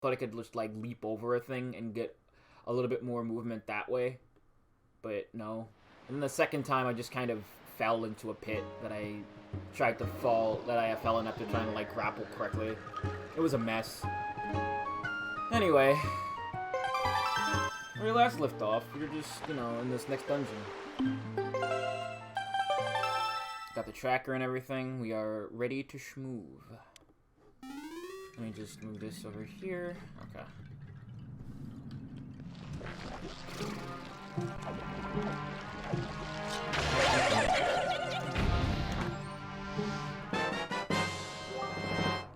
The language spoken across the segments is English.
thought I could just like leap over a thing and get a little bit more movement that way, but no. And the second time, I just kind of fell into a pit that I tried to fall, that I fell in after trying to like grapple correctly. It was a mess. Anyway, where we last left off, we were just, you know, in this next dungeon. Got the tracker and everything. We are ready to schmoove. Let me just move this over here. Okay.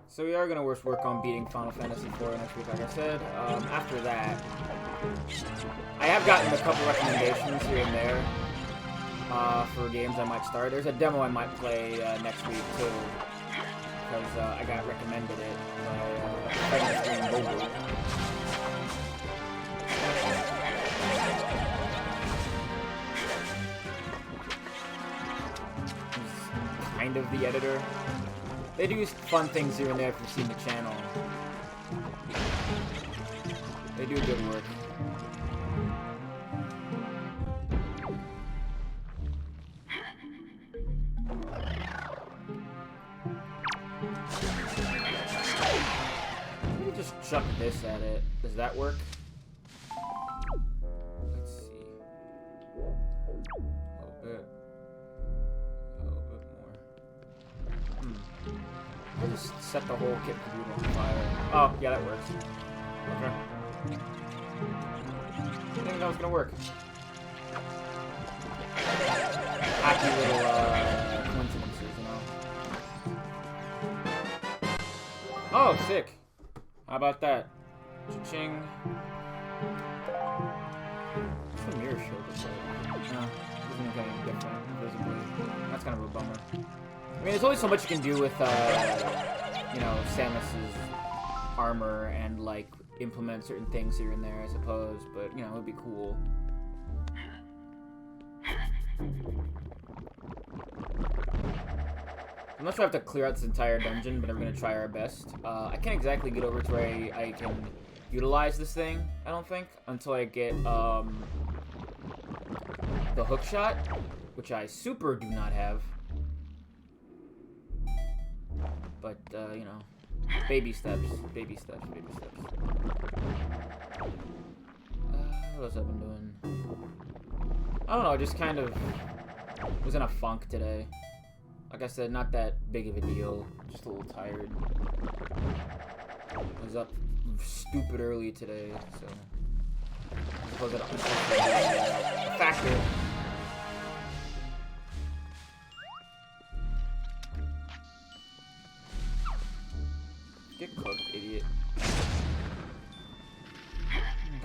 So we are going to work on beating Final Fantasy IV next week, like I said. After that, I have gotten a couple recommendations here and there for games I might start. There's a demo I might play next week, too, because I got recommended it by Mobile. He's kind of the editor. They do fun things here and there if you've seen the channel. They do good work. Let me just chuck this at it. Does that work? Let's see. A little bit. I'll just set the whole kit on fire. Oh, yeah, that works. Okay. I think that was gonna work. Happy little coincidences, you know. Oh, sick. How about that? Cha-ching. What's the mirror shield look like? No, isn't anything different visibly. That's kind of a bummer. I mean, there's only so much you can do with, you know, Samus's armor and, like, implement certain things here and there, I suppose. But, you know, it would be cool. I'm not sure I have to clear out this entire dungeon, but I'm going to try our best. I can't exactly get over to where I can utilize this thing, I don't think, until I get, the hook shot, which I super do not have. But, you know, baby steps, baby steps, baby steps. What else have I been doing? I don't know, just kind of was in a funk today. Like I said, not that big of a deal, just a little tired. I was up stupid early today, so I suppose that's a factor. Get cooked, idiot.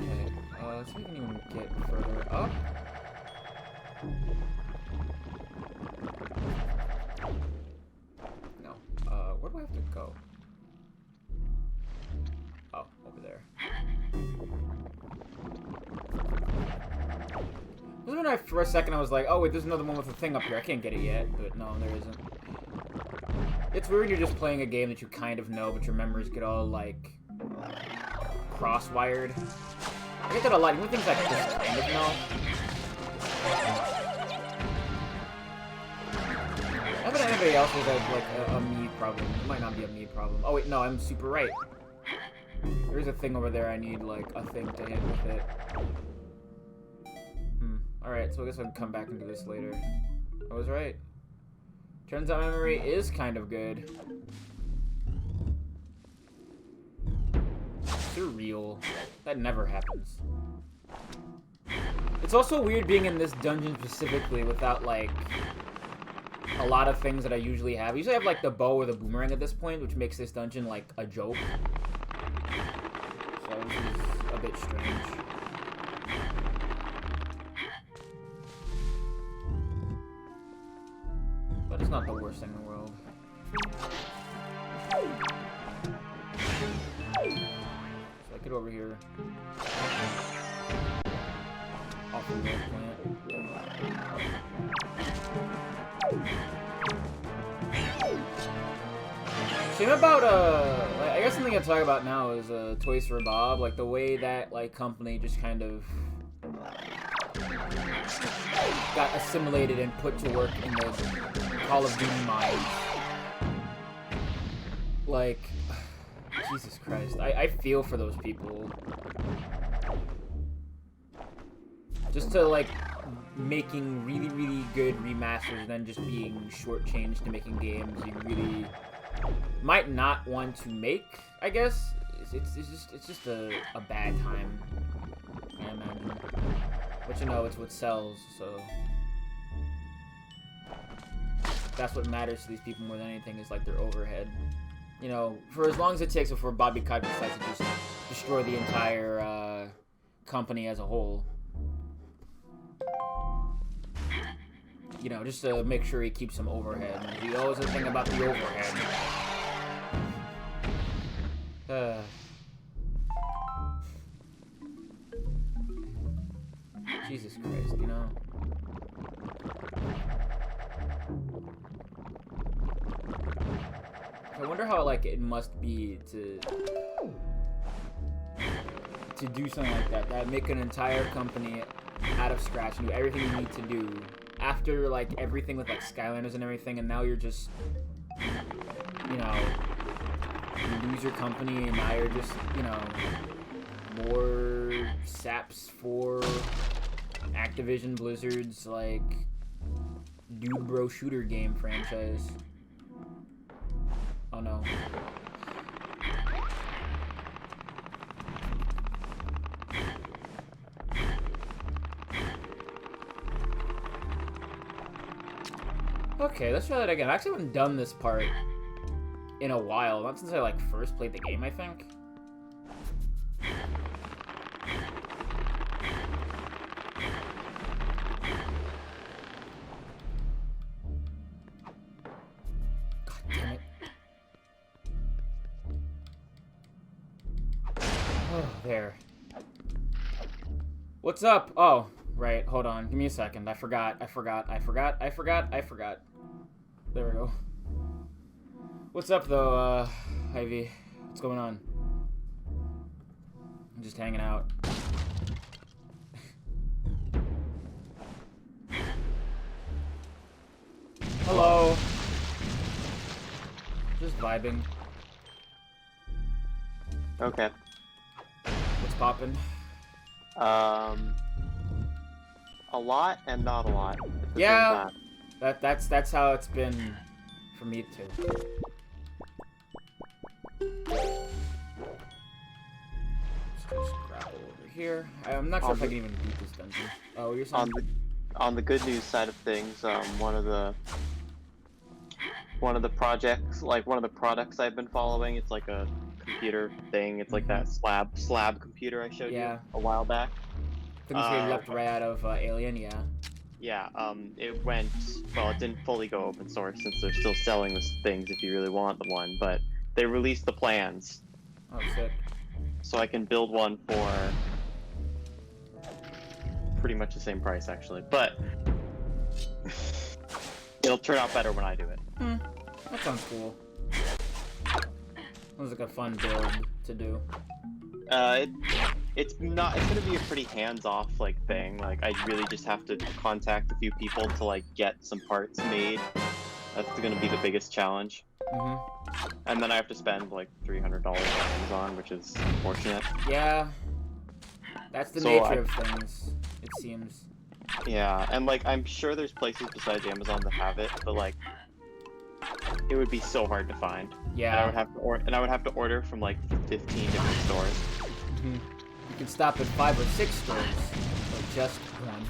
Okay, let's see if we can even get further up. No. Where do I have to go? Oh, over there. For a second I was like, oh wait, there's another one with a thing up here. I can't get it yet, but no, there isn't. It's weird you're just playing a game that you kind of know, but your memories get all, like, cross-wired. I get that a lot, even things like this kind of know. I bet anybody else has had, like, a me problem. It might not be a me problem. Oh wait, no, I'm super right. There's a thing over there I need, like, a thing to hit with it. Alright, so I guess I can come back and do this later. I was right. Turns out memory is kind of good. Surreal. That never happens. It's also weird being in this dungeon specifically without, like, a lot of things that I usually have. I usually have, like, the bow or the boomerang at this point, which makes this dungeon, like, a joke. So this is a bit strange. But it's not the worst thing in the world. So I get over here. Off the milk plant. Shame about, I guess something I talk about now is Toys for Bob, like the way that like company just kind of got assimilated and put to work in the Call of Duty mines. Like, Jesus Christ, I feel for those people. Just to like making really, really good remasters and then just being shortchanged to making games you really might not want to make, I guess. It's just a bad time, I imagine. But you know, it's what sells, so that's what matters to these people more than anything is like their overhead. You know, for as long as it takes before Bobby Kotick decides to just destroy the entire company as a whole. You know, just to make sure he keeps some overhead. He always a thing about the overhead. Jesus Christ, you know. I wonder how like it must be to do something like that. That make an entire company out of scratch and do everything you need to do after like everything with like Skylanders and everything, and now you're just, you know, you lose your company and now you're just, you know, more saps for Activision Blizzard's like dude bro shooter game franchise. Oh no. Okay, let's try that again. I actually haven't done this part in a while. Not since I like first played the game, I think. God damn it. Oh, there. What's up? Oh, right. Hold on. Give me a second. I forgot. There we go. What's up, though, Ivy? What's going on? I'm just hanging out. Hello. Just vibing. Okay. What's poppin'? A lot and not a lot. Yeah, that's how it's been for me too. Just grapple over here. I'm not sure if I can even beat this dungeon. Oh, you're saying? On the good news side of things, one of the projects, like one of the products I've been following, it's like a computer thing. It's like that slab computer I showed you a while back. Things we left right out of Alien, yeah. Yeah, it went, well, it didn't fully go open source since they're still selling these things if you really want the one, but they released the plans. Oh, sick. So I can build one for pretty much the same price, actually, but it'll turn out better when I do it. That sounds cool. Sounds like a fun build to do. It's gonna be a pretty hands-off like thing. Like I really just have to contact a few people to like get some parts made. That's gonna be the biggest challenge. And then I have to spend like $300 on Amazon, which is unfortunate. Yeah, that's the nature of things, it seems. Yeah, and like I'm sure there's places besides Amazon that have it, but like it would be so hard to find. Yeah. And I would have to order from like 15 different stores. You can stop at 5 or 6 stores, or just one.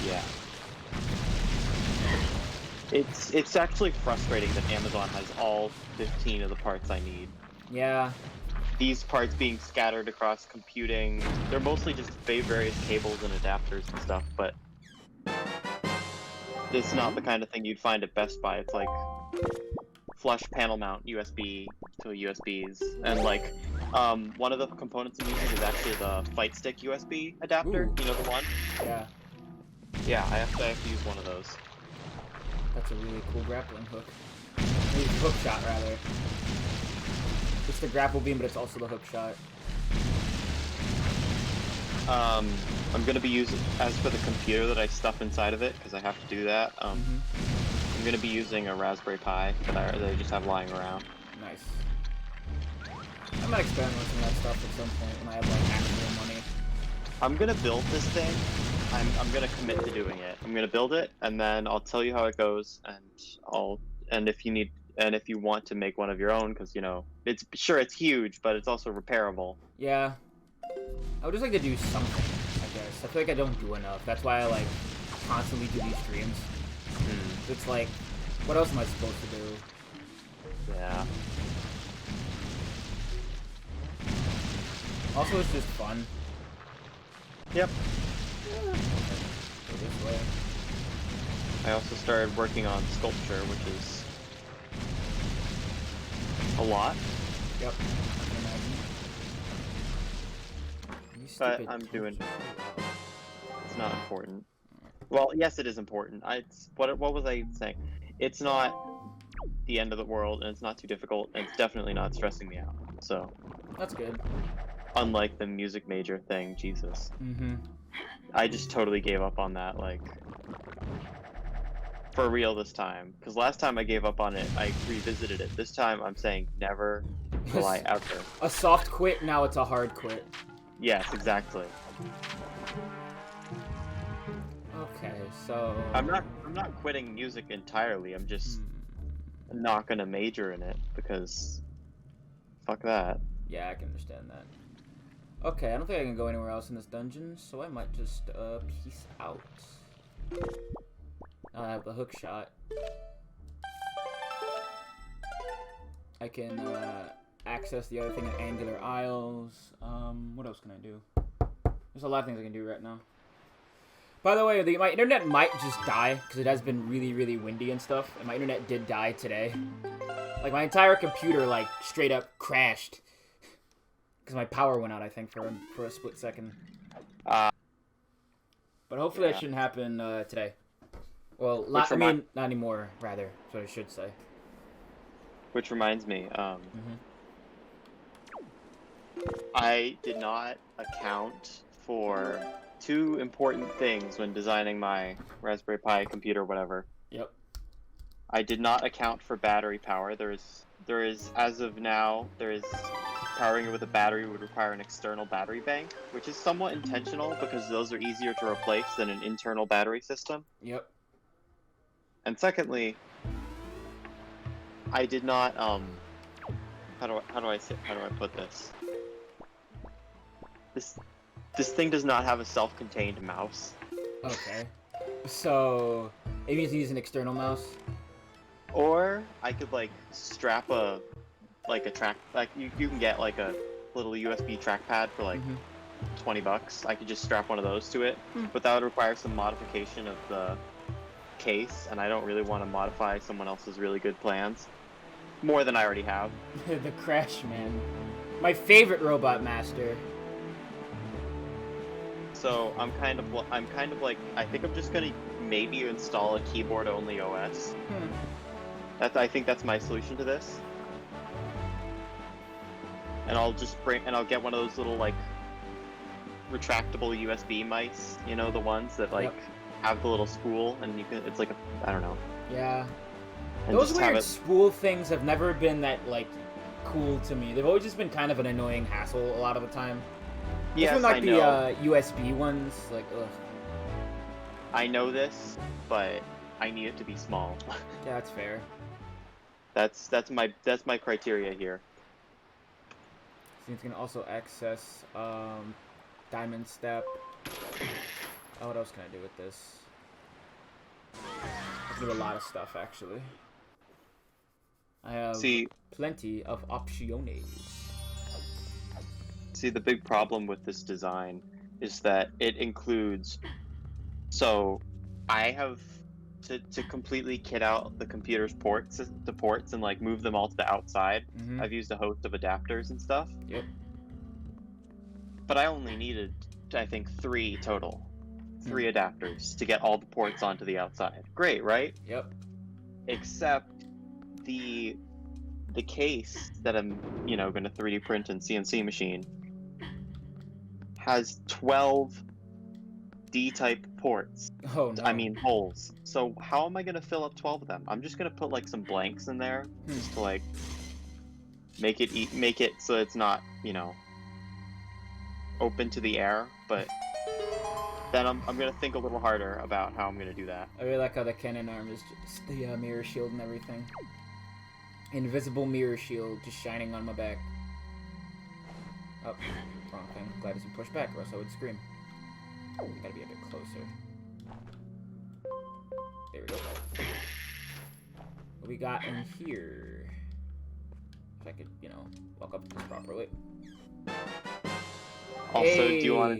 Yeah. It's actually frustrating that Amazon has all 15 of the parts I need. Yeah. These parts being scattered across computing, they're mostly just various cables and adapters and stuff, but it's not the kind of thing you'd find at Best Buy. It's like flush panel mount USB to USBs, and like one of the components I'm using is actually the Fight Stick USB adapter. Ooh. You know the one? Yeah. Yeah, I have to use one of those. That's a really cool grappling hook. Maybe hook shot, rather. It's the grapple beam, but it's also the hook shot. I'm gonna be using, as for the computer that I stuff inside of it, because I have to do that, I'm gonna be using a Raspberry Pi that I just have lying around. Nice. I might experiment with some of that stuff at some point when I have, like, actual money. I'm gonna build this thing. I'm gonna commit to doing it. I'm gonna build it, and then I'll tell you how it goes, and if you want to make one of your own, because, you know, it's huge, but it's also repairable. Yeah. I would just like to do something, I guess. I feel like I don't do enough. That's why I, like, constantly do these streams. It's like, what else am I supposed to do? Yeah. Also, it's just fun. Yep. Go this way. I also started working on sculpture, which is a lot. Yep. I can imagine. You But stupid I'm doing. torch. It's not important. Well, yes, it is important. What was I saying? It's not the end of the world, and it's not too difficult, and it's definitely not stressing me out. So. That's good. Unlike the music major thing, Jesus. Mm-hmm. I just totally gave up on that, like, for real this time. Because last time I gave up on it, I revisited it. This time I'm saying never will I ever. A soft quit, now it's a hard quit. Yes, exactly. Okay, so... I'm not quitting music entirely, I'm just not gonna major in it, because fuck that. Yeah, I can understand that. Okay, I don't think I can go anywhere else in this dungeon, so I might just, peace out. I have the hook shot. I can, access the other thing at Angular Isles. What else can I do? There's a lot of things I can do right now. By the way, my internet might just die, because it has been really, really windy and stuff, and my internet did die today. Like, my entire computer, like, straight up crashed. Because my power went out, I think, for a split second. But hopefully that shouldn't happen today. Well, not anymore, rather. That's what I should say. Which reminds me, I did not account for two important things when designing my Raspberry Pi computer, whatever. Yep. I did not account for battery power. There is, as of now, powering it with a battery would require an external battery bank, which is somewhat intentional because those are easier to replace than an internal battery system. Yep. And secondly, I did not how do I put this? This thing does not have a self-contained mouse. Okay. So it means to use an external mouse. Or I could like strap a track, like you can get like a little USB trackpad for like $20. I could just strap one of those to it, but that would require some modification of the case, and I don't really want to modify someone else's really good plans more than I already have. The Crash Man, my favorite robot master. So I'm kind of like I think I'm just gonna maybe install a keyboard-only OS. I think that's my solution to this. And I'll get one of those little like retractable USB mice, you know, the ones that like have the little spool and it's like I don't know. Yeah. And those weird spool things have never been that like cool to me. They've always just been kind of an annoying hassle a lot of the time. Yes, even like I know. The USB ones, like ugh. I know this, but I need it to be small. Yeah, that's fair. That's my criteria here. So you can also access Diamond Step. Oh, what else can I do with this? I can do a lot of stuff actually. I have plenty of options. See, the big problem with this design is that it includes. So, I have to completely kit out the computer's ports and like move them all to the outside. I've used a host of adapters and stuff. Yep. But I only needed, I think, 3 total. 3 adapters to get all the ports onto the outside. Great, right? Yep. Except the the case that I'm, going to 3D print and CNC machine has 12 D-type ports. Oh no. I mean holes. So how am I gonna fill up 12 of them? I'm just gonna put like some blanks in there, just to like make it so it's not, open to the air. But then I'm gonna think a little harder about how I'm gonna do that. I really like how the cannon arm is just the mirror shield and everything. Invisible mirror shield just shining on my back. Oh, wrong thing. Glad it's been pushed back, or else I would scream. Gotta be a bit closer. There we go. What we got in here? If I could, walk up to this properly. Also, hey, do you want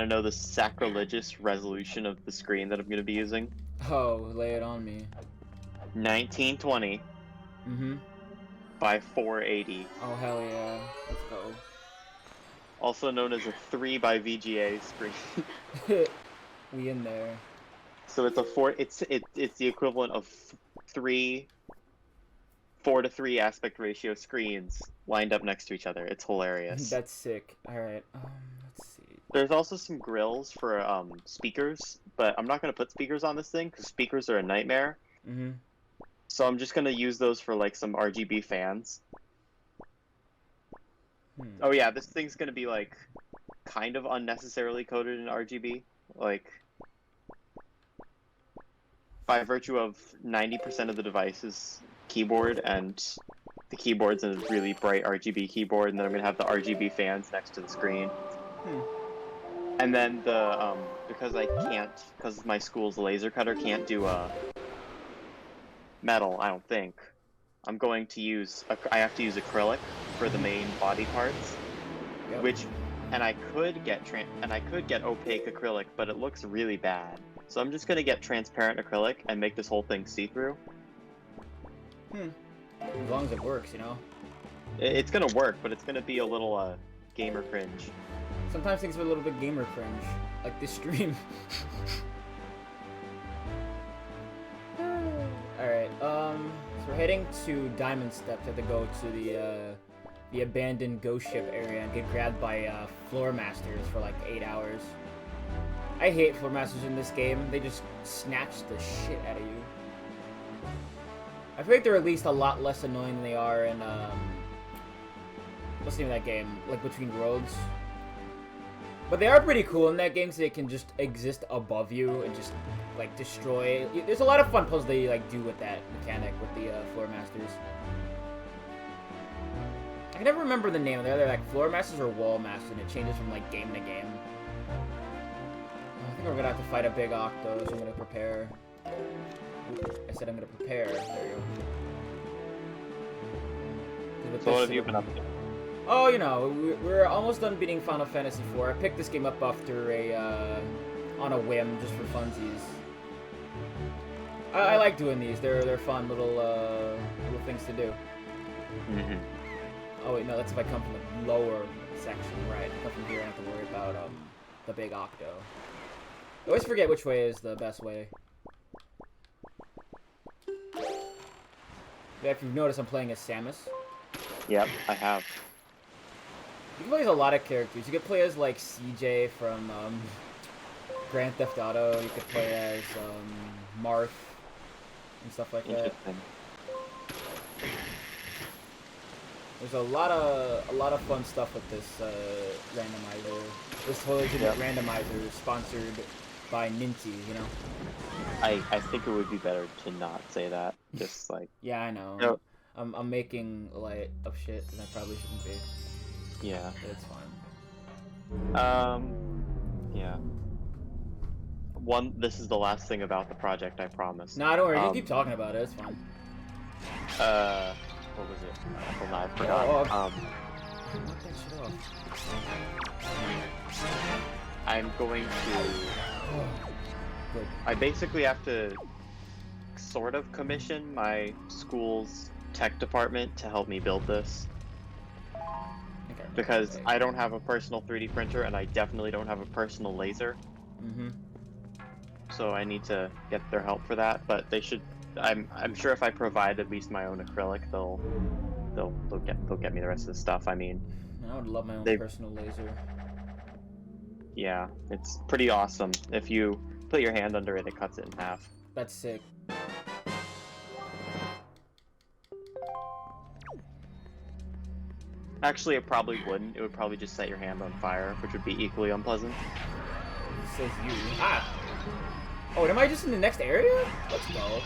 to know the sacrilegious resolution of the screen that I'm going to be using? Oh, lay it on me. 1920 by 480. Oh, hell yeah. Let's go. Also known as a 3 by VGA screen. We in there. So it's a 4. It's the equivalent of 3 4:3 aspect ratio screens lined up next to each other. It's hilarious. That's sick. All right. Let's see. There's also some grills for speakers, but I'm not gonna put speakers on this thing because speakers are a nightmare. So I'm just gonna use those for like some RGB fans. Oh yeah, this thing's gonna be like kind of unnecessarily coded in RGB, like by virtue of 90% of the device's keyboard, and the keyboard's a really bright RGB keyboard, and then I'm gonna have the RGB fans next to the screen. And then the because my school's laser cutter can't do metal, I don't think. I'm going to use I have to use acrylic for the main body parts, and I could get opaque acrylic, but it looks really bad. So I'm just gonna get transparent acrylic and make this whole thing see-through. As long as it works, It's gonna work, but it's gonna be a little gamer cringe. Sometimes things are a little bit gamer cringe, like this stream. Alright, so we're heading to Diamond Steps. I have to go to the abandoned ghost ship area and get grabbed by floor masters for like 8 hours. I hate floor masters in this game. They just snatch the shit out of you. I feel like they're at least a lot less annoying than they are in what's the name of that game? Like Between Worlds. But they are pretty cool in that game, so they can just exist above you and just like destroy. There's a lot of fun puzzles they like do with that mechanic with the floor masters. I can never remember the name of it. They're like floor masters or wall masters, and it changes from like game to game. I think we're gonna have to fight a big octo, so I'm gonna prepare. I said I'm gonna prepare. There you go. So what have you been up to? Oh, we're almost done beating Final Fantasy IV. I picked this game up after on a whim, just for funsies. I like doing these. They're fun little things to do. Oh wait, no, that's if I come from the lower section, right? If I come from here, I don't have to worry about the big octo. I always forget which way is the best way. Yeah, if you've noticed, I'm playing as Samus. Yep, I have. You can play as a lot of characters. You could play as like CJ from Grand Theft Auto. You could play as Marth and stuff like that. There's a lot of fun stuff with this randomizer. This totally legitimate randomizer is sponsored by Ninty, I think it would be better to not say that. Just like yeah, I know. No. I'm making light of shit, and I probably shouldn't be. Yeah. But it's fine. Yeah. This is the last thing about the project, I promise. Nah, don't worry. You can keep talking about it. It's fine. What was it? Well, no, I forgot. Knock that shit off. I'm going to... Good. I basically have to sort of commission my school's tech department to help me build this. Okay. Because I don't have a personal 3D printer, and I definitely don't have a personal laser. So I need to get their help for that, but they should I'm sure if I provide at least my own acrylic, they'll get me the rest of the stuff. I mean, I would love my own they personal laser. yeah, it's pretty awesome. If you put your hand under it, it cuts it in half. That's sick. Actually, it probably wouldn't. It would probably just set your hand on fire, which would be equally unpleasant. Says you. Ah! Oh, am I just in the next area? Let's go.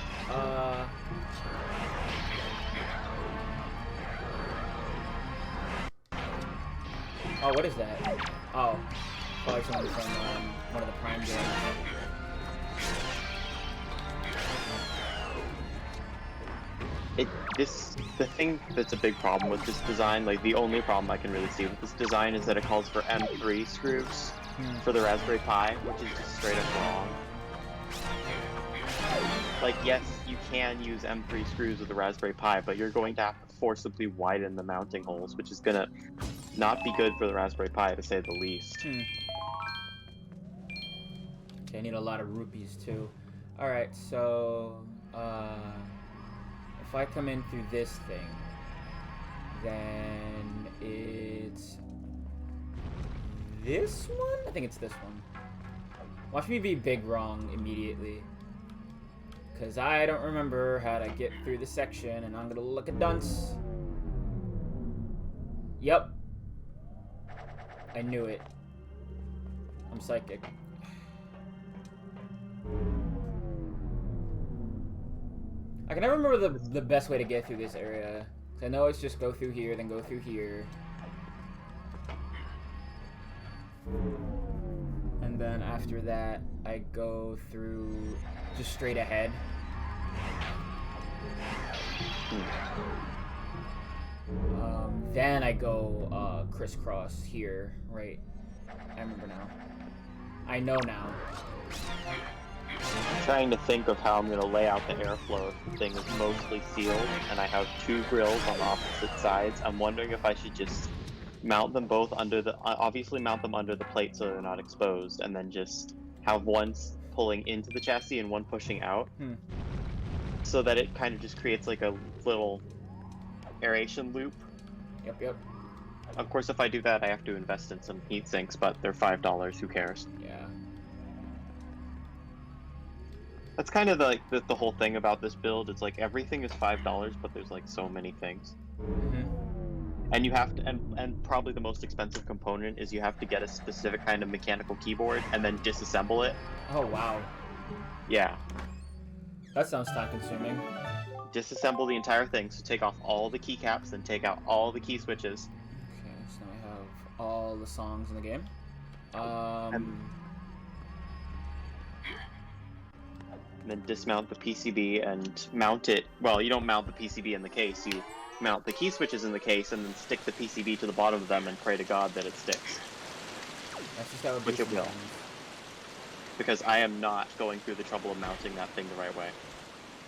Oh, what is that? Oh. Probably somebody from one of the Prime games. The thing that's a big problem with this design, like the only problem I can really see with this design is that it calls for M3 screws for the Raspberry Pi, which is just straight up wrong. Like, yes, you can use M3 screws with the Raspberry Pi, but you're going to have to forcibly widen the mounting holes, which is gonna not be good for the Raspberry Pi, to say the least. Okay, I need a lot of rupees, too. Alright, so, if I come in through this thing, then it's this one? I think it's this one. Watch me be big wrong immediately. Because I don't remember how to get through the section, and I'm gonna look a dunce. Yep. I knew it. I'm psychic. I can never remember the best way to get through this area. I know it's just go through here, then go through here. And then after that, I go through just straight ahead. Then I go crisscross here, right? I remember now. I know now. I'm trying to think of how I'm going to lay out the airflow if the thing is mostly sealed and I have two grills on opposite sides. I'm wondering if I should just mount them both under the, obviously mount them under the plate so they're not exposed, and then just have one pulling into the chassis and one pushing out. So that it kind of just creates like a little aeration loop. Yep. Of course, if I do that, I have to invest in some heat sinks, but they're $5, who cares? Yeah. That's kind of like the whole thing about this build. It's like everything is $5, but there's like so many things. And you have to, and probably the most expensive component is you have to get a specific kind of mechanical keyboard and then disassemble it. Oh, wow. Yeah. That sounds time consuming. Disassemble the entire thing, so take off all the keycaps, then take out all the key switches. Okay, so now I have all the songs in the game. And then dismount the PCB and mount it. Well, you don't mount the PCB in the case, you mount the key switches in the case and then stick the PCB to the bottom of them and pray to God that it sticks. That's just how Which it will. Because I am not going through the trouble of mounting that thing the right way.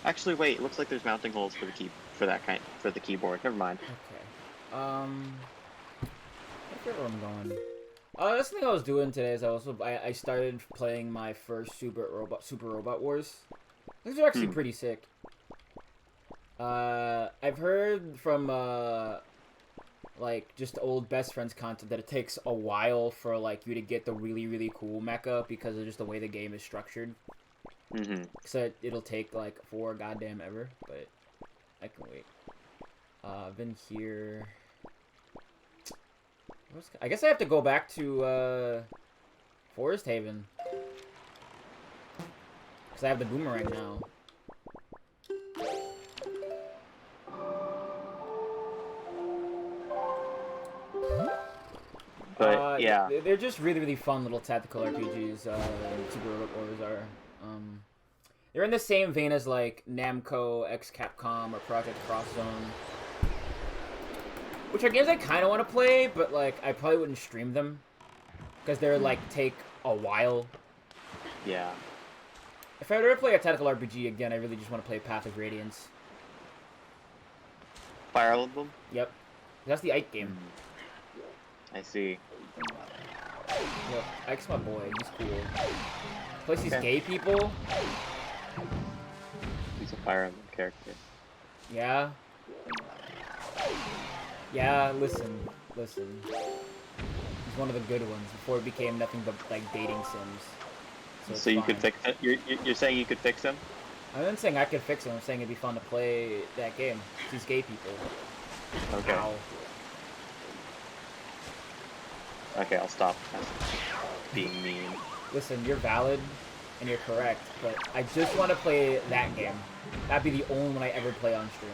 Actually, wait, it looks like there's mounting holes for the keyboard. Never mind. Okay. I forget where I'm going. That's the thing I was doing today is I started playing my first Super Robot Wars. These are actually pretty sick. I've heard from like just old best friends content that it takes a while for like you to get the really cool mecha because of just the way the game is structured. So it'll take like 4 goddamn ever, but I can wait. I've been here. I guess I have to go back to Forest Haven because I have the boomerang now. But yeah, they're just really fun little tactical RPGs. Super Robot Wars are. They're in the same vein as like Namco X Capcom or Project Cross Zone, which are games I kind of want to play, but like I probably wouldn't stream them because they're like take a while. Yeah. If I ever play a tactical RPG again, I really just want to play Path of Radiance. Fire Emblem? Yep. That's the Ike game. I see. Yep. Ike's my boy. He's cool. Plus these gay people. He's a Fire Emblem character. Yeah? Yeah, listen. He's one of the good ones before it became nothing but like dating sims. So you could fix it? You're saying you could fix him? I'm not saying I could fix him, I'm saying it'd be fun to play that game. These gay people. Okay. Ow. Okay, I'll stop being mean. Listen, you're valid and you're correct, but I just want to play that game. That'd be the only one I ever play on stream.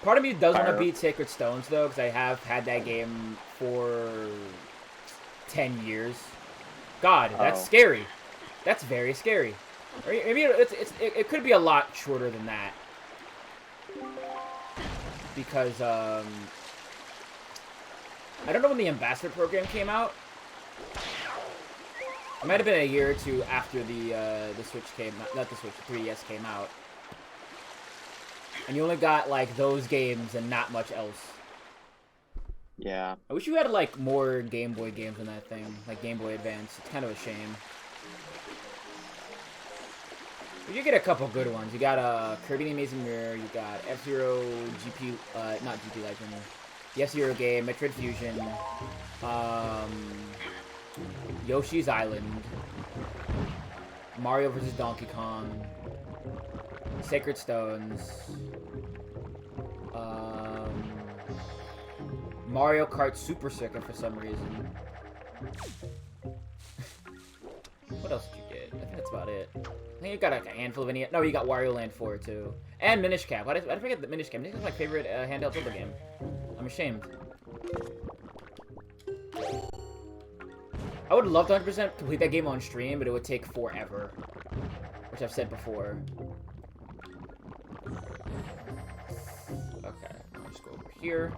Part of me does want to beat Sacred Stones, though, because I have had that game for 10 years. God, that's scary. That's very scary. Or maybe it could be a lot shorter than that. Because, I don't know when the Ambassador program came out. It might have been a year or two after the Switch came, not the Switch, the 3DS came out. And you only got, like, those games and not much else. Yeah. I wish you had, like, more Game Boy games in that thing. Like, Game Boy Advance. It's kind of a shame. But you get a couple good ones. You got, Kirby the Amazing Mirror. You got F-Zero GP, not GP Legend. The F-Zero game, Metroid Fusion. Yoshi's Island. Mario vs. Donkey Kong. Sacred Stones. Mario Kart Super Circuit for some reason. What else did you get? I think that's about it. I think you got like, a handful of any. No, you got Wario Land 4 too. And Minish Cap. Why did I forget the Minish Cap? This is my favorite handheld Zelda game. I'm ashamed. I would love to 100% complete that game on stream, but it would take forever. Which I've said before. Okay, I'll just go over here.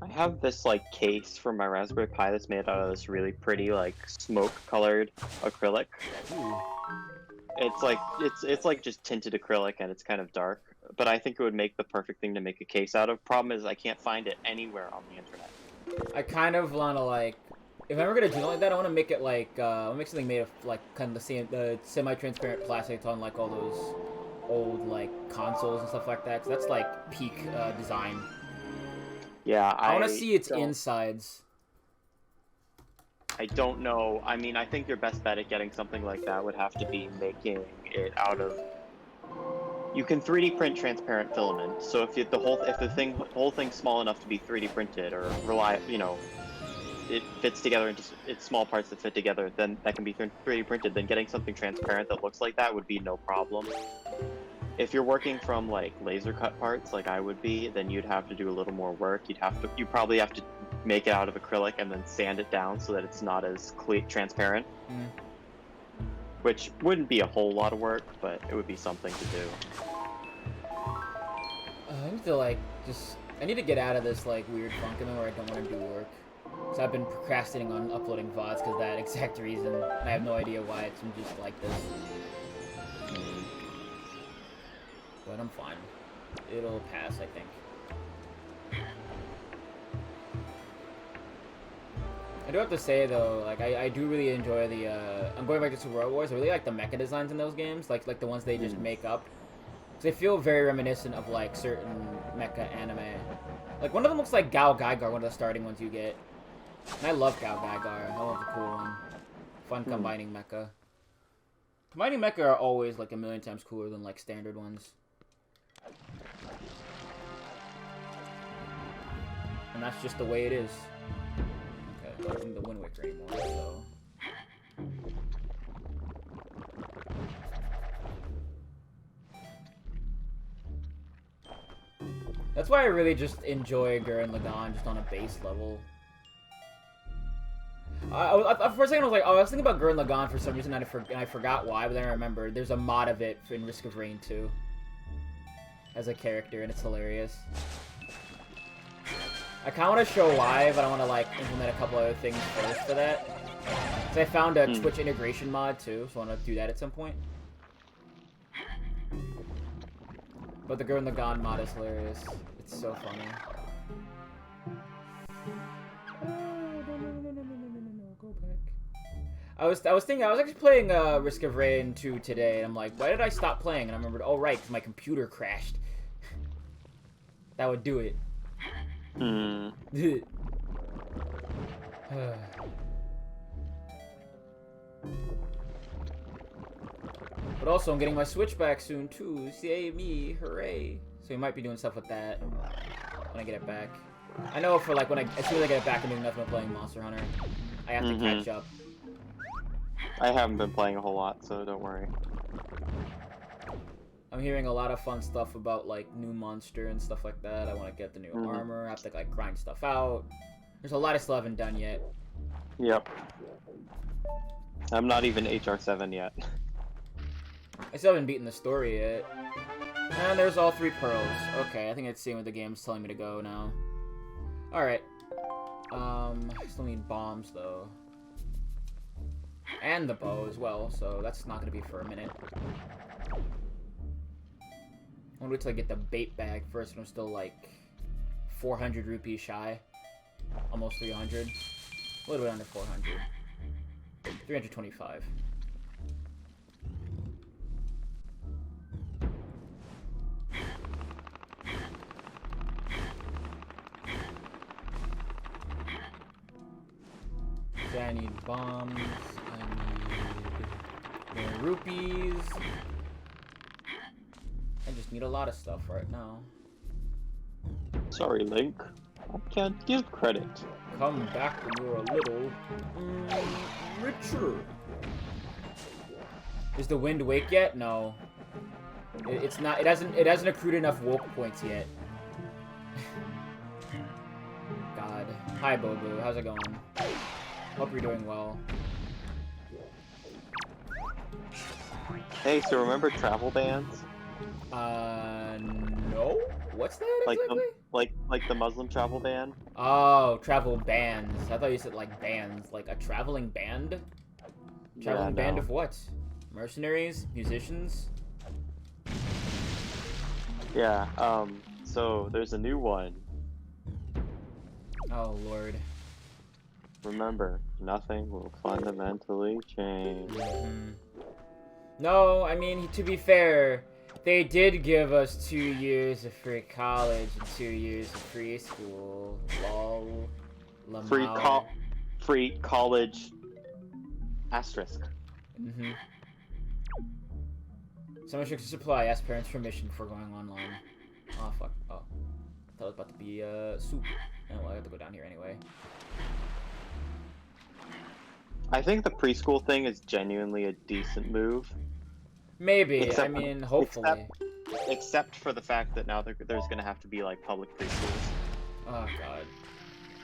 I have this like case for my Raspberry Pi that's made out of this really pretty like smoke-colored acrylic. Ooh. It's like just tinted acrylic and it's kind of dark, but I think it would make the perfect thing to make a case out of. Problem is I can't find it anywhere on the internet. I kind of want to like, if I'm ever gonna do something like that, I want to make it like, I'll make something made of like kind of the semi-transparent plastic on like all those old like consoles and stuff like that. Cause that's like peak design. Yeah, I want to see its insides. I don't know. I mean, I think your best bet at getting something like that would have to be making it out of. You can 3D print transparent filament. So if the whole thing's small enough to be 3D printed or it fits together into it's small parts that fit together, then that can be 3D printed. Then getting something transparent that looks like that would be no problem. If you're working from like laser cut parts, like I would be, then you'd have to do a little more work. You probably have to make it out of acrylic and then sand it down so that it's not as transparent. Mm. Which wouldn't be a whole lot of work, but it would be something to do. I need to like I need to get out of this like weird funk in where I don't want to do work. So I've been procrastinating on uploading VODs because of that exact reason. And I have no idea why it's just like this. But I'm fine. It'll pass, I think. I do have to say though, like I do really enjoy the I'm going back to Super Robot Wars. I really like the mecha designs in those games, like the ones they just make up. Cause they feel very reminiscent of like certain mecha anime. Like one of them looks like Gao Gaigar, one of the starting ones you get. And I love Gao Gaigar. I love the cool one. Fun combining mecha. Combining mecha are always like a million times cooler than like standard ones. And that's just the way it is. Okay, I'm not using the Wind Waker anymore, so... That's why I really just enjoy Gurren Lagann just on a base level. For a second I was like, oh, I was thinking about Gurren Lagann for some reason and I forgot why, but then I remembered there's a mod of it in Risk of Rain 2. As a character, and it's hilarious. I kind of want to show why, but I want to like implement a couple other things first for that. So I found a Twitch integration mod too, so I want to do that at some point. But the Gurren Lagann mod is hilarious. It's so funny. Oh, no, go back. I was thinking, I was actually playing Risk of Rain 2 today, and I'm like, why did I stop playing? And I remembered, oh right, because my computer crashed. That would do it. Hmm. But also, I'm getting my Switch back soon too. Yay me, hooray! So we might be doing stuff with that when I get it back. I know for like as soon as I get it back, I'm doing nothing but playing Monster Hunter. I have to catch up. I haven't been playing a whole lot, so don't worry. I'm hearing a lot of fun stuff about like new monster and stuff like that. I want to get the new armor. I have to like grind stuff out. There's a lot I still haven't done yet. Yep. I'm not even HR7 yet. I still haven't beaten the story yet. And there's all 3 pearls. Okay, I think it's seeing what the game's telling me to go now. Alright. I still need bombs though. And the bow as well, so that's not gonna be for a minute. I want to wait till I get the bait bag first, and I'm still like 400 rupees shy. Almost 300. A little bit under 400. 325. Okay, I need bombs. I need more rupees. I just need a lot of stuff right now. Sorry, Link. I can't give credit. Come back when you're a little richer. Is the wind awake yet? No. It's not. It hasn't accrued enough woke points yet. God. Hi, Bobu. How's it going? Hope you're doing well. Hey, so remember travel bans? No? What's that exactly? Like the Muslim travel ban? Oh, travel bands. I thought you said like bands. Like a traveling band? Traveling band of what? Mercenaries? Musicians? Yeah, so there's a new one. Oh, Lord. Remember, nothing will fundamentally change. No, I mean, to be fair, they did give us 2 years of free college and 2 years of free school. Lol. Free college asterisk. Someone should supply. Ask parents' permission before going online. Oh, fuck. Oh. I thought it was about to be, soup. Oh, well, I have to go down here anyway. I think the preschool thing is genuinely a decent move. Maybe. I mean, hopefully. Except for the fact that now there's going to have to be, like, public preschools. Oh, God.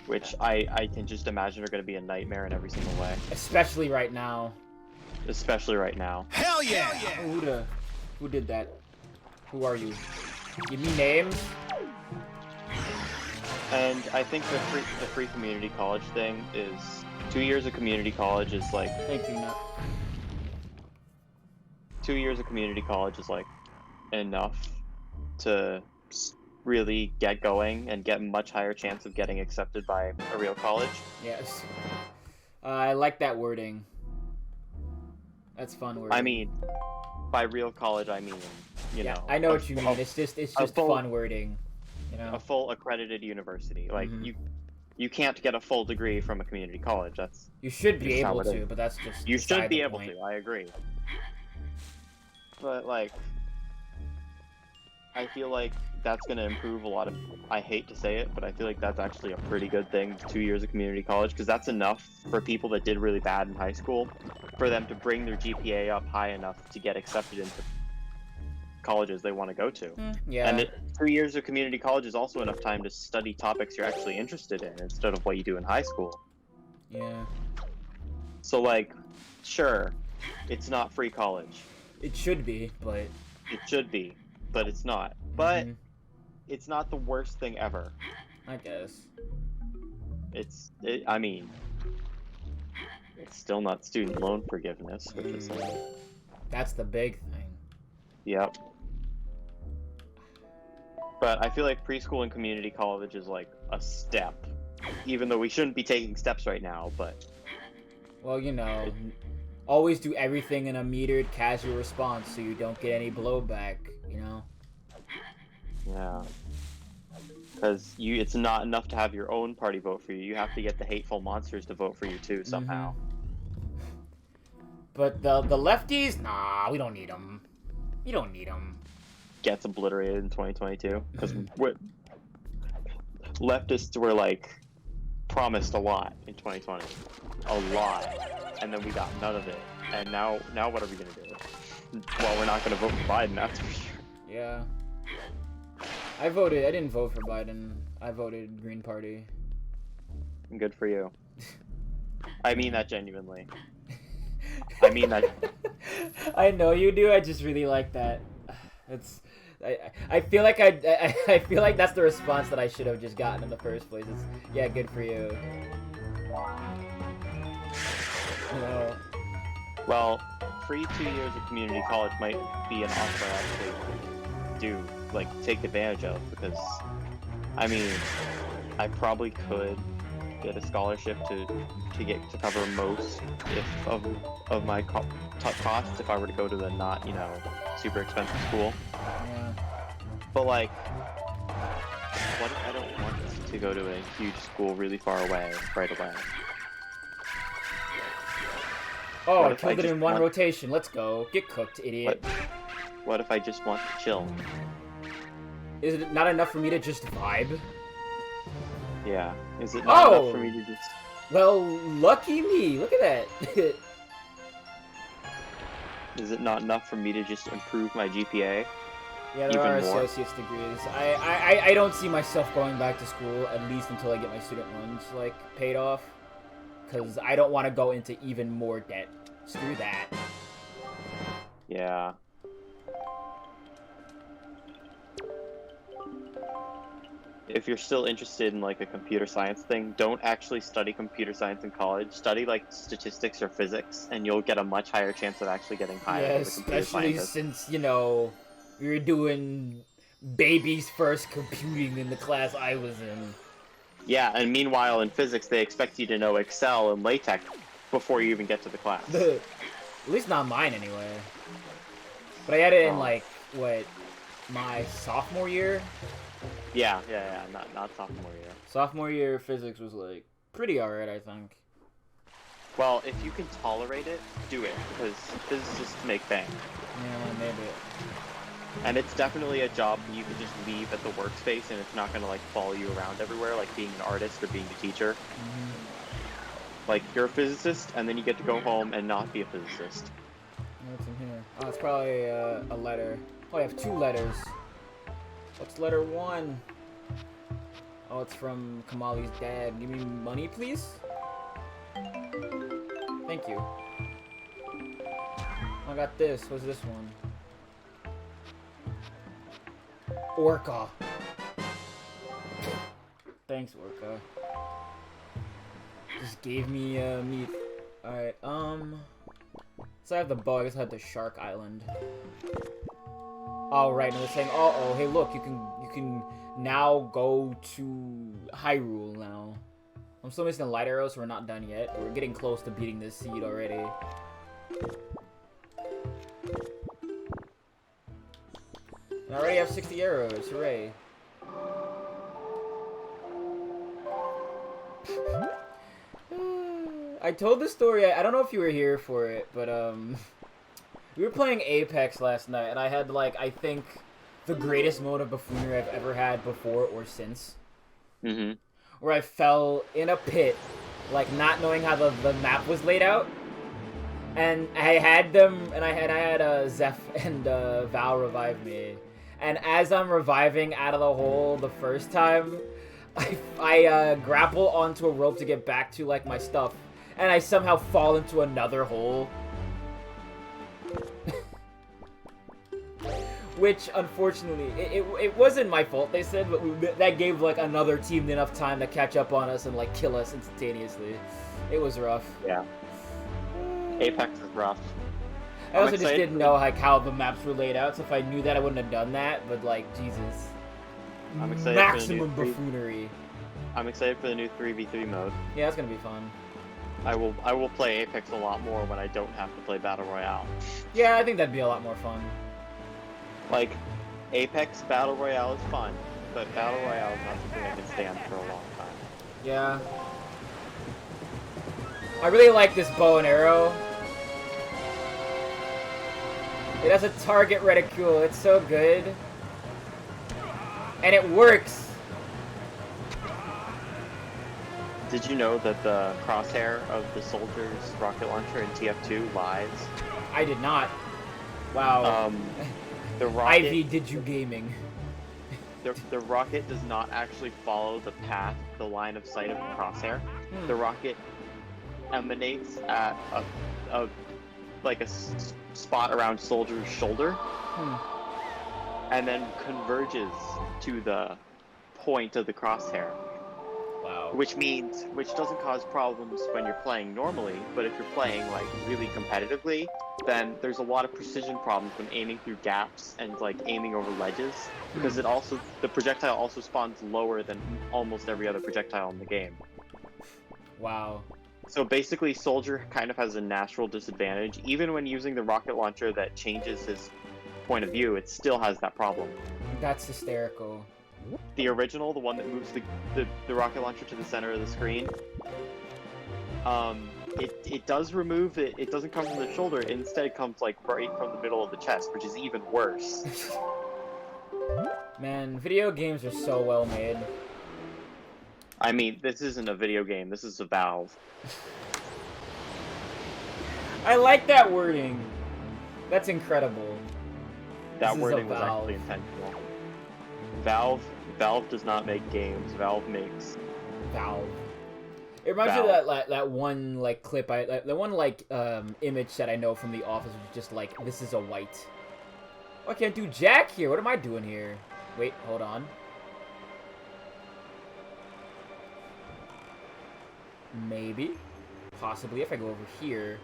Which I can just imagine are going to be a nightmare in every single way. Especially right now. Especially right now. Hell yeah! Oh, who did that? Who are you? Give me names? And I think the free community college thing is 2 years of community college is like. Thank you, Nut. 2 years of community college is like enough to really get going and get a much higher chance of getting accepted by a real college. Yes. I like that wording. That's fun wording. I mean, by real college, I mean, you know. I know what you mean. It's just fun wording. You know? A full accredited university. Like you can't get a full degree from a community college. That's you should be able to, but that's just you should be able to. I agree. But like, I feel like that's going to improve a lot of. I hate to say it, but I feel like that's actually a pretty good thing. 2 years of community college, because that's enough for people that did really bad in high school, for them to bring their GPA up high enough to get accepted into colleges they want to go to. Yeah. And 2 years of community college is also enough time to study topics you're actually interested in instead of what you do in high school. Yeah. So like, sure, it's not free college. It should be, but it should be, but it's not. But it's not the worst thing ever. I guess. I mean, it's still not student loan forgiveness, which is like... That's the big thing. Yep. But I feel like preschool and community college is like a step. Even though we shouldn't be taking steps right now, but... Well, you know, always do everything in a metered, casual response so you don't get any blowback, you know? Yeah. Because it's not enough to have your own party vote for you. You have to get the hateful monsters to vote for you too somehow. But the lefties, nah, we don't need them. You don't need them. Gets obliterated in 2022 because leftists were like promised a lot in 2020, a lot, and then we got none of it. And now what are we gonna do? Well, we're not gonna vote for Biden, that's for sure. Yeah. I didn't vote for Biden. I voted Green Party. Good for you. I mean that genuinely. I mean that. I know you do. I just really like that. I feel like I feel like that's the response that I should have just gotten in the first place. It's, yeah, good for you. No. Well, free 2 years of community college might be an offer I actually take advantage of, because I mean, I probably could get a scholarship to cover most of my costs if I were to go to the not super expensive school. Yeah. But like, what if I don't want to go to a huge school really far away right away? Oh, I killed it in one rotation. Let's go. Get cooked, idiot. What if I just want to chill? Is it not enough for me to just vibe? Yeah. Is it not enough for me to just... Well, lucky me. Look at that. Is it not enough for me to just improve my GPA? Yeah, there are associate's degrees. I don't see myself going back to school, at least until I get my student loans, like, paid off. Because I don't want to go into even more debt. Screw that. Yeah. If you're still interested in like a computer science thing, don't actually study computer science in college. Study like statistics or physics, and you'll get a much higher chance of actually getting hired as a computer scientist. Especially since, you know, we were doing baby's first computing in the class I was in. Yeah, and meanwhile in physics they expect you to know Excel and LaTeX before you even get to the class. At least not mine anyway. But I had it in like, what, my sophomore year? Yeah, not sophomore year. Sophomore year physics was like pretty alright, I think. Well, if you can tolerate it, do it, because physicists make bank. Yeah, maybe. And it's definitely a job you can just leave at the workspace, and it's not gonna like follow you around everywhere, like being an artist or being a teacher. Like, you're a physicist, and then you get to go home and not be a physicist. What's in here? Oh, it's probably a letter. Oh, I have 2 letters. What's letter 1? Oh, it's from Kamali's dad. Give me money, please? Thank you. I got this. What's this one? Orca. Thanks, Orca. Just gave me meat. Alright, so I have the bow. I guess I have the Shark Island. Oh, right, and they're saying, uh-oh, hey, look, you can now go to Hyrule now. I'm still missing a light arrow, so we're not done yet. We're getting close to beating this seed already. And I already have 60 arrows, hooray. I told the story, I don't know if you were here for it, but, we were playing Apex last night, and I had, like, I think, the greatest moment of buffoonery I've ever had before or since. Where I fell in a pit, like, not knowing how the map was laid out. And I had Zeph and Val revive me. And as I'm reviving out of the hole the first time, I grapple onto a rope to get back to, like, my stuff. And I somehow fall into another hole. Which, unfortunately, it wasn't my fault, they said, but that gave, like, another team enough time to catch up on us and, like, kill us instantaneously. It was rough. Yeah. Apex is rough. I also just didn't know, like, how the maps were laid out, so if I knew that, I wouldn't have done that, but, like, Jesus. I'm excited Maximum buffoonery. I'm excited for the new 3v3 mode. Yeah, that's gonna be fun. I will play Apex a lot more when I don't have to play Battle Royale. Yeah, I think that'd be a lot more fun. Like, Apex Battle Royale is fun, but Battle Royale is not something I can stand for a long time. Yeah. I really like this bow and arrow. It has a target reticule. It's so good. And it works. Did you know that the crosshair of the soldier's rocket launcher in TF2 lies? I did not. Wow. The rocket... Ivy, did you gaming? The rocket does not actually follow the path, the line of sight of the crosshair. The rocket emanates at a spot around soldier's shoulder, and then converges to the point of the crosshair. Wow. Which doesn't cause problems when you're playing normally, but if you're playing like really competitively, then there's a lot of precision problems when aiming through gaps and like aiming over ledges, because the projectile also spawns lower than almost every other projectile in the game. Wow. So basically, Soldier kind of has a natural disadvantage. Even when using the rocket launcher that changes his point of view, it still has that problem. That's hysterical. The original, the one that moves the rocket launcher to the center of the screen, it does remove it. It doesn't come from the shoulder. Instead, it comes like right from the middle of the chest, which is even worse. Man, video games are so well made. I mean, this isn't a video game. This is a Valve. I like that wording. That's incredible. That wording was actually intentional. Valve does not make games. Valve makes Valve. It reminds me of that one like clip the one like image that I know from The Office, which is just like, this is a white. Oh, I can't do jack here. What am I doing here? Wait, hold on. Maybe, possibly, if I go over here,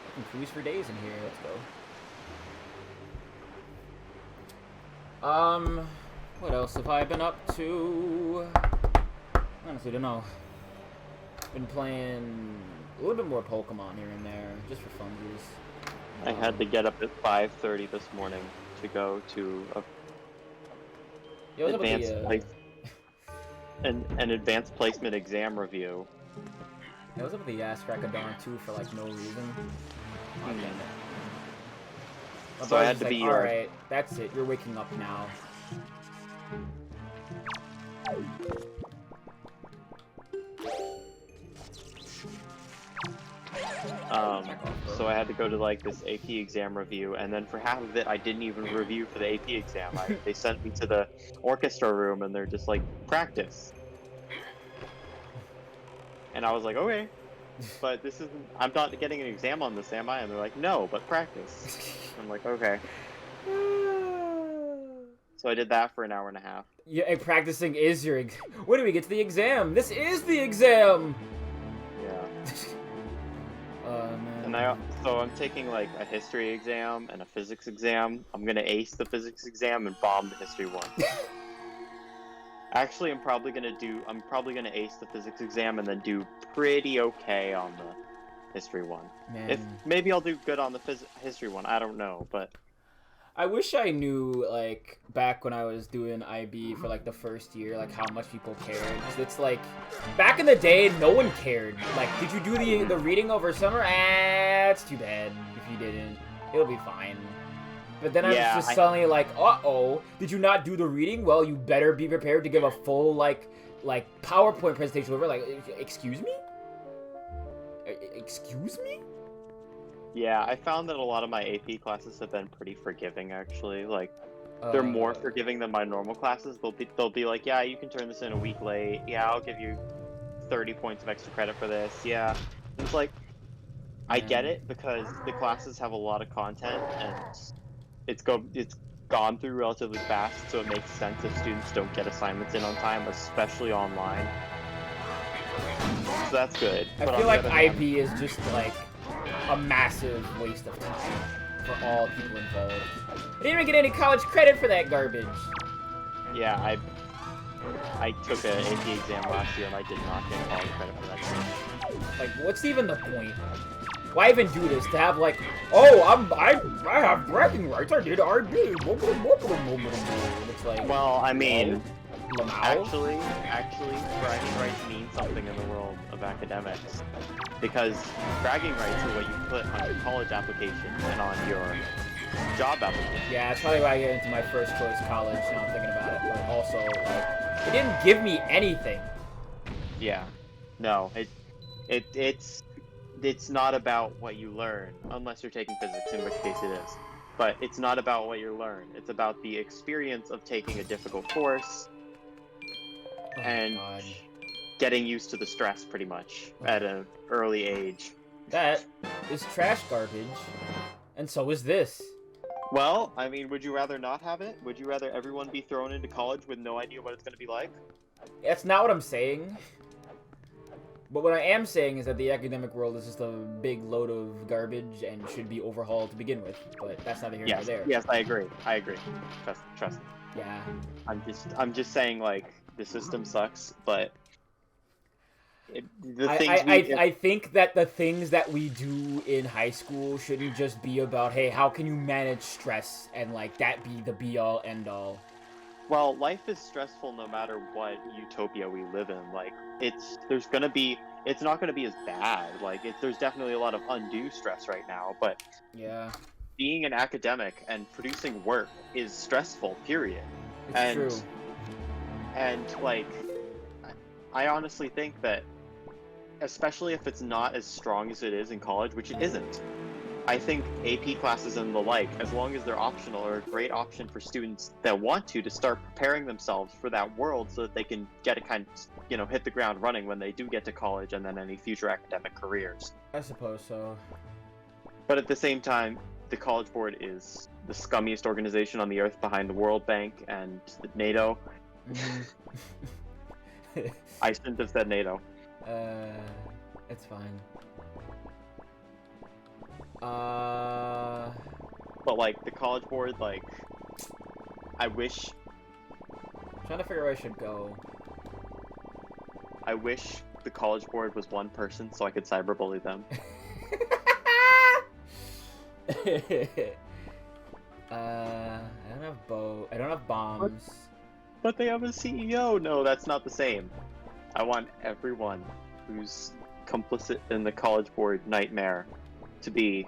I can cruise for days in here. Let's go. What else have I been up to? Honestly, don't know. Been playing a little bit more Pokemon here and there, just for funsies. I had to get up at 5:30 this morning to go to an advanced placement exam review. I was up at the Ask Rakadon too for like no reason. Oh, damn it. So I had to be alright, that's it, you're waking up now. So I had to go to like this AP exam review, and then for half of it I didn't even review for the AP exam. They sent me to the orchestra room and they're just like, practice. And I was like, okay, but this isn't, I'm not getting an exam on this, am I? And they're like, no, but practice. I'm like, okay. So I did that for an hour and a half. Yeah, and practicing is your when do we get to the exam? This is the exam! Yeah. Man. And so I'm taking like a history exam and a physics exam. I'm gonna ace the physics exam and bomb the history one. Actually, I'm probably gonna ace the physics exam and then do pretty okay on the history one. Man. Maybe I'll do good on the history one, I don't know, but I wish I knew, like, back when I was doing IB for, like, the first year, like, how much people cared. 'Cause it's like, back in the day, no one cared. Like, did you do the reading over summer? It's too bad if you didn't. It'll be fine. But then I was just suddenly like, uh-oh, did you not do the reading? Well, you better be prepared to give a full, like PowerPoint presentation over. Like, excuse me? Excuse me? Yeah, I found that a lot of my AP classes have been pretty forgiving, actually. Like, they're more forgiving than my normal classes. They'll be like, yeah, you can turn this in a week late. Yeah, I'll give you 30 points of extra credit for this. Yeah. It's like, I get it, because the classes have a lot of content, and it's gone through relatively fast, so it makes sense if students don't get assignments in on time, especially online. So that's good. I feel like IB is just, like, a massive waste of time for all people involved. I didn't even get any college credit for that garbage. Yeah, I took an AP exam last year and I did not get college credit for that exam. Like, what's even the point? Why even do this? To have like, oh, I have bragging rights. I did RB. It's like, well, I mean, Lamau? actually, bragging rights mean something in the world of academics, because bragging rights are what you put on your college application and on your job application. Yeah, that's probably why I get into my first choice college. Now I'm thinking about it, but also, like, it didn't give me anything. Yeah, no, it's not about what you learn, unless you're taking physics, in which case it is. But it's not about what you learn. It's about the experience of taking a difficult course and getting used to the stress, pretty much, at an early age. That is trash garbage, and so is this. Well, I mean, would you rather not have it? Would you rather everyone be thrown into college with no idea what it's going to be like? That's not what I'm saying. But what I am saying is that the academic world is just a big load of garbage and should be overhauled to begin with. But that's neither here nor there. Yes, I agree. Trust me. Yeah. I'm just saying, like, the system sucks, but I think that the things that we do in high school shouldn't just be about, hey, how can you manage stress and like that be the be all end all. Well, life is stressful no matter what utopia we live in. Like, it's not gonna be as bad. Like, there's definitely a lot of undue stress right now, but yeah, being an academic and producing work is stressful, period. It's true. And like, I honestly think that, especially if it's not as strong as it is in college, which it isn't, I think AP classes and the like, as long as they're optional, are a great option for students that want to start preparing themselves for that world so that they can get a kind of, hit the ground running when they do get to college and then any future academic careers. I suppose so. But at the same time, the College Board is the scummiest organization on the earth behind the World Bank and NATO. I shouldn't have said NATO. It's fine. But like the College Board, like, I'm trying to figure out where I should go. I wish the College Board was one person so I could cyberbully them. I don't have I don't have bombs. But they have a CEO. No, that's not the same. I want everyone who's complicit in the College Board nightmare to be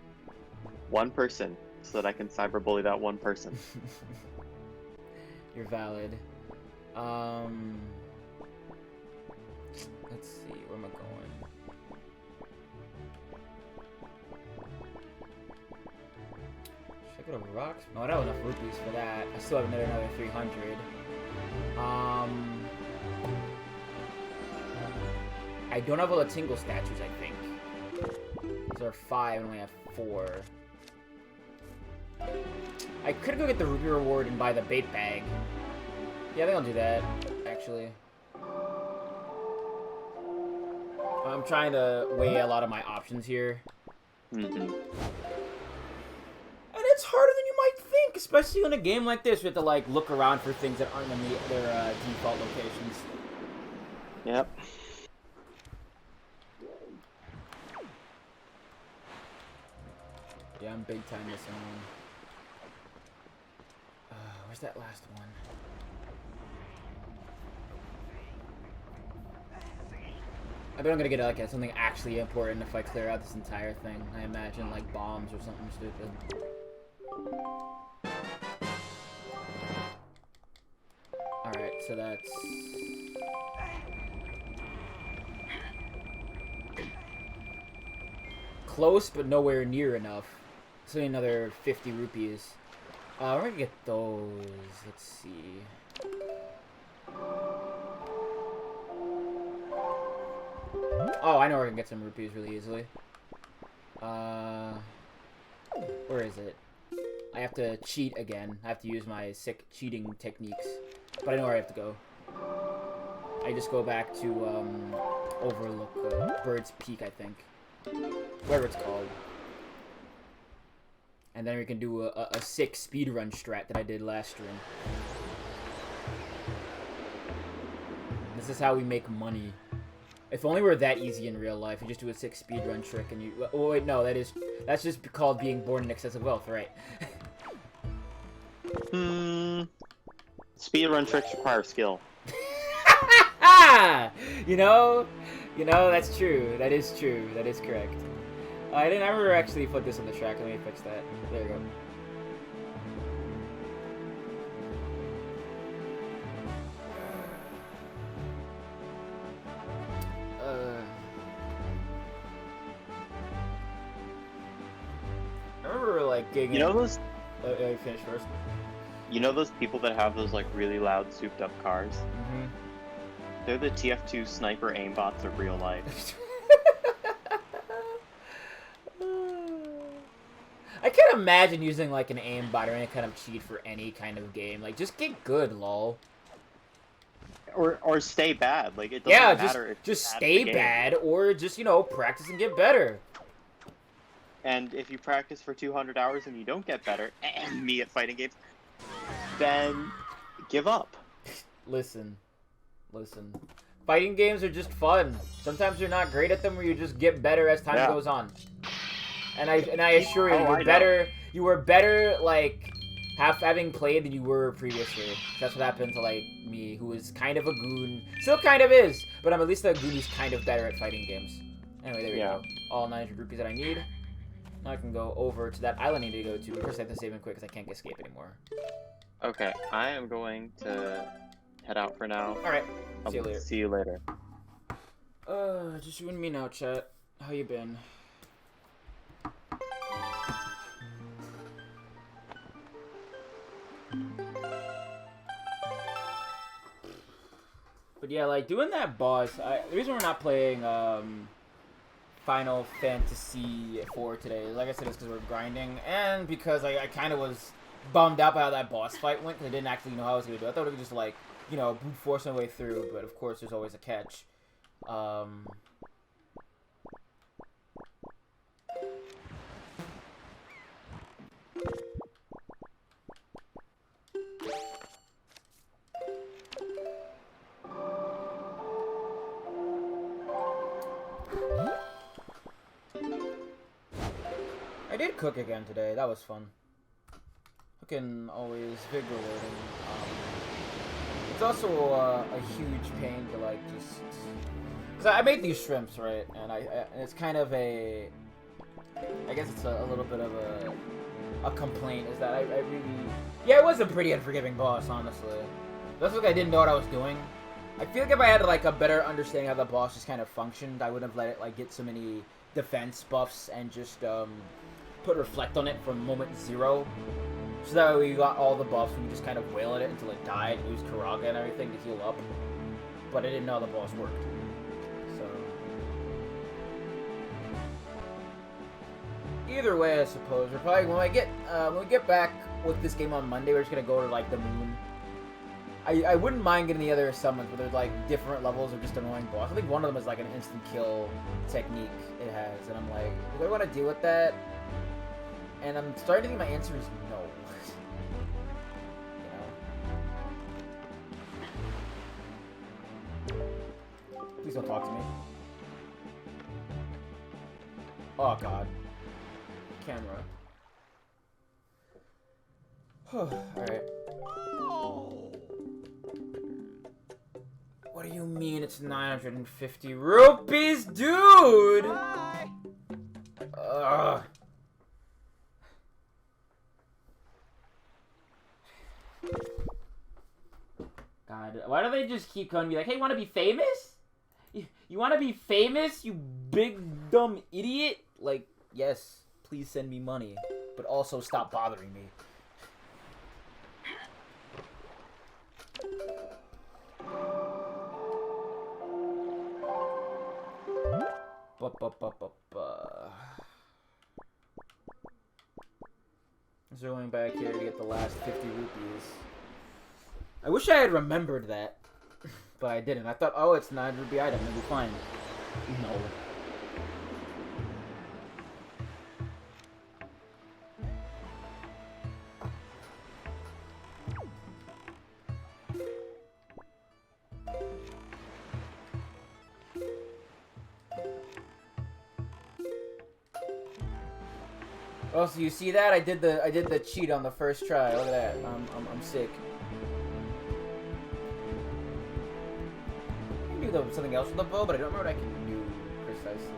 one person so that I can cyberbully that one person. You're valid. Let's see, where am I going? Should I go to Rocks? No, I don't have enough rupees for that. I still have another 300. I don't have all the Tingle statues, I think. There are 5 and we have 4. I could go get the rupee reward and buy the bait bag. Yeah, I think I'll do that, actually. I'm trying to weigh a lot of my options here. And it's harder than you might think, especially in a game like this. You have to, like, look around for things that aren't in their default locations. Yep. Yeah, I'm big time missing one. Where's that last one? I bet I'm gonna get like something actually important if I clear out this entire thing. I imagine like bombs or something stupid. Alright, so that's... close, but nowhere near enough. So another 50 rupees. We're gonna get those. Let's see. Oh, I know where I can get some rupees really easily. Where is it? I have to cheat again. I have to use my sick cheating techniques. But I know where I have to go. I just go back to, Overlook, Bird's Peak, I think. Whatever it's called. And then we can do a sick speedrun strat that I did last stream. This is how we make money. If only we're that easy in real life. You just do a 6 speedrun trick and you... Oh, wait, no, that's just called being born in excessive wealth, right? Speedrun tricks require skill. You know, that's true. That is true. That is correct. I didn't ever actually put this on the track. Let me fix that. There you go. I remember like gigging. You know those? You finish first. You know those people that have those like really loud, souped-up cars? Mm-hmm. They're the TF2 sniper aimbots of real life. I can't imagine using like an aimbot or any kind of cheat for any kind of game. Like, just get good, lol. Or stay bad. Like, it doesn't matter. Yeah, just stay bad, or just, you know, practice and get better. And if you practice for 200 hours and you don't get better, and me at fighting games, then give up. Listen. Fighting games are just fun. Sometimes you're not great at them, or you just get better as time goes on. And I assure you, you were better, like, having played than you were previously. That's what happened to, like, me, who was kind of a goon. Still kind of is, but I'm at least a goon who's kind of better at fighting games. Anyway, there we go. All 900 rupees that I need. Now I can go over to that island I need to go to, but first I have to save him quick because I can't escape anymore. Okay, I am going to head out for now. Alright, see you later. See you later. Just you and me now, chat. How you been? But yeah, like, doing that boss, the reason we're not playing, Final Fantasy 4 today, like I said, is because we're grinding, and because I kind of was bummed out by how that boss fight went, because I didn't actually know how I was going to do it. I thought I could just, like, you know, brute force my way through, but of course there's always a catch. I did cook again today. That was fun. Cooking always vigorating. It's also a huge pain to like just. Cause I made these shrimps, right, and and it's kind of a. I guess it's a little bit of a complaint is that I really. Yeah, it was a pretty unforgiving boss, honestly. That's like I didn't know what I was doing. I feel like if I had like a better understanding how the boss just kind of functioned, I wouldn't have let it like get so many defense buffs and just put reflect on it from moment 0. So that way we got all the buffs and we just kind of wail at it until it died and used Karaga and everything to heal up. But I didn't know how the boss worked. So either way, I suppose we're probably when we get back with this game on Monday, we're just gonna go to like the moon. I wouldn't mind getting the other summons where there's like different levels of just annoying boss. I think one of them is like an instant kill technique it has, and I'm like, do I want to deal with that? And I'm starting to think my answer is no. You know? Please don't talk to me. Oh god. Camera. Alright. What do you mean it's 950 rupees, dude? Ugh. God, why do they just keep coming and be like, hey, want to be famous? You want to be famous, you big dumb idiot? Like, yes, please send me money, but also stop bothering me. Zooming back here to get the last 50 rupees. I wish I had remembered that, but I didn't. I thought, oh, it's 9 rupee item, it'll be fine. No. Oh, so you see that? I did the cheat on the first try. Look at that. I'm sick. I can do something else with the bow, but I don't remember what I can do precisely.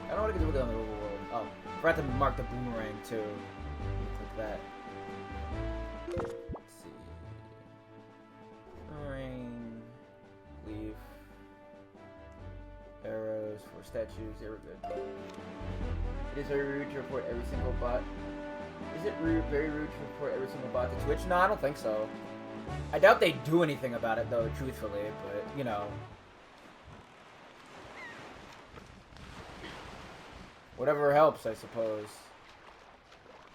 I don't know what I can do with it on the overworld. Oh, I forgot to mark the boomerang too. Click that. Let's see. Boomerang. Leave. Arrows for statues. They were good. It is very rude to report every single bot. Is it very rude to report every single bot to Twitch? No, I don't think so. I doubt they do anything about it though, truthfully, but you know. Whatever helps, I suppose.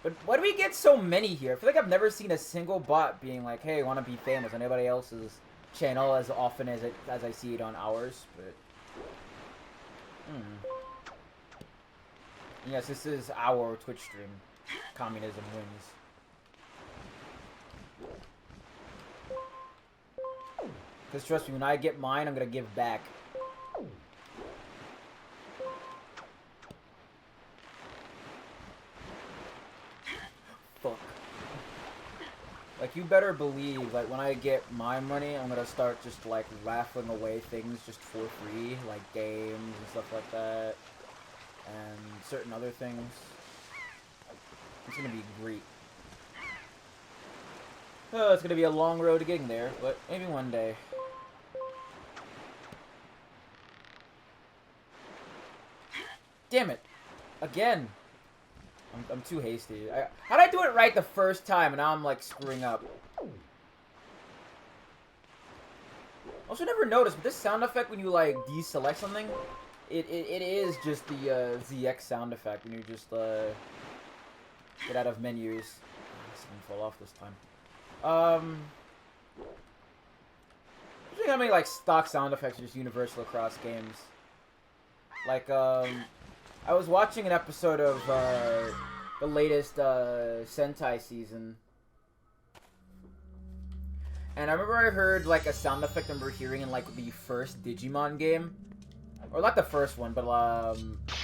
But why do we get so many here? I feel like I've never seen a single bot being like, hey, I want to be famous on anybody else's channel as often as I see it on ours, but... Yes, this is our Twitch stream. Communism wins. Because trust me, when I get mine, I'm gonna give back. Fuck. Like, you better believe, like, when I get my money, I'm gonna start just, like, raffling away things just for free, like games and stuff like that, and certain other things. It's gonna be great. Oh, it's gonna be a long road to getting there, but maybe one day. Damn it! Again! I'm too hasty. How'd I do it right the first time and now I'm like screwing up? Also, never noticed, but this sound effect when you like deselect something, it is just the ZX sound effect when you just get out of menus. This didn't fall off this time. Usually how many like stock sound effects are just universal across games. Like I was watching an episode of the latest Sentai season, and I remember I heard like a sound effect I remember hearing in like the first Digimon game, or not the first one, but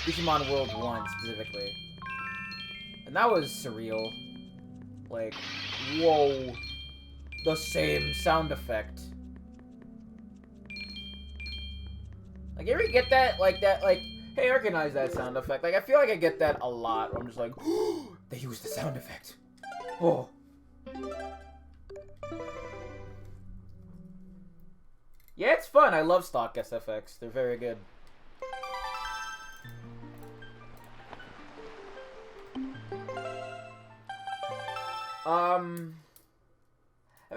Digimon World 1 specifically, and that was surreal. Like, whoa, the same sound effect. Like, you ever get that? Like, hey, I recognize that sound effect. Like, I feel like I get that a lot, where I'm just like, oh, they used the sound effect. Oh. Yeah, it's fun. I love stock SFX. They're very good. Have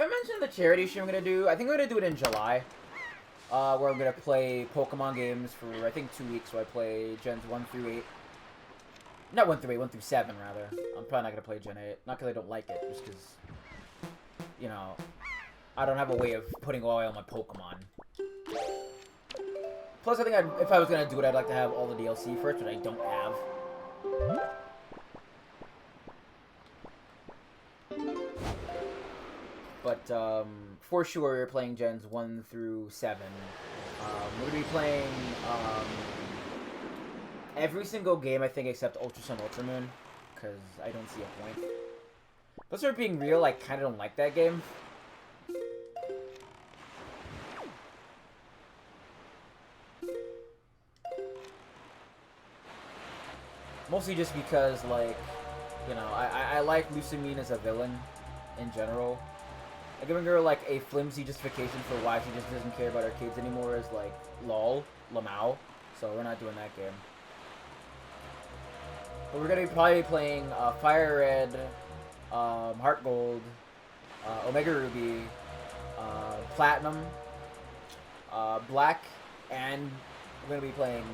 I mentioned the charity stream I'm gonna do? I think I'm gonna do it in July. Where I'm gonna play Pokemon games for, I think, 2 weeks, so I play Gens 1 through 8. Not 1 through 8, 1 through 7, rather. I'm probably not gonna play Gen 8. Not because I don't like it, just because, you know, I don't have a way of putting oil on my Pokemon. Plus, I think if I was gonna do it, I'd like to have all the DLC first, but I don't have. But, for sure, we're playing Gens 1 through 7. We're gonna be playing, every single game, I think, except Ultra Sun, Ultra Moon, because I don't see a point. But sort of being real, I kind of don't like that game. Mostly just because, like, you know, I like Lucamine as a villain in general. Like, giving her, like, a flimsy justification for why she just doesn't care about her kids anymore is, like, lol, lamau. So we're not doing that game. But we're gonna be probably playing Fire Red, Heart Gold, Omega Ruby, Platinum, Black, and we're gonna be playing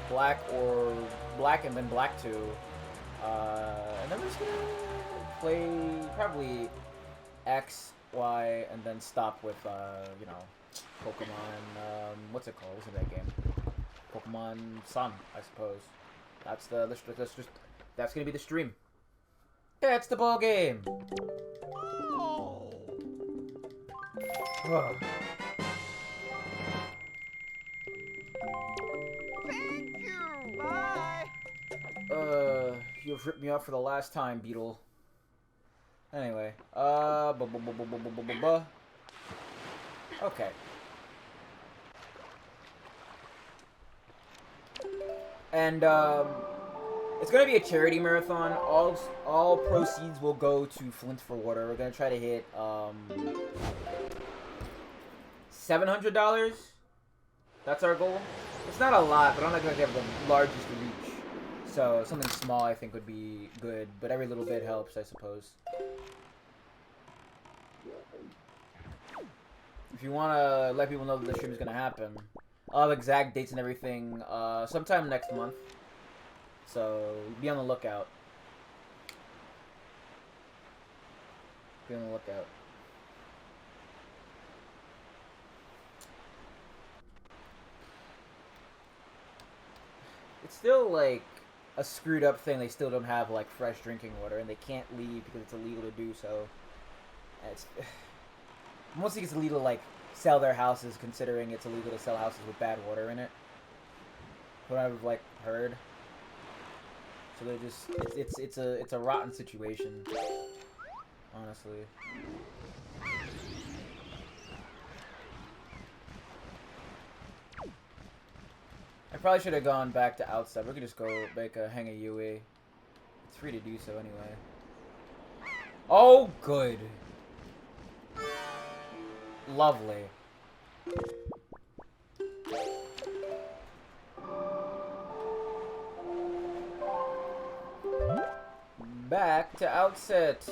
Black or Black and then Black 2. And then we're just gonna play probably X, Y, and then stop with, you know, Pokemon, what's it called? What's in that game? Pokemon Sun, I suppose. That's that's gonna be the stream. That's the ball game. You've ripped me off for the last time, Beetle. Anyway, okay. And, it's gonna be a charity marathon. All proceeds will go to Flint for Water. We're gonna try to hit, $700. That's our goal. It's not a lot, but I'm not gonna have the largest reach. So something small I think would be good, but every little bit helps, I suppose. If you wanna let people know that the stream is gonna happen, I'll have exact dates and everything sometime next month. So be on the lookout. Be on the lookout. It's still like a screwed up thing. They still don't have like fresh drinking water, and they can't leave because it's illegal to do so. And it's mostly it's illegal to like sell their houses, considering it's illegal to sell houses with bad water in it. What I've like heard. So they're just it's a rotten situation, honestly. I probably should have gone back to outside. We could just go make a hang a UE. It's free to do so anyway. Oh, good. Lovely. Back to outset.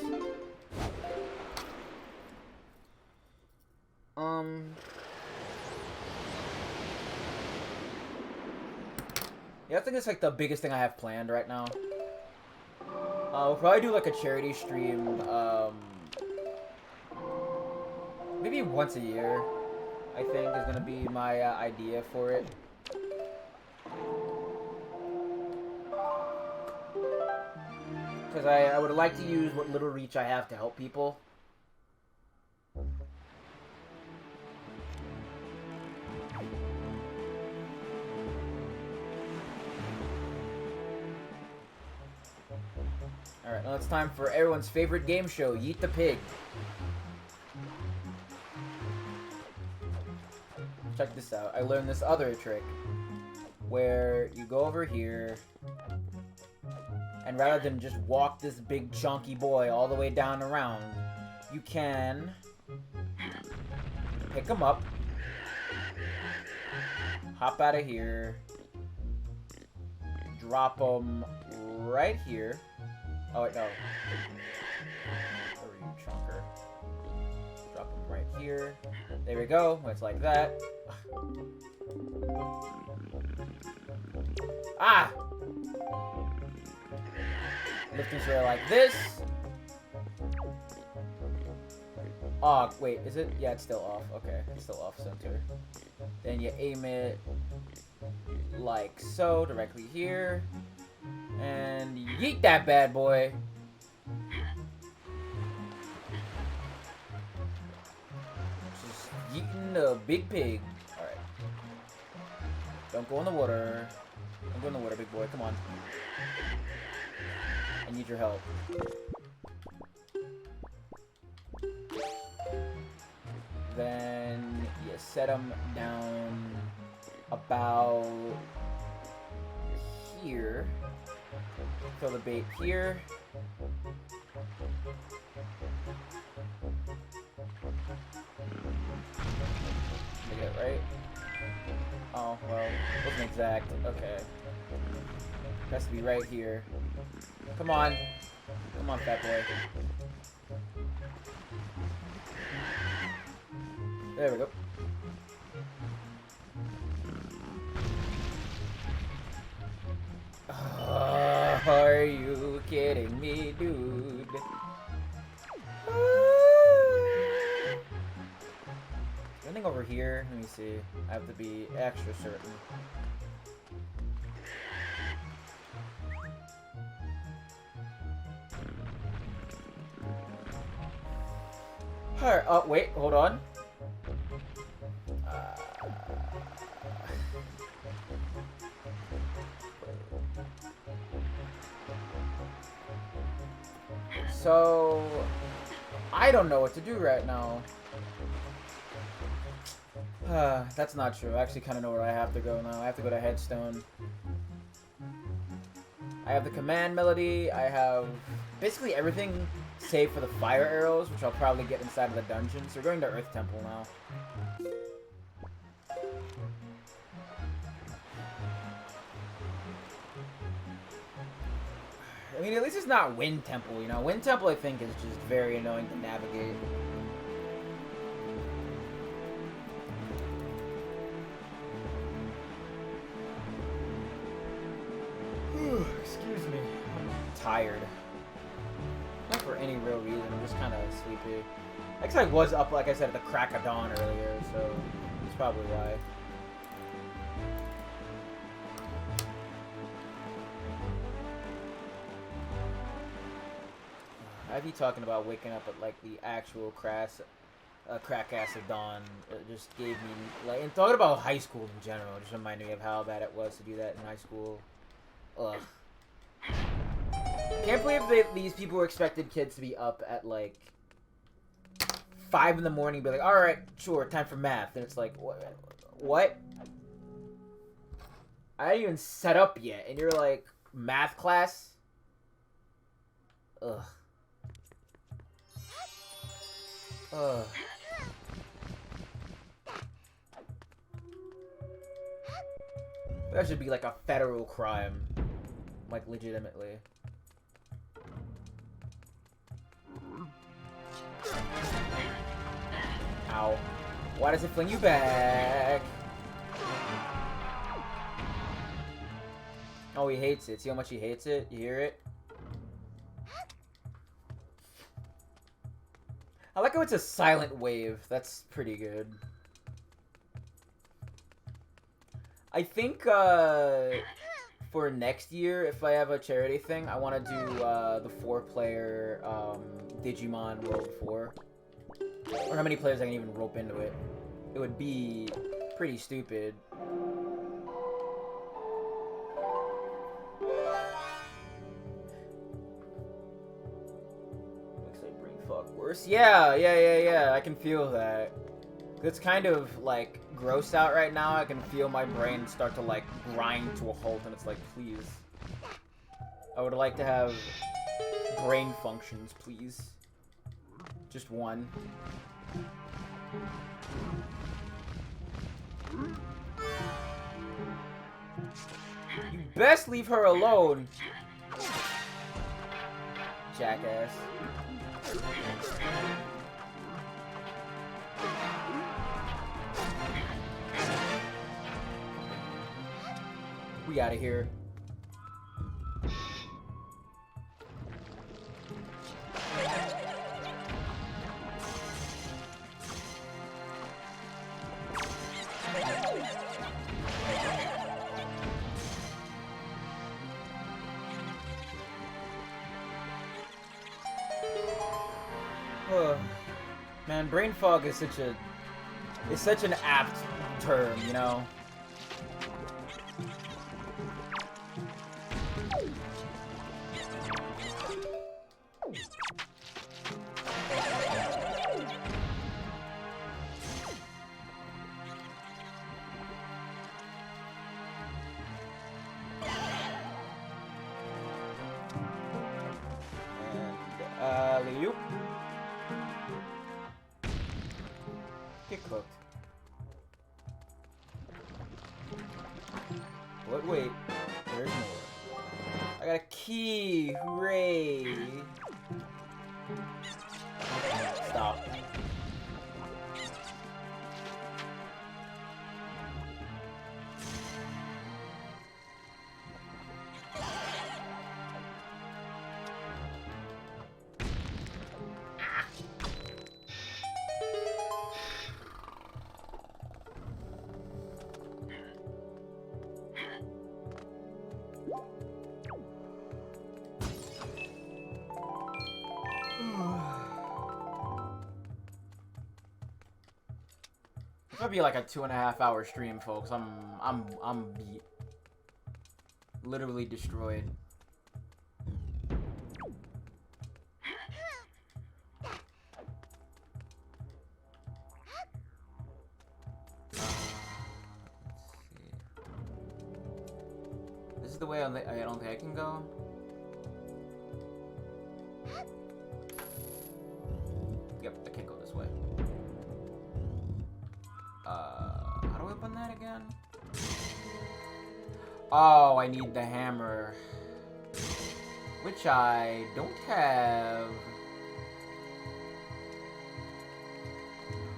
Yeah, I think it's like the biggest thing I have planned right now. We'll probably do like a charity stream, maybe once a year, I think is gonna be my idea for it. Because I would like to use what little reach I have to help people. Alright, now it's time for everyone's favorite game show, Yeet the Pig. Check this out. I learned this other trick. Where you go over here, and rather than just walk this big chunky boy all the way down around, you can pick him up, hop out of here, drop him right here. Oh wait, no. Where are you, chunker? Drop him right here. There we go. It's like that. Ah! Lifting share like this. Oh, wait, is it? Yeah, it's still off. Okay, it's still off center. Then you aim it like so, directly here. And yeet that bad boy. Just yeeting the big pig. Alright. Don't go in the water. Don't go in the water, big boy. Come on. I need your help. Then you set him down about here. Throw the bait here. Did I get it right? Oh, well, wasn't exact. Okay. It has to be right here. Come on. Come on, fat boy. There we go. Are you kidding me, dude? Anything over here? Let me see. I have to be extra certain. Alright, oh, wait, hold on. So I don't know what to do right now. That's not true. I actually kind of know where I have to go now. I have to go to Headstone. I have the command melody. I have basically everything save for the fire arrows, which I'll probably get inside of the dungeon. So we're going to Earth Temple now. I mean, at least it's not Wind Temple, you know? Wind Temple, I think, is just very annoying to navigate. Excuse me. I'm tired. Not for any real reason. I'm just kind of sleepy. I guess I was up, like I said, at the crack of dawn earlier, so that's probably why. I'd be talking about waking up at like the actual crack ass of dawn. It just gave me like, and talking about high school in general, just reminded me of how bad it was to do that in high school. Ugh. Can't believe that these people expected kids to be up at like 5 in the morning, be like, all right, sure, time for math, and it's like, what? I didn't even set up yet, and you're like, math class? Ugh. Ugh. That should be like a federal crime. Like, legitimately. Ow. Why does it fling you back? Oh, he hates it. See how much he hates it? You hear it? I like how it's a silent wave. That's pretty good. I think, for next year, if I have a charity thing, I want to do, the 4-player, Digimon World 4. Or how many players I can even rope into it. It would be pretty stupid. Worse? Yeah, I can feel that. It's kind of, like, gross out right now. I can feel my brain start to, like, grind to a halt, and it's like, please. I would like to have brain functions, please. Just one. You best leave her alone, jackass. We out of here. Man, brain fog is such an apt term, you know? And, Liu. Get cooked. But wait, there's more. I got a key! Hooray! Stop. It's gonna be like a 2.5-hour stream, folks. I'm beat. Literally destroyed. the way I don't think I can go? Yep, I can't go this way. How do I open that again? Oh, I need the hammer. Which I don't have.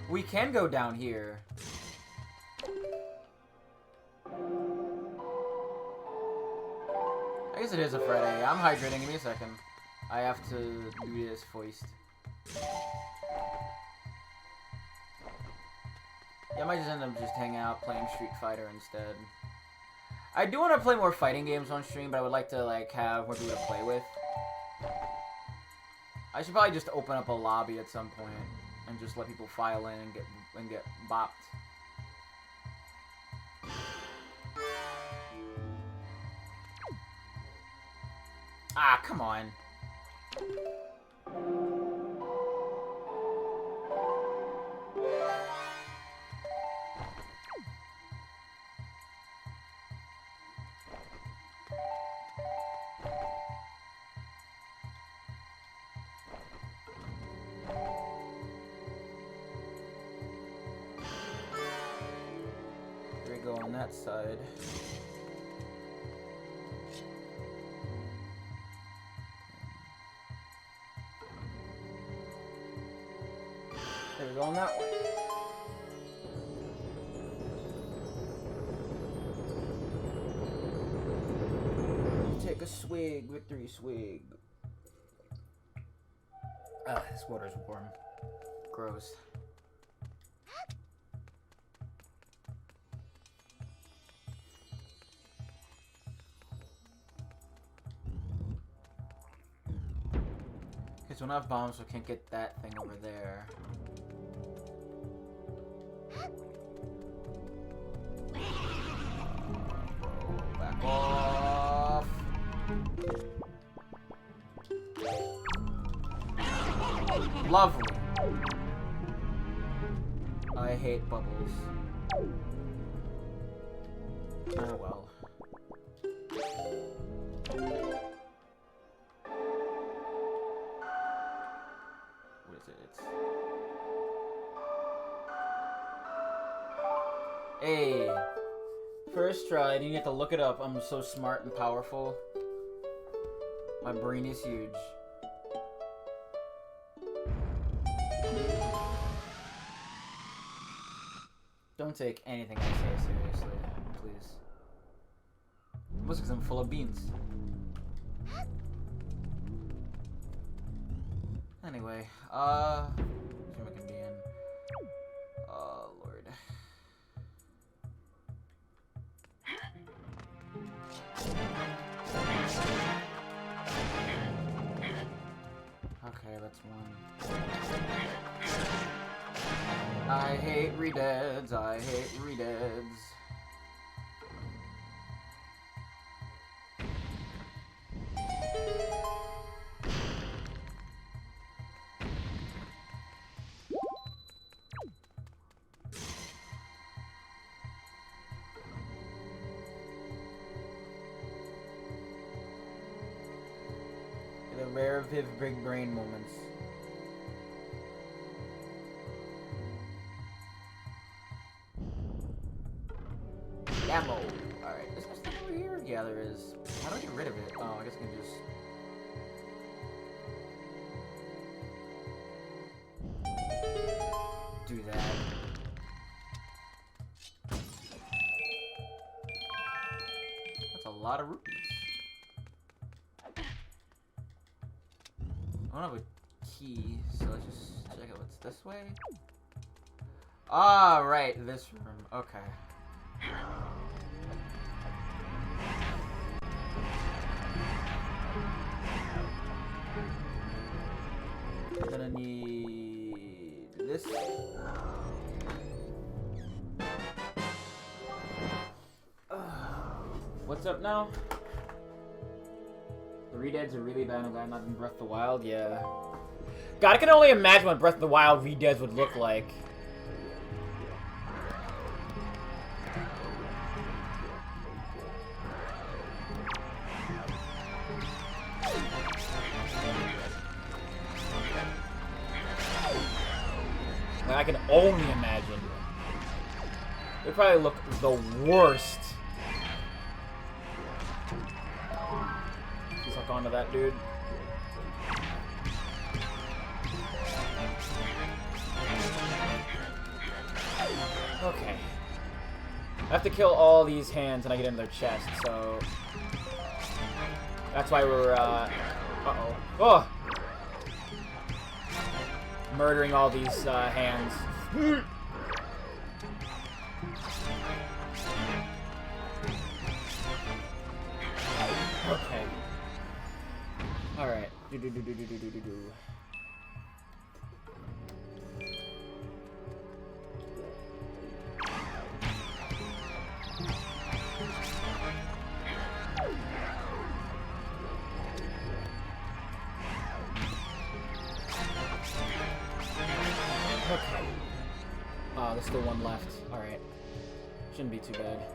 We can go down here. I guess it is a Friday. I'm hydrating. Give me a second. I have to do this first. Yeah, I might just end up just hanging out playing Street Fighter instead. I do want to play more fighting games on stream, but I would like to like have more people to play with. I should probably just open up a lobby at some point and just let people file in and get bopped. Ah, come on. Here we go on that side. There we go on that way. Take a swig, victory swig. Ah, this water's warm. Gross. Okay, so we don't have bombs, so we can't get that thing over there. Back off. Lovely. I hate bubbles. Oh well. What is it? It's... Hey! First try, and you have to look it up. I'm so smart and powerful. My brain is huge. Don't take anything I say seriously, please. Mostly because I'm full of beans. Anyway, what room I can be in? Oh, Lord. Okay, that's one. I hate redeads, I hate redeads. The rare viv big brain moments. Ammo. Alright, is there stuff over here? Yeah, there is. How do I get rid of it? Oh, I guess I can just... do that. That's a lot of rupees. I don't have a key, so let's just check out what's this way. Ah, right, this room. Okay. I'm gonna need this. What's up now? The redeads are really bad and I'm not in Breath of the Wild, yeah. God, I can only imagine what Breath of the Wild redeads would look like. I can only imagine. They probably look the worst. Suck onto that dude. Okay. I have to kill all these hands and I get into their chest, so... That's why we're, uh-oh. Oh! Murdering all these, hands. Okay. Alright. Do. Okay. There's still one left. Alright. Shouldn't be too bad.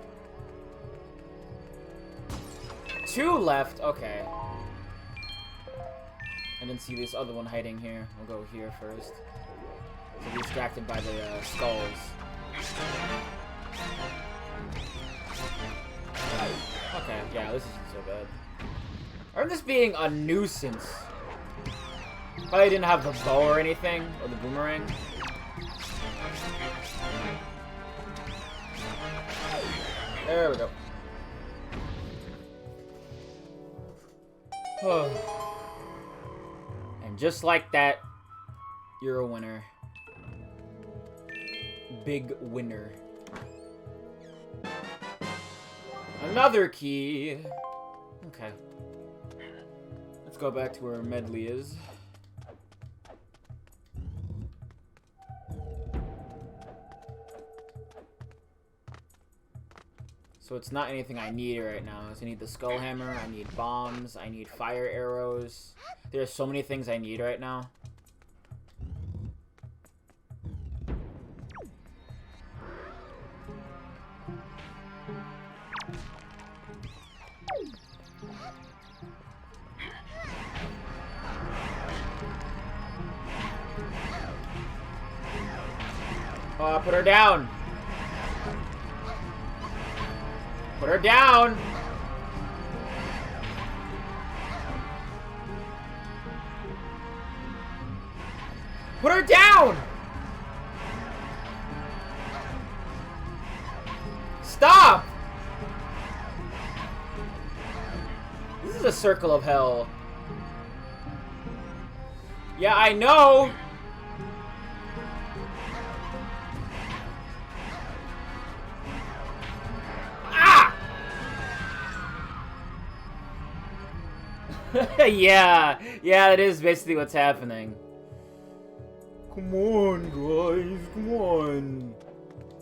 2 left? Okay. I didn't see this other one hiding here. We'll go here first. So we're distracted by the skulls. Okay, yeah, this isn't so bad. I'm just being a nuisance. Probably didn't have the bow or anything, or the boomerang. There we go. And just like that, you're a winner. Big winner. Another key. Okay. Let's go back to where Medley is. So it's not anything I need right now. So I need the skull hammer, I need bombs, I need fire arrows. There's so many things I need right now. Put her down. Put her down. Put her down. Stop. This is a circle of hell. Yeah, I know. Yeah, that is basically what's happening. Come on, guys, come on.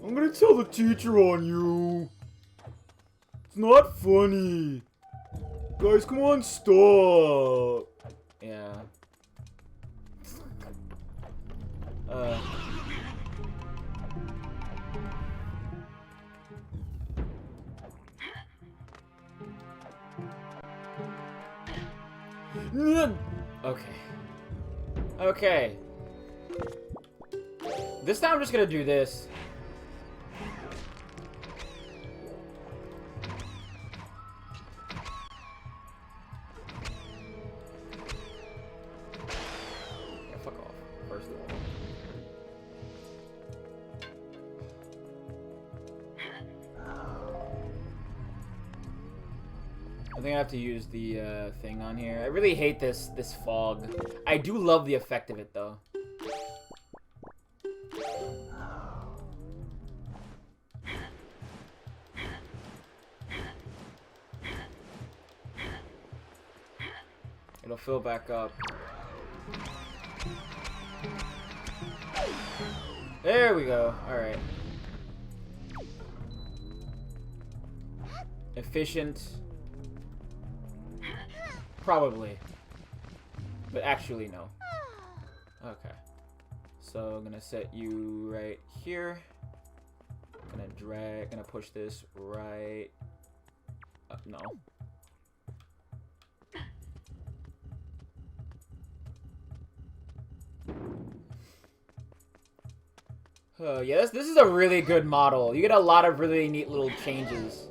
I'm gonna tell the teacher on you. It's not funny. Guys, come on, stop. Yeah. Okay. This time I'm just gonna do this. Yeah, fuck off, first of all. I think I have to use the thing on here. I really hate this fog. I do love the effect of it though. It'll fill back up. There we go. Alright. Efficient. Probably. But actually, no. Okay. So I'm gonna set you right here. Gonna push this right up. No. Yeah, this is a really good model. You get a lot of really neat little changes.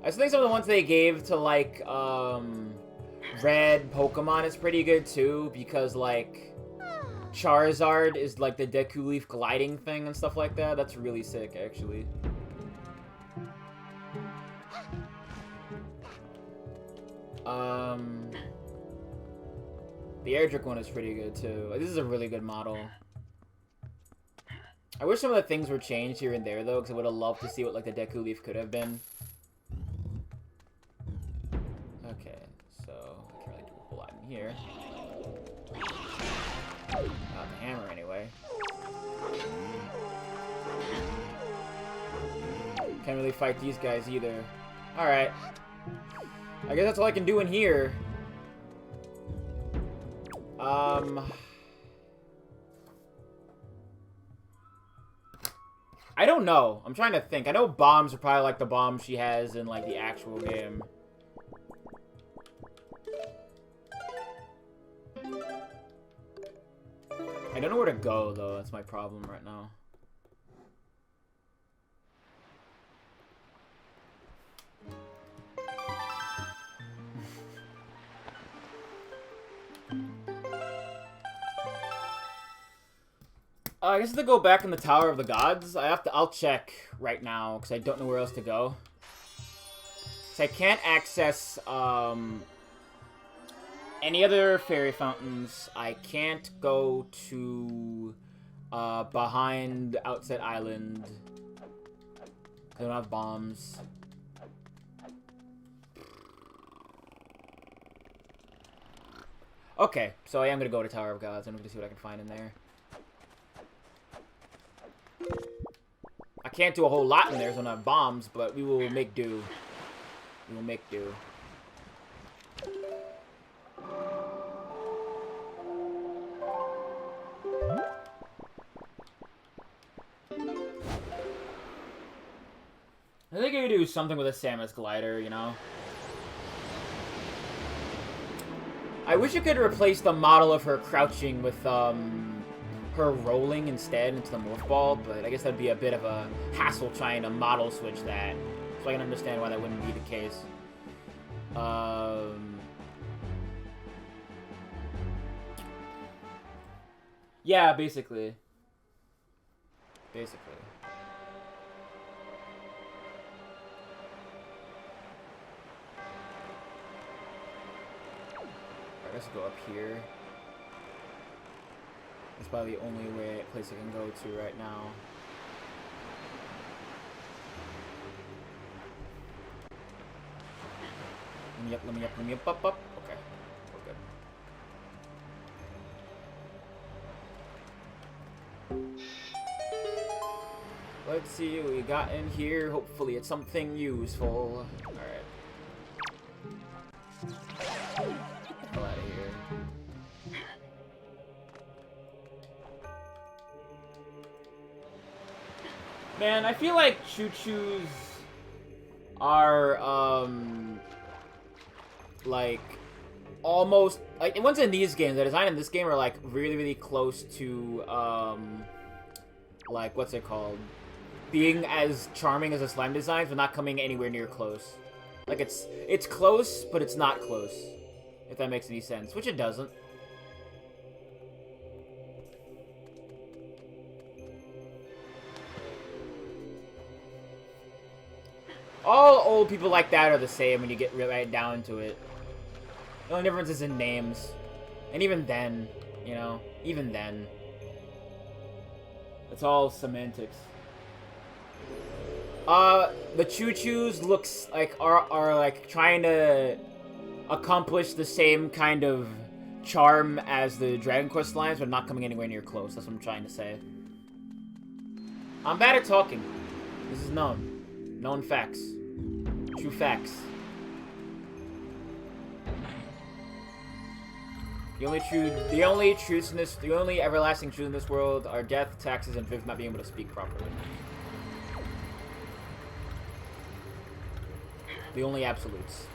I still think some of the ones they gave to, like, Red Pokemon is pretty good, too, because, like, Charizard is, like, the Deku Leaf gliding thing and stuff like that. That's really sick, actually. The Airdrick one is pretty good, too. This is a really good model. I wish some of the things were changed here and there, though, because I would have loved to see what, like, the Deku Leaf could have been. Okay, so I can't really do a whole lot in here. Not the hammer, anyway. Can't really fight these guys, either. Alright. I guess that's all I can do in here. I don't know. I'm trying to think. I know bombs are probably like the bombs she has in like the actual game. I don't know where to go though. That's my problem right now. I guess to go back in the Tower of the Gods, I'll check right now, because I don't know where else to go. So I can't access, any other fairy fountains. I can't go to, behind Outset Island. I don't have bombs. Okay, so I am going to go to Tower of Gods. I'm going to see what I can find in there. I can't do a whole lot in there, so I don't have bombs, but we will make do. We will make do. I think I could do something with a Samus glider, you know? I wish you could replace the model of her crouching with, her rolling instead into the Morph Ball, but I guess that'd be a bit of a hassle trying to model switch that. So I can understand why that wouldn't be the case. Yeah, basically. Basically. Alright, let's go up here. That's probably the only place I can go to right now. Let me up. Okay, we're good. Let's see what we got in here. Hopefully it's something useful. Alright. Get the hell out of here. Man, I feel like choo-choos are, like, almost, like, the ones in these games, the design in this game are, like, really, really close to, like, what's it called? Being as charming as the slime designs, but not coming anywhere near close. Like, it's close, but it's not close. If that makes any sense, which it doesn't. All old people like that are the same when you get right down to it. The only difference is in names. And even then, you know, even then. It's all semantics. The choo-choos looks like are like trying to accomplish the same kind of charm as the Dragon Quest lines, but not coming anywhere near close. That's what I'm trying to say. I'm bad at talking. This is known. Known facts. True facts. The only everlasting truth in this world are death, taxes, and Viv not being able to speak properly. The only absolutes.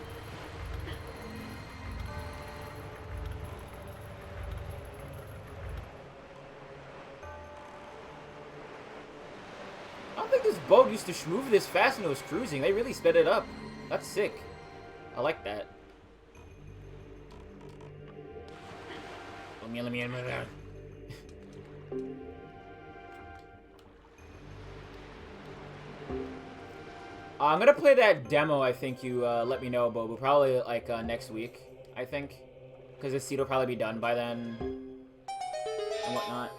don't think this boat used to move this fast when it was cruising. They really sped it up. That's sick. I like that. Let me in. I'm gonna play that demo I think you let me know about, but probably like next week, I think. Because this seed will probably be done by then and whatnot.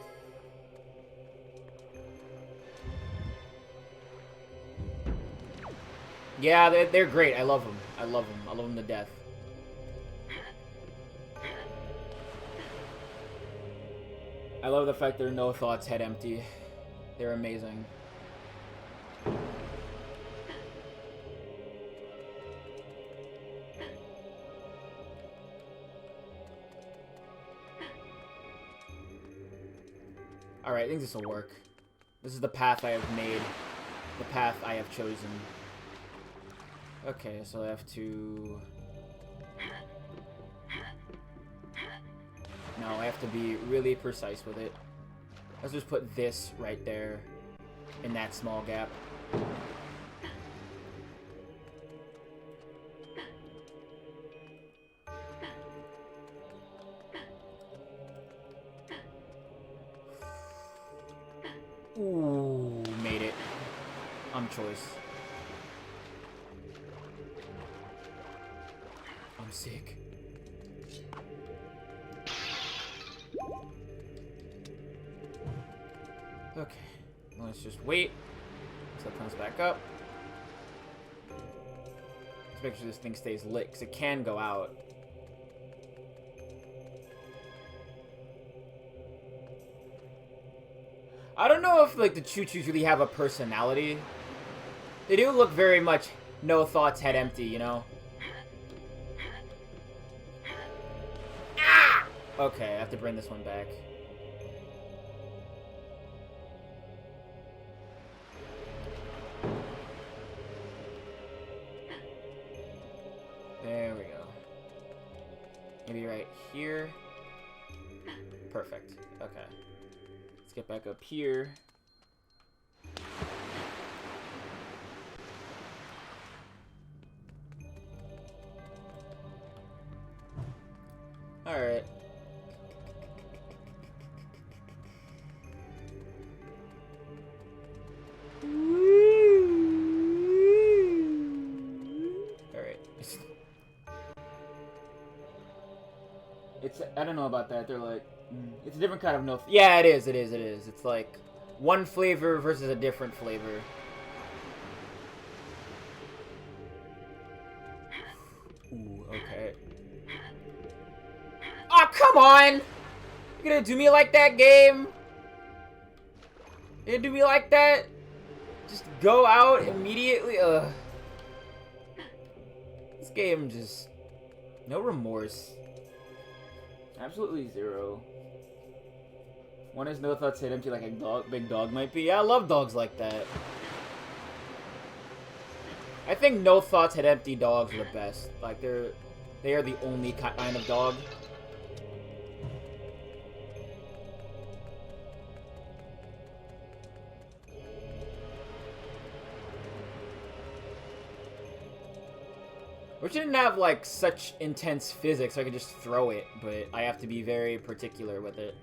Yeah, they're great. I love them. I love them. I love them to death. I love the fact they're no thoughts, head empty. They're amazing. Alright, I think this will work. This is the path I have made. The path I have chosen. Okay, so I have to... No, I have to be really precise with it. Let's just put this right there in that small gap. Ooh, made it. Choice. I'm sick. Okay, let's just wait until it comes back up. Let's make sure this thing stays lit, because it can go out. I don't know if, like, the choo-choos really have a personality. They do look very much no thoughts, head empty, you know? Ah! Okay, I have to bring this one back. There we go. Maybe right here. Perfect. Okay. Let's get back up here. Alright. Alright. It's, I don't know about that. They're like, it's a different kind of no. Yeah, it is. It's like one flavor versus a different flavor. Ooh, okay. Oh, come on! You gonna do me like that, game? You gonna do me like that? Just go out immediately? Ugh. This game just... no remorse. Absolutely zero. One is no thoughts hit empty like a dog, big dog might be. Yeah, I love dogs like that. I think no thoughts hit empty dogs are the best. Like, they are the only kind of dog. We shouldn't have, like, such intense physics so I could just throw it, but I have to be very particular with it.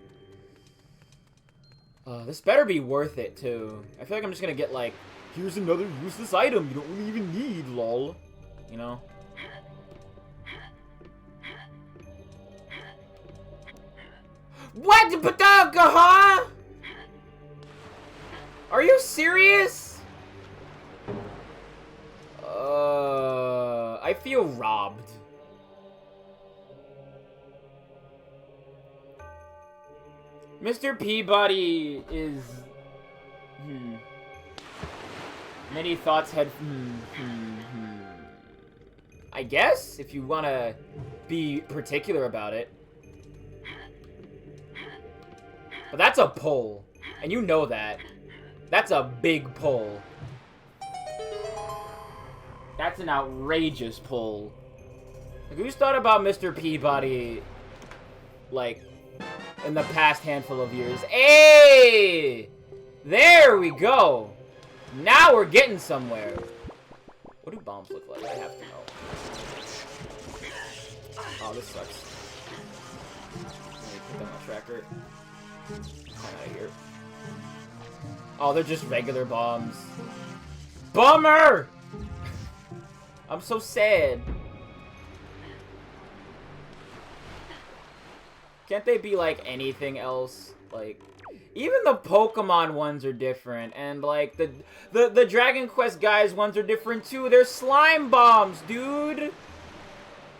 This better be worth it, too. I feel like I'm just gonna get, like, here's another useless item you don't really even need, lol. You know? What? Huh? Are you serious? I feel robbed. Mr. Peabody is... Many thoughts had... I guess, if you want to be particular about it. But that's a pull. And you know that. That's a big pull. That's an outrageous pull. Like, who's thought about Mr. Peabody, like, in the past handful of years? Hey! There we go! Now we're getting somewhere. What do bombs look like? I have to know. Oh, this sucks. Let me put them on tracker. Come out of here. Oh, they're just regular bombs. Bummer! I'm so sad. Can't they be like anything else? Like, even the Pokemon ones are different, and like the Dragon Quest guys ones are different too. They're slime bombs, dude.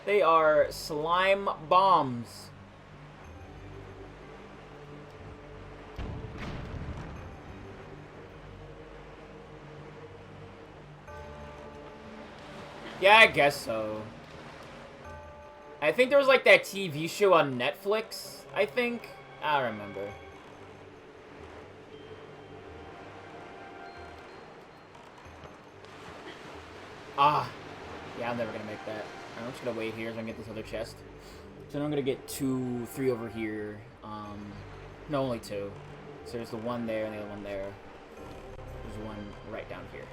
They are slime bombs. Yeah, I guess so. I think there was like that TV show on Netflix, I think. I don't remember. Ah. Yeah, I'm never gonna make that. I'm just gonna wait here so I can get this other chest. So then I'm gonna get 2, 3 over here. No, only 2. So there's the one there and the other one there. There's one right down here.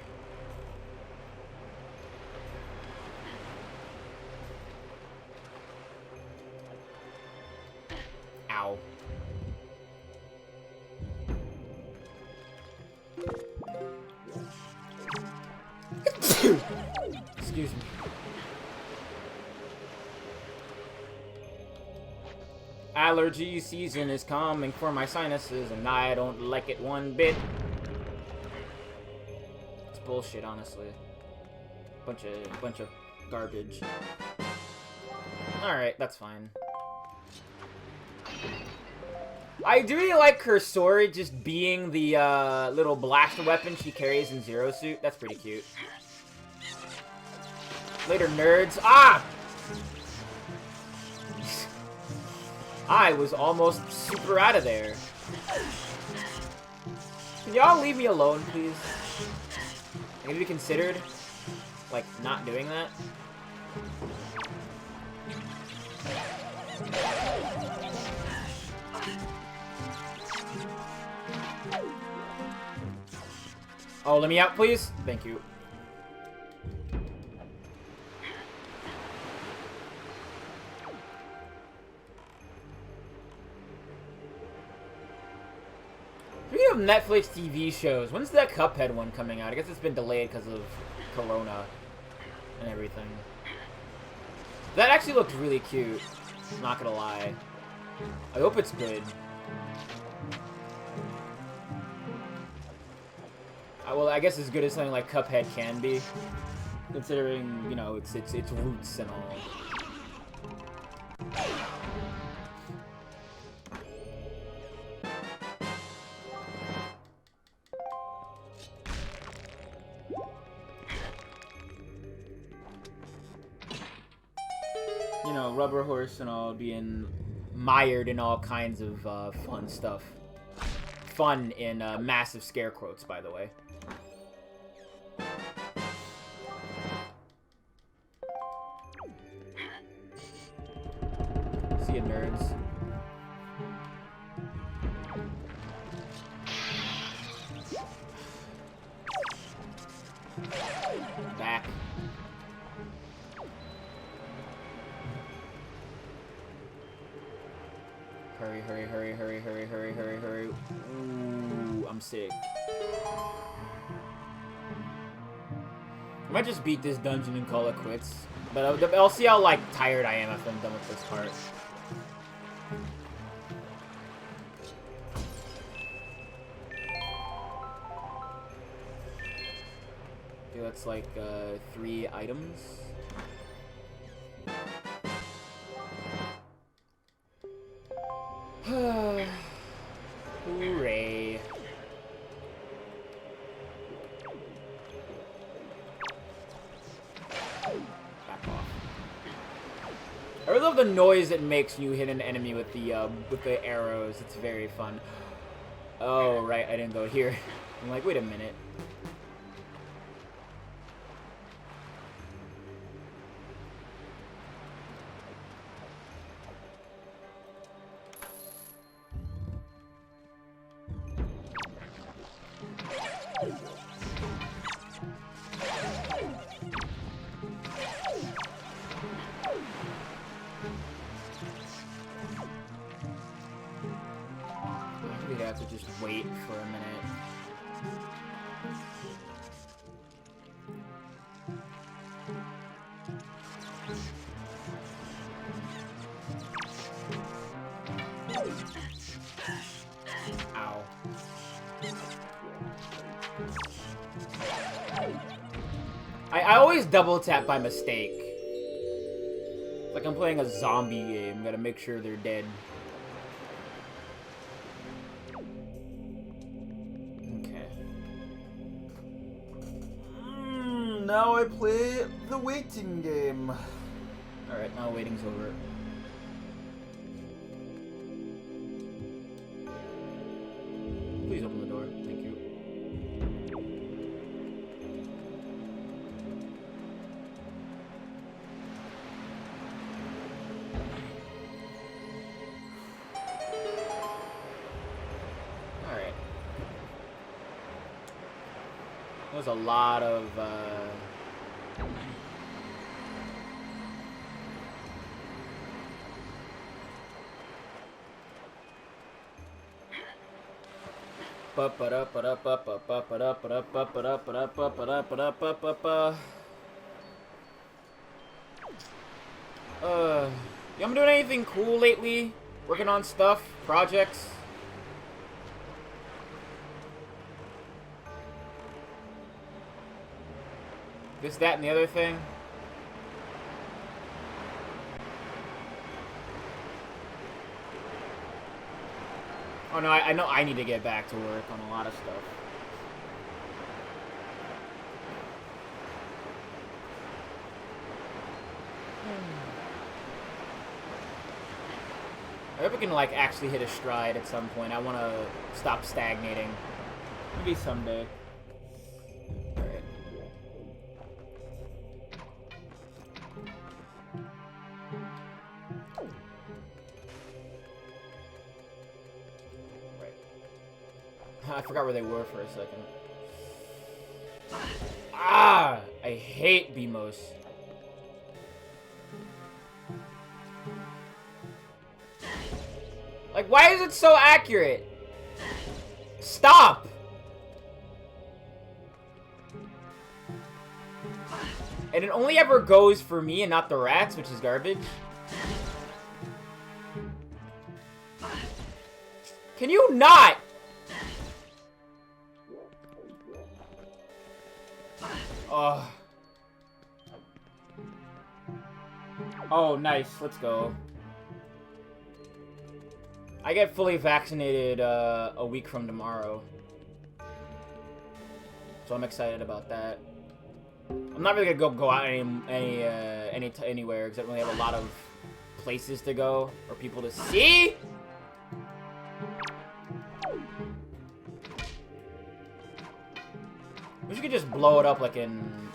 Ow. Excuse me. Allergy season is coming for my sinuses, and I don't like it one bit. It's bullshit, honestly. Bunch of garbage. Alright, that's fine. I do really like her sword just being the little blaster weapon she carries in Zero Suit. That's pretty cute. Later, nerds. Ah! I was almost super out of there. Can y'all leave me alone, please? Have you considered, like, not doing that? Oh, let me out, please. Thank you. Speaking of Netflix TV shows, when's that Cuphead one coming out? I guess it's been delayed because of Corona and everything. That actually looks really cute. I'm not gonna lie. I hope it's good. Well, I guess as good as something like Cuphead can be, considering, you know, its roots and all. You know, Rubber Horse and all being mired in all kinds of fun stuff. Fun in massive scare quotes, by the way. See you, nerds. Back. Hurry, hurry, hurry, hurry, hurry, hurry, hurry, hurry. Ooh, I'm sick. I might just beat this dungeon and call it quits. But I'll see how, like, tired I am after I'm done with this part. Okay, that's like 3 items. Hooray. Back off. I really love the noise it makes when you hit an enemy with the arrows. It's very fun. Oh, right, I didn't go here. I'm like, wait a minute. We'd have to just wait for a minute. Ow. I always double tap by mistake. It's like I'm playing a zombie game. Gotta make sure they're dead. Okay. Now I play the waiting game. Alright, now waiting's over. Please open the door. Thank you. Alright. There's a lot of, you been doing anything cool lately? Working on stuff? Projects? This, that, and the other thing? Oh no, I know I need to get back to work on a lot of stuff. I hope I can, like, actually hit a stride at some point. I want to stop stagnating. Maybe someday. Alright. I forgot where they were for a second. Ah! I hate BMOS. Like, why is it so accurate? Stop! And it only ever goes for me and not the rats, which is garbage. Can you not? Oh. Oh, nice. Let's go. I get fully vaccinated a week from tomorrow. So I'm excited about that. I'm not really gonna go out anywhere because I don't really have a lot of places to go or people to see. Wish you could just blow it up like in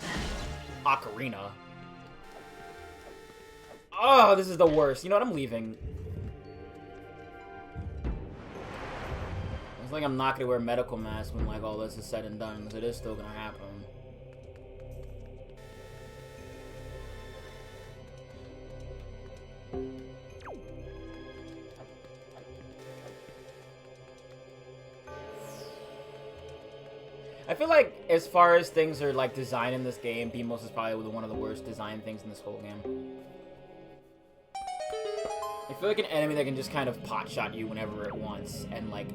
Ocarina. Oh, this is the worst. You know what? I'm leaving. It's like I'm not gonna wear medical masks when like all this is said and done, because it is still gonna happen. I feel like as far as things are like designed in this game, BMOS is probably one of the worst design things in this whole game. I feel like an enemy that can just kind of pot-shot you whenever it wants and like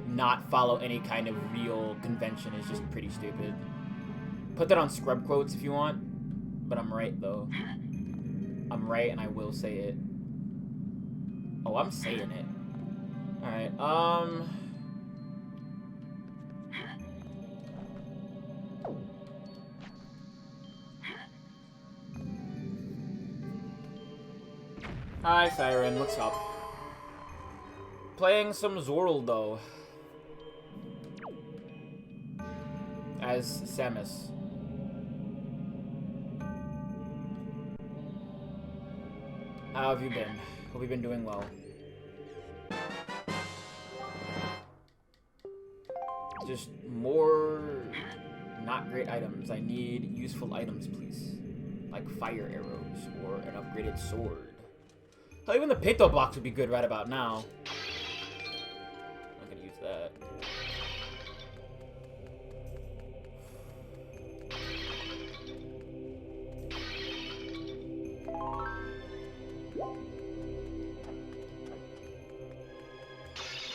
not follow any kind of real convention is just pretty stupid. Put that on scrub quotes if you want, but I'm right though. I'm right and I will say it. Oh, I'm saying it. Alright, Hi, Siren. What's up? Playing some Zorl, though. As Samus. How have you been? Hope you've been doing well. Just more not great items. I need useful items, please. Like fire arrows or an upgraded sword. Hell, even the Pinto box would be good right about now. could use that.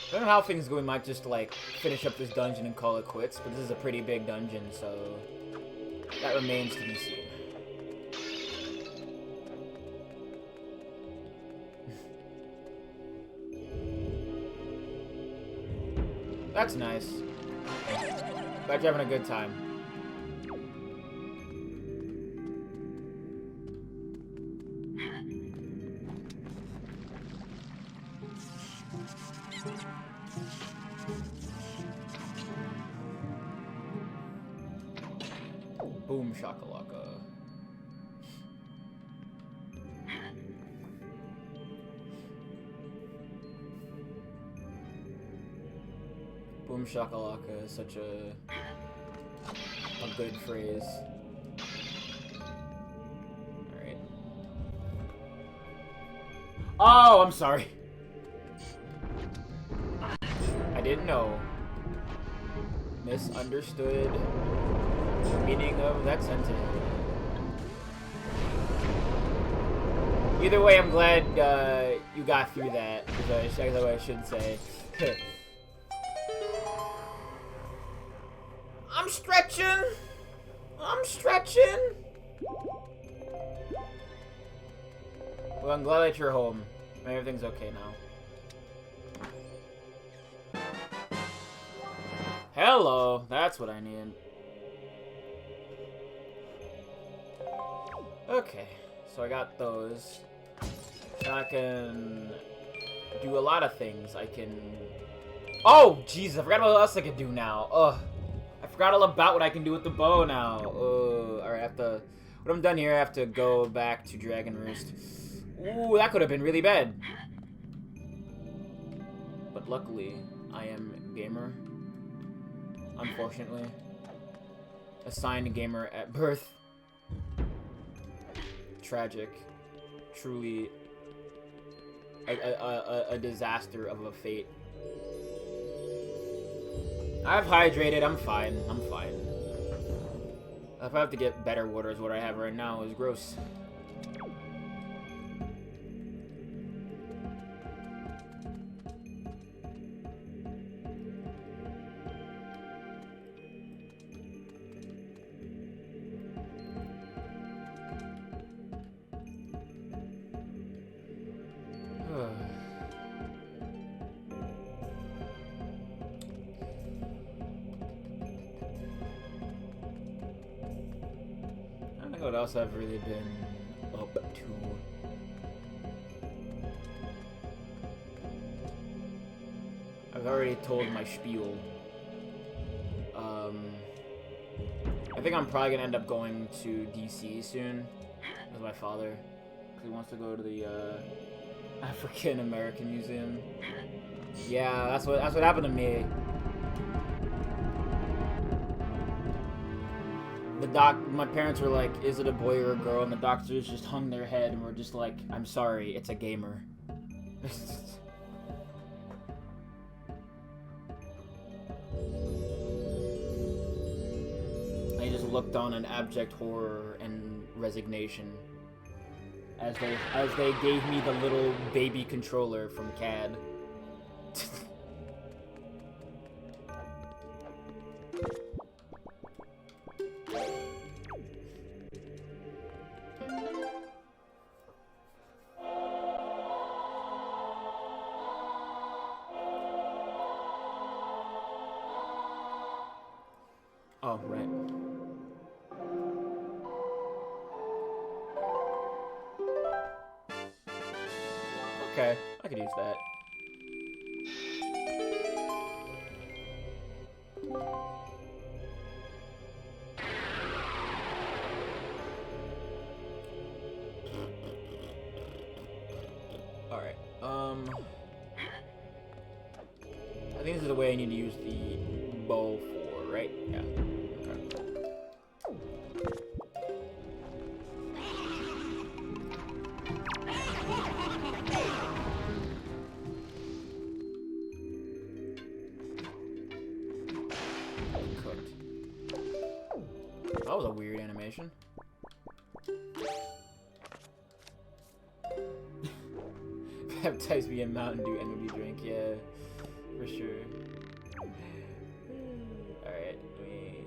I don't know how things go. We might just like finish up this dungeon and call it quits, but this is a pretty big dungeon, so that remains to be seen. That's nice. Glad you're having a good time. Boom shakalaka. Boom shakalaka is such a good phrase. Alright. Oh, I'm sorry. I didn't know. Misunderstood the meaning of that sentence. Either way, I'm glad you got through that. That's what I should say. I'm stretching. I'm stretching. Well, I'm glad that you're home. Everything's okay now. Hello. That's what I need. Okay. So I got those. And I can do a lot of things. I can... Oh, Jesus. I forgot what else I can do now. Ugh. I forgot all about what I can do with the bow now. Alright, I have to... When I'm done here, I have to go back to Dragon Roost. Ooh, that could have been really bad. But luckily, I am gamer. Unfortunately. Assigned gamer at birth. Tragic. Truly a disaster of a fate. I've hydrated, I'm fine. I'm fine. If I have to get better water, is what I have right now is gross. What else I've really been up to? I've already told my spiel. I think I'm probably gonna end up going to DC soon with my father, because he wants to go to the African American Museum. Yeah, that's what happened to me. My parents were like, is it a boy or a girl? And the doctors just hung their head and were just like, I'm sorry, it's a gamer. They just looked on in abject horror and resignation as they gave me the little baby controller from CAD. Oh, right. Okay, I could use that. Alright, I think this is the way I need to use the bow for, right? Yeah. That was a weird animation. Baptize me in Mountain Dew energy drink, yeah, for sure. Alright, let me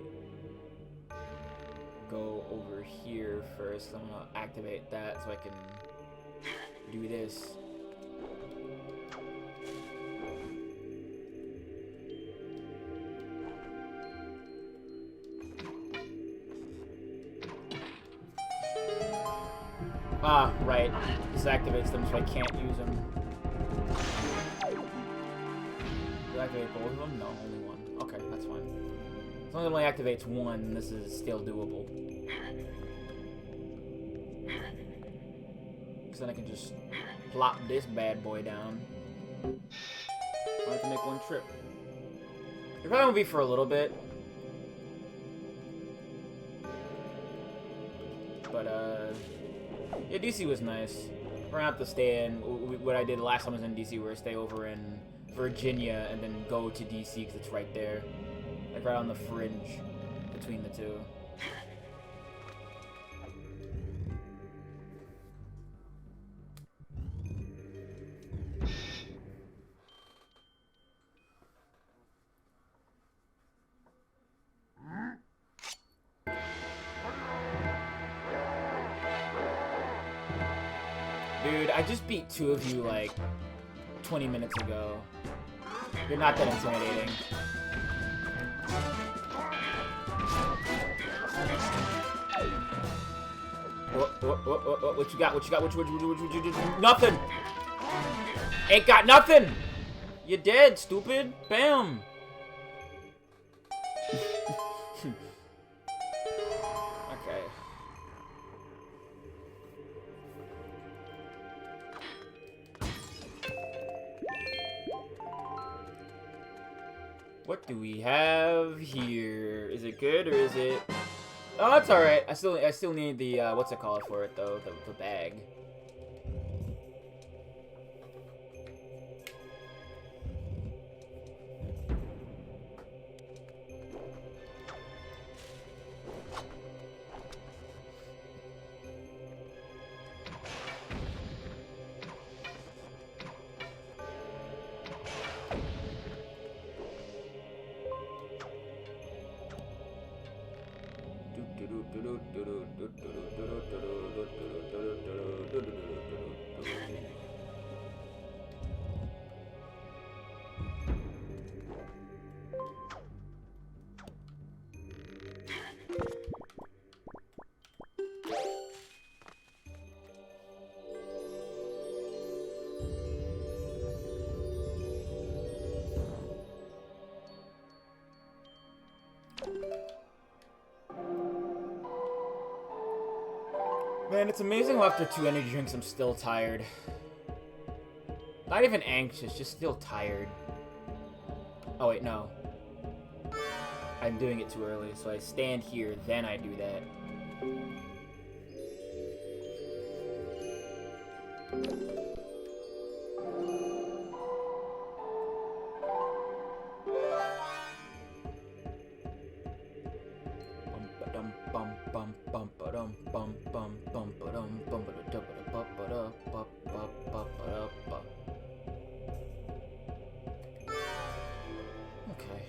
go over here first. I'm gonna activate that so I can do this. Ah, right. This activates them so I can't use them. Do I activate both of them? No, only one. Okay, that's fine. As long as it only activates one, this is still doable. Because then I can just plop this bad boy down. I have to make one trip. It probably won't be for a little bit. But, yeah, DC was nice. We're gonna have to stay in. What I did last time I was in DC, where I stay over in Virginia and then go to DC because it's right there. Like right on the fringe between the two. Dude, I just beat two of you like 20 minutes ago. You're not that intimidating. What you got? What you got? What you nothing! Ain't got nothing! You're dead, stupid. Bam! Okay. What do we have here? Is it good or is it? Oh, that's all right. I still need the what's it called for it though? The bag. Man, it's amazing how after 2 energy drinks I'm still tired. Not even anxious, just still tired. Oh wait, no. I'm doing it too early, so I stand here, then I do that. Okay.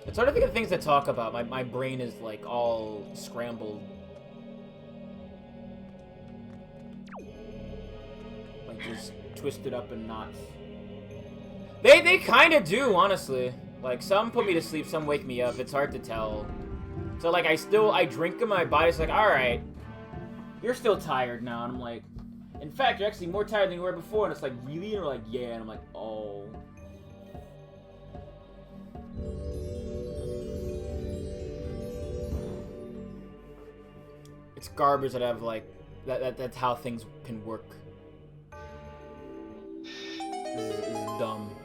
It's hard to think of things to talk about. My brain is like all scrambled. Like just twisted up in knots. They kind of do, honestly. Like some put me to sleep, some wake me up. It's hard to tell. So like I drink them, my body's like, all right, you're still tired now, and I'm like, in fact, you're actually more tired than you were before. And it's like, really? And we're like, yeah. And I'm like, oh. It's garbage that I've like that's how things can work. This is dumb.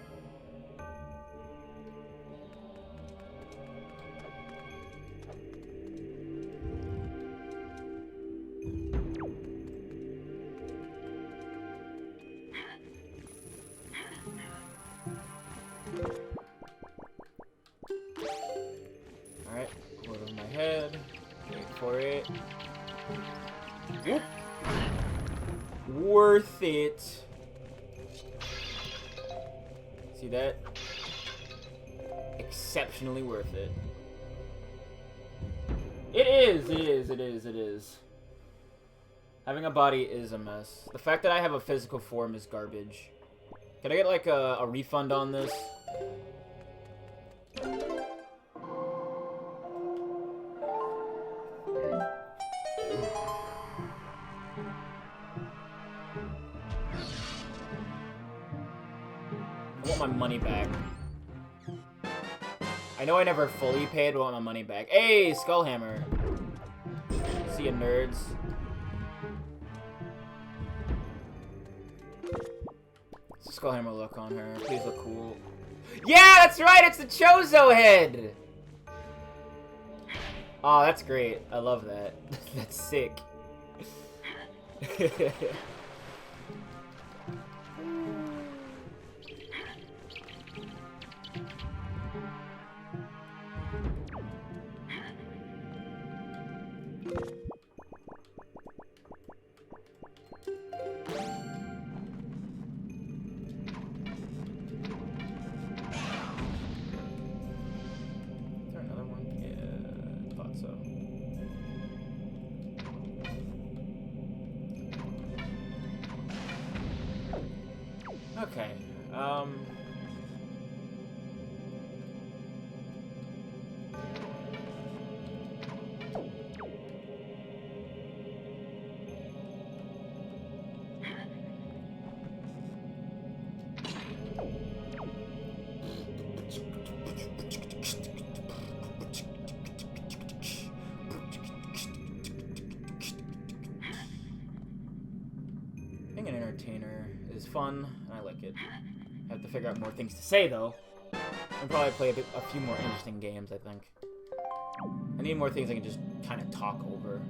Alright, hold on my head. Wait for it. Whoop. Worth it. See that? Exceptionally worth it. It is. Having a body is a mess. The fact that I have a physical form is garbage. Can I get like a refund on this? I want my money back. I know I never fully paid, but I want my money back. Hey, Skullhammer. See ya, nerds. What's the Skullhammer look on her? Please look cool. Yeah, that's right! It's the Chozo head! Oh, that's great. I love that. That's sick. Okay, being an entertainer is fun. I like it. I have to figure out more things to say, though. And probably play a few more interesting games, I think. I need more things I can just kind of talk over.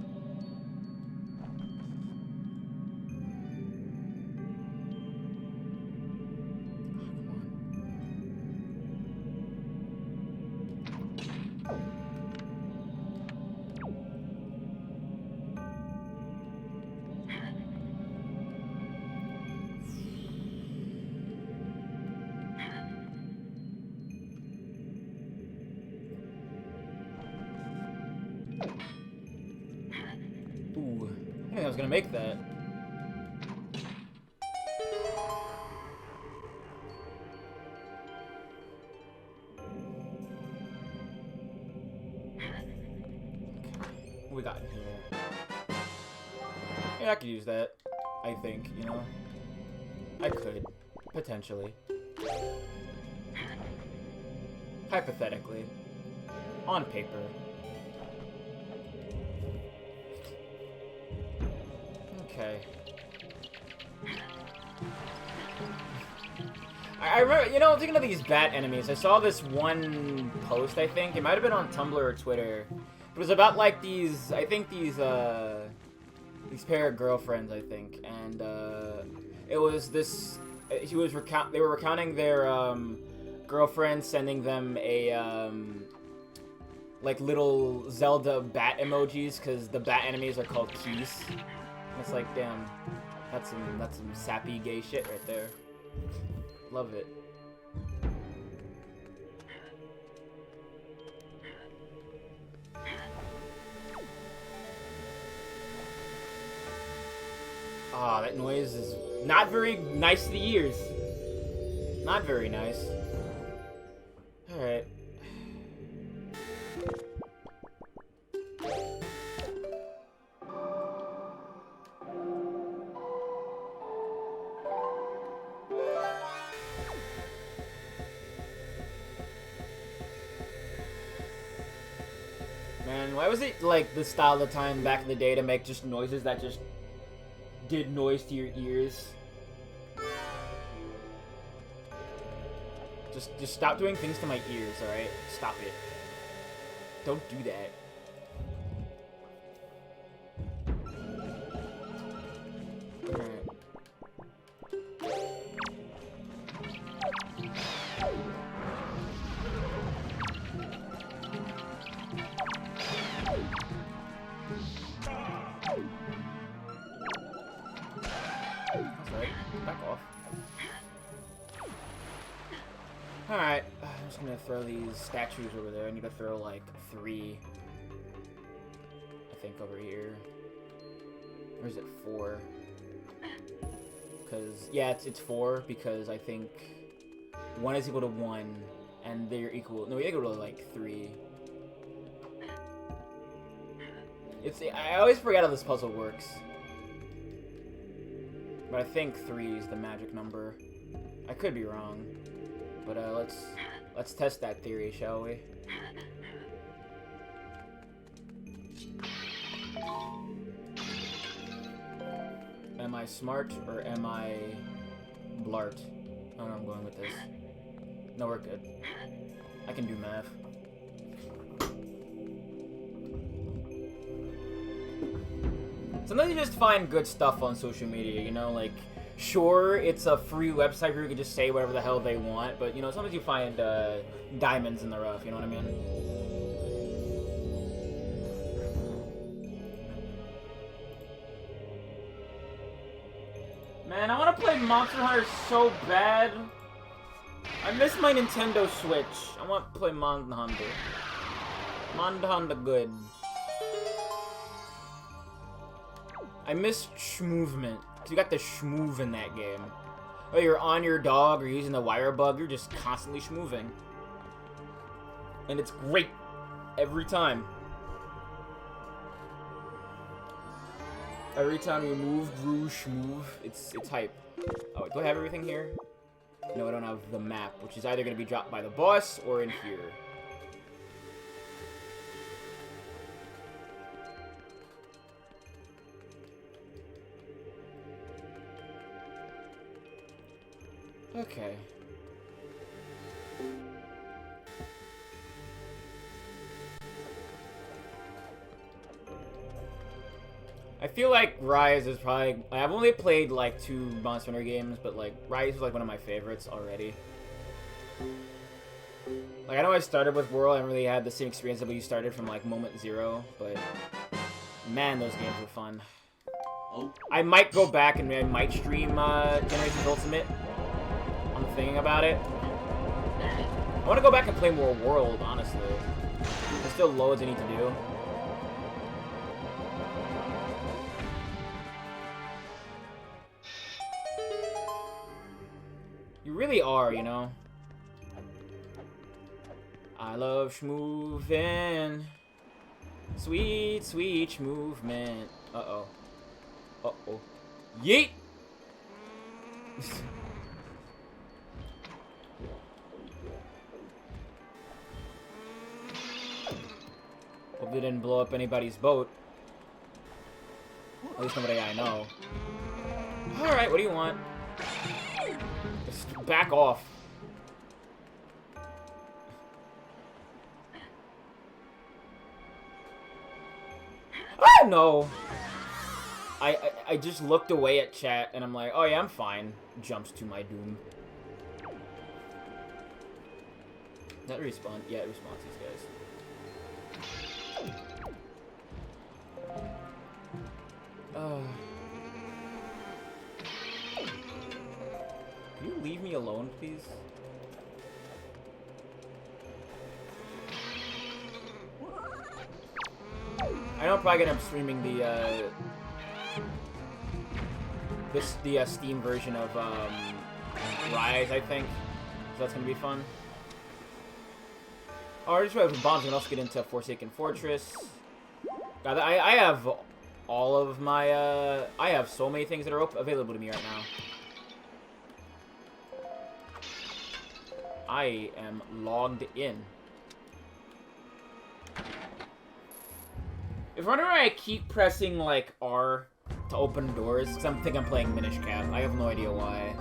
Ooh, I think I was gonna make that. What we got in here? Yeah, I could use that. I think, you know? I could. Potentially. Hypothetically. On paper. Okay. I remember, you know, thinking of these bat enemies, I saw this one post, I think. It might have been on Tumblr or Twitter. It was about, like, these, I think these pair of girlfriends, I think. And, it was this, they were recounting their, girlfriend sending them a, like, little Zelda bat emojis, because the bat enemies are called keys. And it's like, damn, that's some sappy gay shit right there. Love it. Ah, that noise is not very nice to the ears. Not very nice. Alright. Man, why was it like the style of the time back in the day to make just noises that just did noise to your ears? Just stop doing things to my ears, alright? Stop it. Don't do that. Alright. throw these statues over there. I need to throw like 3. I think over here. Or is it 4? Because yeah, it's 4 because I think 1 is equal to 1, and they're equal. No, you're equal to like 3. I always forget how this puzzle works. But I think 3 is the magic number. I could be wrong. But let's test that theory, shall we? Am I smart or am I blart? I don't know where I'm going with this. No, we're good. I can do math. Sometimes you just find good stuff on social media, you know, like, sure, it's a free website where you can just say whatever the hell they want, but, you know, sometimes you find diamonds in the rough, you know what I mean? Man, I want to play Monster Hunter so bad. I miss my Nintendo Switch. I want to play Monster Hunter. Monster Hunter good. I miss schmovement. You got the schmoove in that game. Oh, you're on your dog or using the wire bug, you're just constantly schmooving. And it's great. Every time. Every time you move, groove, schmoove, it's hype. Oh, do I have everything here? No, I don't have the map, which is either going to be dropped by the boss or in here. Okay. I feel like Rise is probably... I've only played like 2 Monster Hunter games, but like Rise is like one of my favorites already. Like I know I started with World, I haven't really had the same experience that we started from like Moment Zero, but man, those games were fun. I might go back and I might stream Generations Ultimate. I'm thinking about it. I want to go back and play more World, honestly. There's still loads I need to do. You really are, you know? I love schmoovin'. Sweet, sweet schmoovement. Uh-oh. Uh-oh. Yeet! Hope they didn't blow up anybody's boat. At least nobody I know. Alright, what do you want? Just back off. Ah, no! I just looked away at chat and I'm like, oh yeah, I'm fine. Jumps to my doom. Does that respawn? Yeah, it respawns these guys. Can you leave me alone, please? I know I'm probably gonna end up streaming the Steam version of Rise, I think. So that's gonna be fun. Oh, I just realized with bombs, we can also get into Forsaken Fortress. God, I have all of my, I have so many things that are available to me right now. I am logged in. If whenever I keep pressing, like, R to open doors, because I think I'm playing Minish Cap, I have no idea why.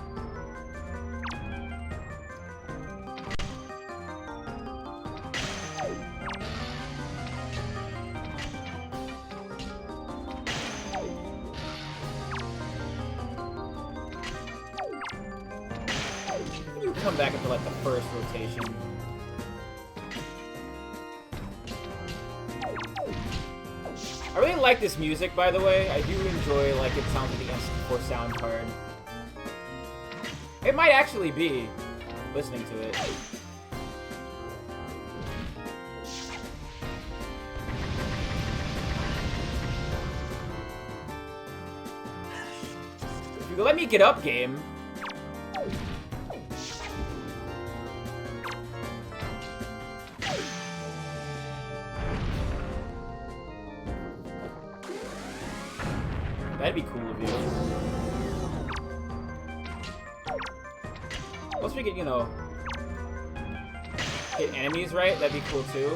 Come back into like the first rotation. I really like this music, by the way. I do enjoy, like, it sounds like the N64 sound card. It might actually be, listening to it. You can let me get up, game. That'd be cool of you. Once we get, you know, hit enemies right, that'd be cool too.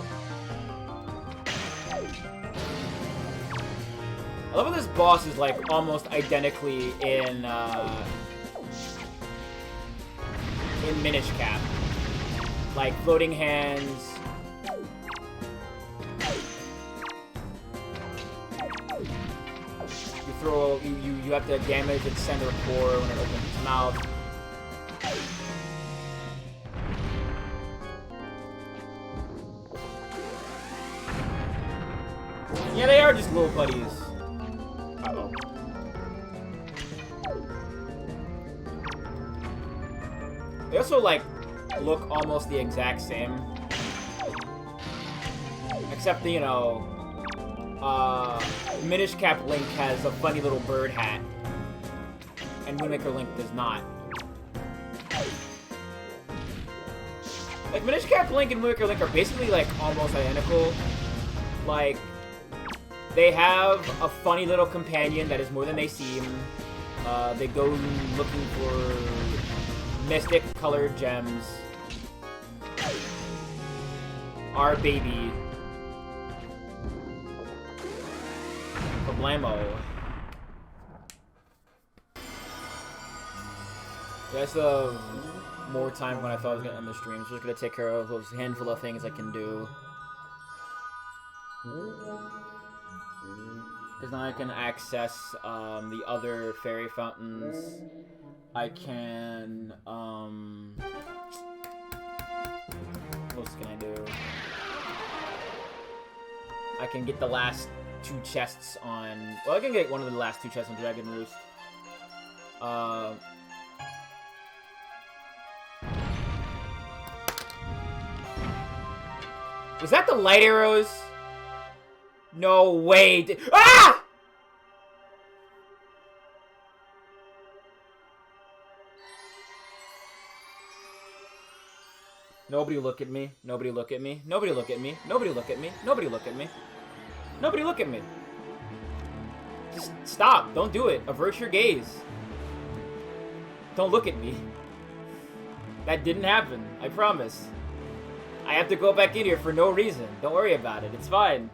I love how this boss is like almost identically in Minish Cap. Like floating hands. You have to damage its center core when it opens its mouth. Yeah, they are just little buddies. Uh-oh. They also, like, look almost the exact same. Except, you know, Minish Cap Link has a funny little bird hat. And Wind Waker Link does not. Like, Minish Cap Link and Wind Waker Link are basically, like, almost identical. Like, they have a funny little companion that is more than they seem. They go looking for mystic colored gems. Our baby. Problemo. That's more time when I thought I was gonna end the stream. So I'm just gonna take care of those handful of things I can do. Because now I can access the other fairy fountains. I can what else can I do? I can get the last 2 chests on... Well, I can get one of the last 2 chests on Dragon Roost. Was that the light arrows? No way. Ah! Nobody look at me. Nobody look at me. Nobody look at me. Nobody look at me. Nobody look at me. Nobody look at me. Just stop. Don't do it. Avert your gaze. Don't look at me. That didn't happen. I promise. I have to go back in here for no reason. Don't worry about it. It's fine.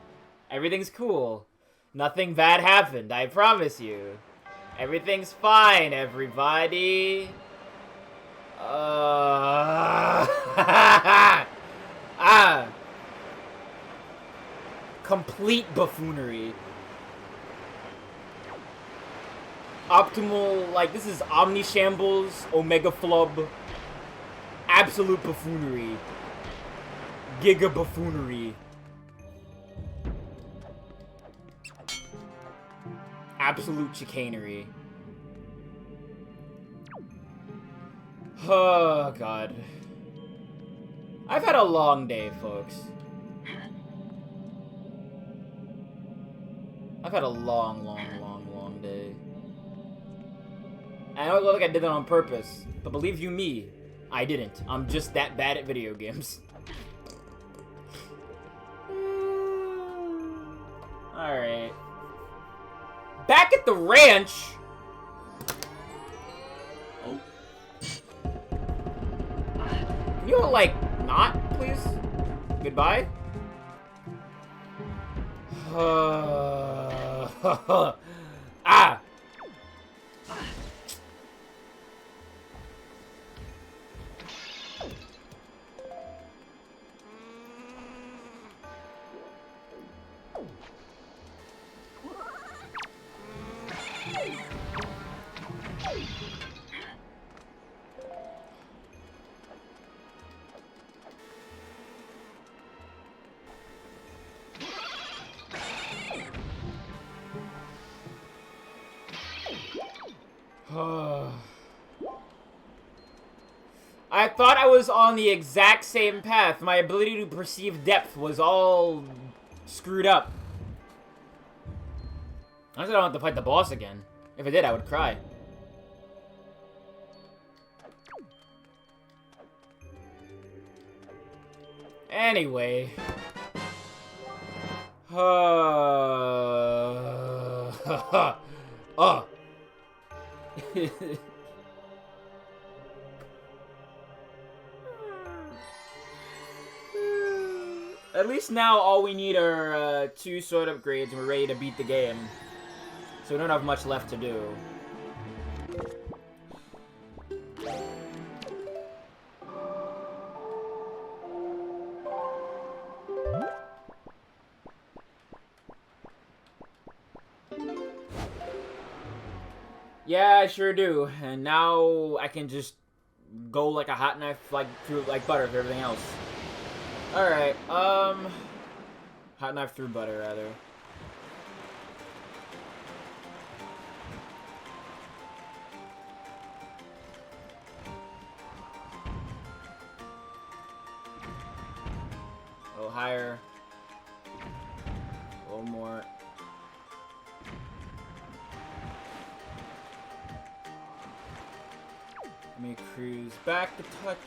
Everything's cool. Nothing bad happened. I promise you. Everything's fine, everybody. Complete buffoonery. Optimal, like, this is Omni Shambles, Omega Flub. Absolute buffoonery. Giga buffoonery. Absolute chicanery. Oh, God. I've had a long day, folks. I've had a long day. I know it looked like I did that on purpose, but believe you me, I didn't. I'm just that bad at video games. Alright. Back at the ranch! Oh. Can you, like, not, please? Goodbye? Ah! I thought I was on the exact same path. My ability to perceive depth was all screwed up. I don't have to fight the boss again. If I did, I would cry. Anyway. At least now all we need are 2 sword upgrades and we're ready to beat the game. So we don't have much left to do. Yeah, I sure do. And now I can just go like a hot knife, like through like butter through everything else. All right, hot knife through butter rather. A little higher. A little more. Let me cruise back a touch.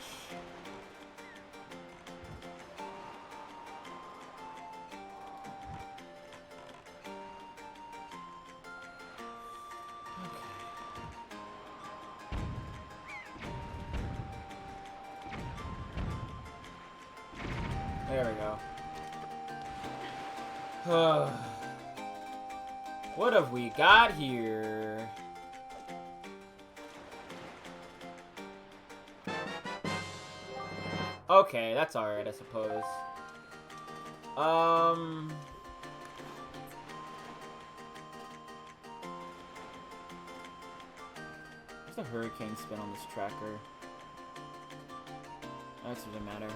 There we go. What have we got here? Okay, that's alright, I suppose. What's the hurricane spin on this tracker? That doesn't matter.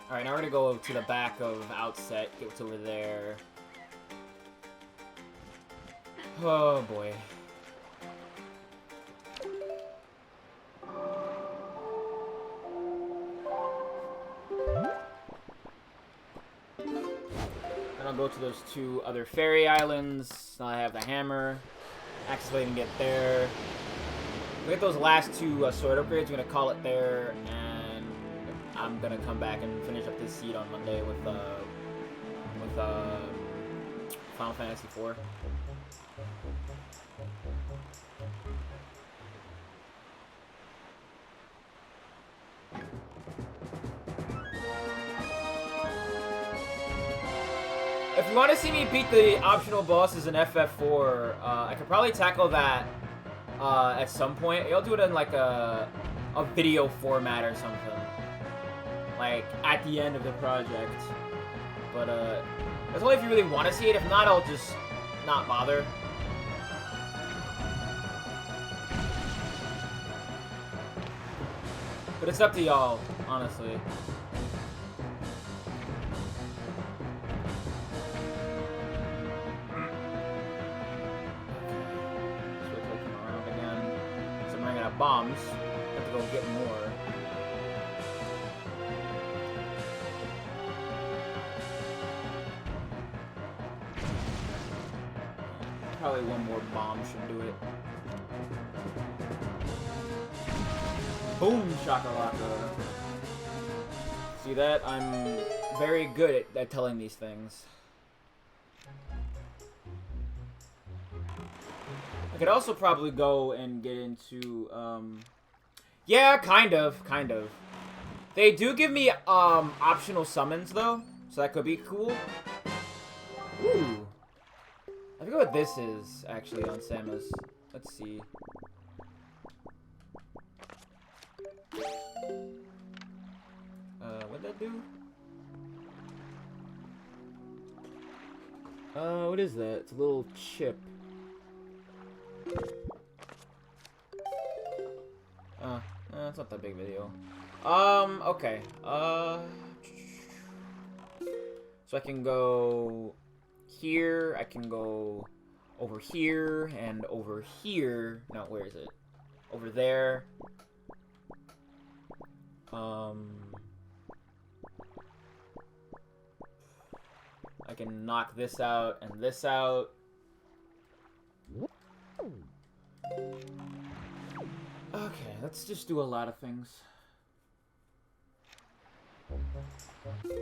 Alright, now we're gonna go to the back of Outset, get what's over there. Oh boy. Then I'll go to those 2 other fairy islands. Now I have the hammer. Activate and get there. We get those last 2 sword upgrades. I'm gonna call it there, and I'm gonna come back and finish up this seed on Monday with Final Fantasy IV. If you want to see me beat the optional bosses in FF4, I could probably tackle that at some point. I'll do it in like a video format or something, like at the end of the project. But that's only if you really want to see it. If not, I'll just not bother. But it's up to y'all, honestly. Bombs. Have to go get more. Probably one more bomb should do it. Boom shakalaka. See that? I'm very good at telling these things. I could also probably go and get into, yeah, kind of. They do give me, optional summons, though, so that could be cool. Ooh. I forget what this is, actually, on Samus. Let's see. What'd that do? What is that? It's a little chip. It's not that big of a deal. Okay. So I can go here, I can go over here, and over here. No, where is it? Over there. I can knock this out and this out. Okay, let's just do a lot of things. Let's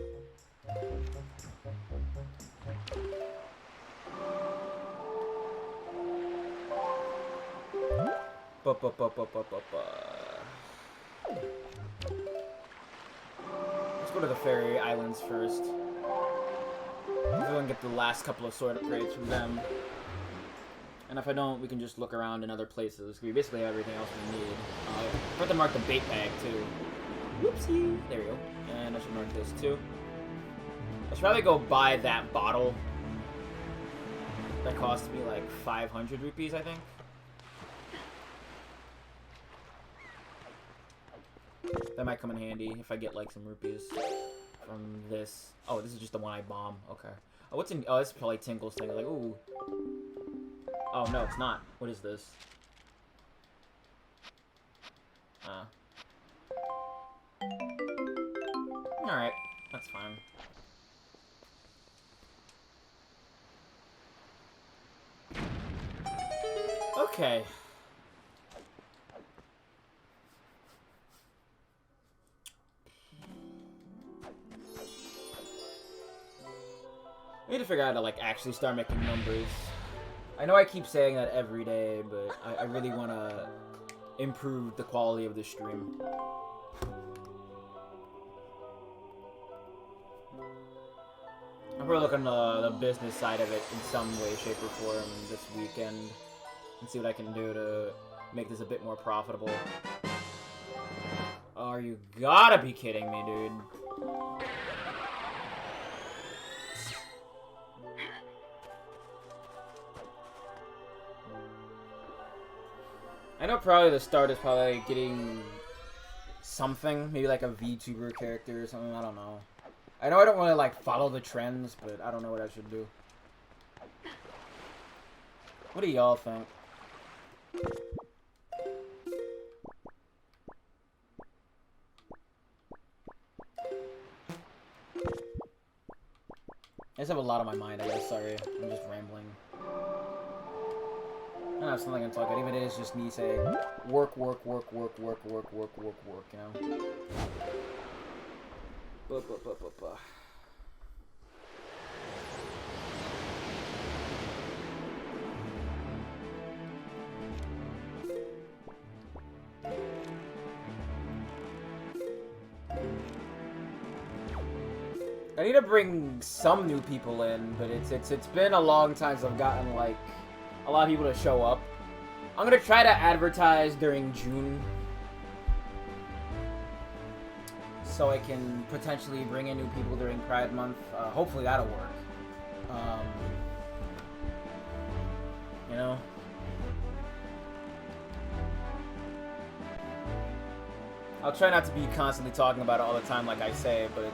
go to the fairy islands first. If we can get the last couple of sword upgrades from them. And if I don't, we can just look around in other places. We basically have everything else we need. I forgot to mark the bait bag, too. Whoopsie! There we go. And I should mark this, too. I should probably go buy that bottle. That cost me like 500 rupees, I think. That might come in handy if I get like some rupees from this. Oh, this is just the one I bomb. Okay. Oh, what's in? Oh, this is probably Tingle's thing. Like, ooh. Oh no, it's not. What is this? All right, that's fine. Okay. I need to figure out how to, like, actually start making numbers. I know I keep saying that every day, but I really want to improve the quality of the stream. I'm probably looking at the business side of it in some way, shape, or form this weekend and see what I can do to make this a bit more profitable. Oh, you gotta be kidding me, dude. I know probably the start is probably getting something, maybe like a VTuber character or something, I don't know. I know I don't want to like follow the trends, but I don't know what I should do. What do y'all think? I just have a lot on my mind, I guess, sorry. I'm just rambling. I don't have something I can talk about. Even if it is just me saying, work, work, work, work, work, work, work, work, work, you know? I need to bring some new people in, but it's been a long time since I've gotten, like, a lot of people to show up. I'm gonna try to advertise during June so I can potentially bring in new people during Pride Month. Hopefully that'll work. You know? I'll try not to be constantly talking about it all the time like I say, but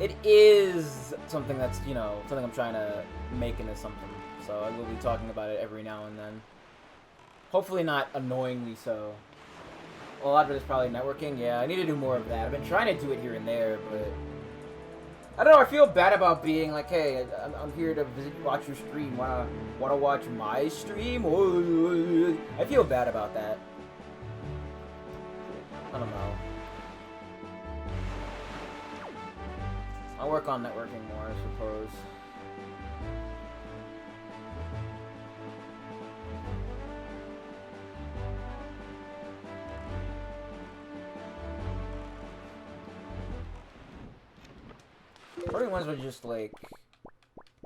it is something that's, you know, something I'm trying to make into something. So I will be talking about it every now and then. Hopefully not annoyingly so. Well, a lot of it is probably networking. Yeah, I need to do more of that. I've been trying to do it here and there, but I don't know. I feel bad about being like, hey, I'm here to watch your stream. Wanna watch my stream? I feel bad about that. I don't know. I'll work on networking more, I suppose. Probably ones would just like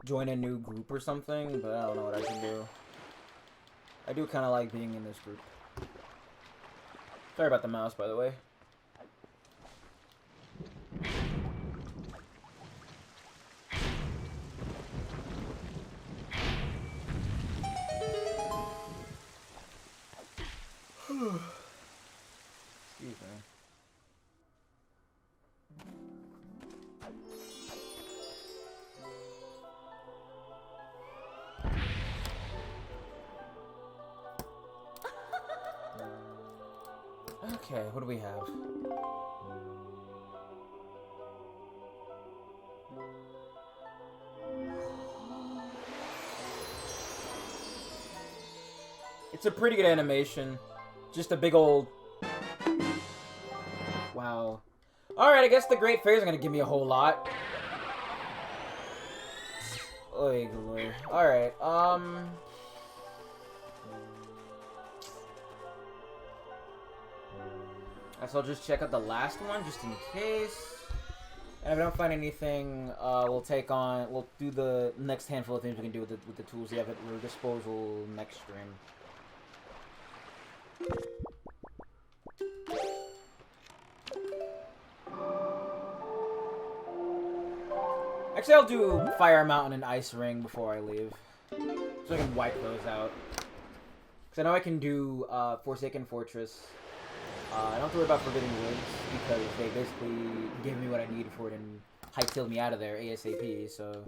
join a new group or something, but I don't know what I should do. I do kind of like being in this group. Sorry about the mouse, by the way. Excuse me. Okay, what do we have? It's a pretty good animation. Just a big old... Wow. Alright, I guess the Great Fairs are gonna give me a whole lot. Oy, alright, guess I'll just check out the last one, just in case. And if I don't find anything, we'll do the next handful of things we can do with the tools we have at our disposal next stream. Actually, I'll do Fire Mountain and Ice Ring before I leave, so I can wipe those out. Because I know I can do Forsaken Fortress. I don't have to worry about Forbidden Woods, because they basically gave me what I needed for it and hightailed me out of there ASAP, so...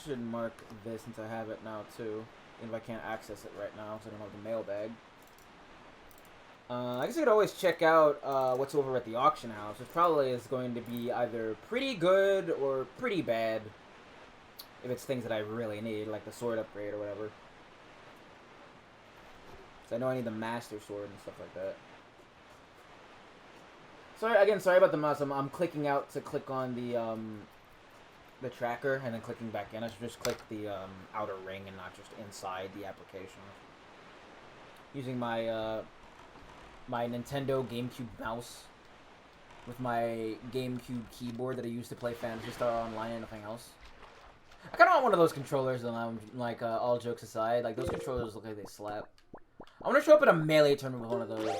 Should mark this since I have it now too, even if I can't access it right now because I don't have the mailbag. I guess I could always check out what's over at the auction house, which probably is going to be either pretty good or pretty bad if it's things that I really need, like the sword upgrade or whatever. So I know I need the master sword and stuff like that. Sorry about the mouse. I'm clicking out to click on the tracker and then clicking back in. I should just click the outer ring and not just inside the application. Using my my Nintendo GameCube mouse with my GameCube keyboard that I used to play Phantasy Star Online and nothing else. I kind of want one of those controllers, and like all jokes aside, like those controllers look like they slap. I want to show up in a melee tournament with one of those.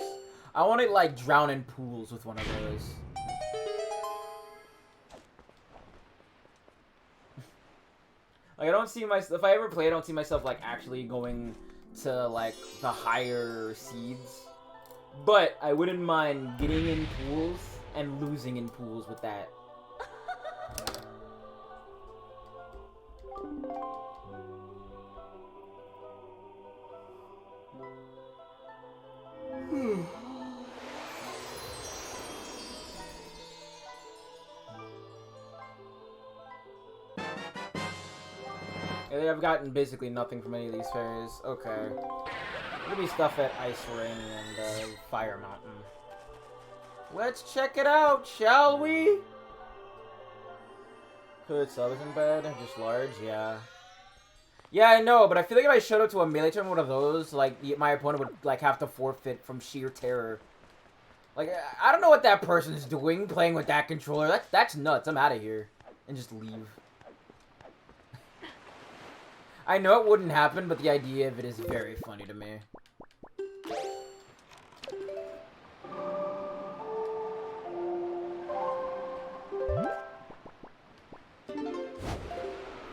I want to like drown in pools with one of those. Like, I don't see myself, if I ever play, I don't see myself, like, actually going to, like, the higher seeds. But I wouldn't mind getting in pools and losing in pools with that. Yeah, I've gotten basically nothing from any of these fairies. Okay. There'll be stuff at Ice Ring and Fire Mountain. Let's check it out, shall we? Hood sub isn't bad, just large, yeah. Yeah, I know, but I feel like if I showed up to a melee tournament, one of those, like, my opponent would, like, have to forfeit from sheer terror. Like, I don't know what that person's doing, playing with that controller. That's nuts. I'm out of here. And just leave. I know it wouldn't happen, but the idea of it is very funny to me.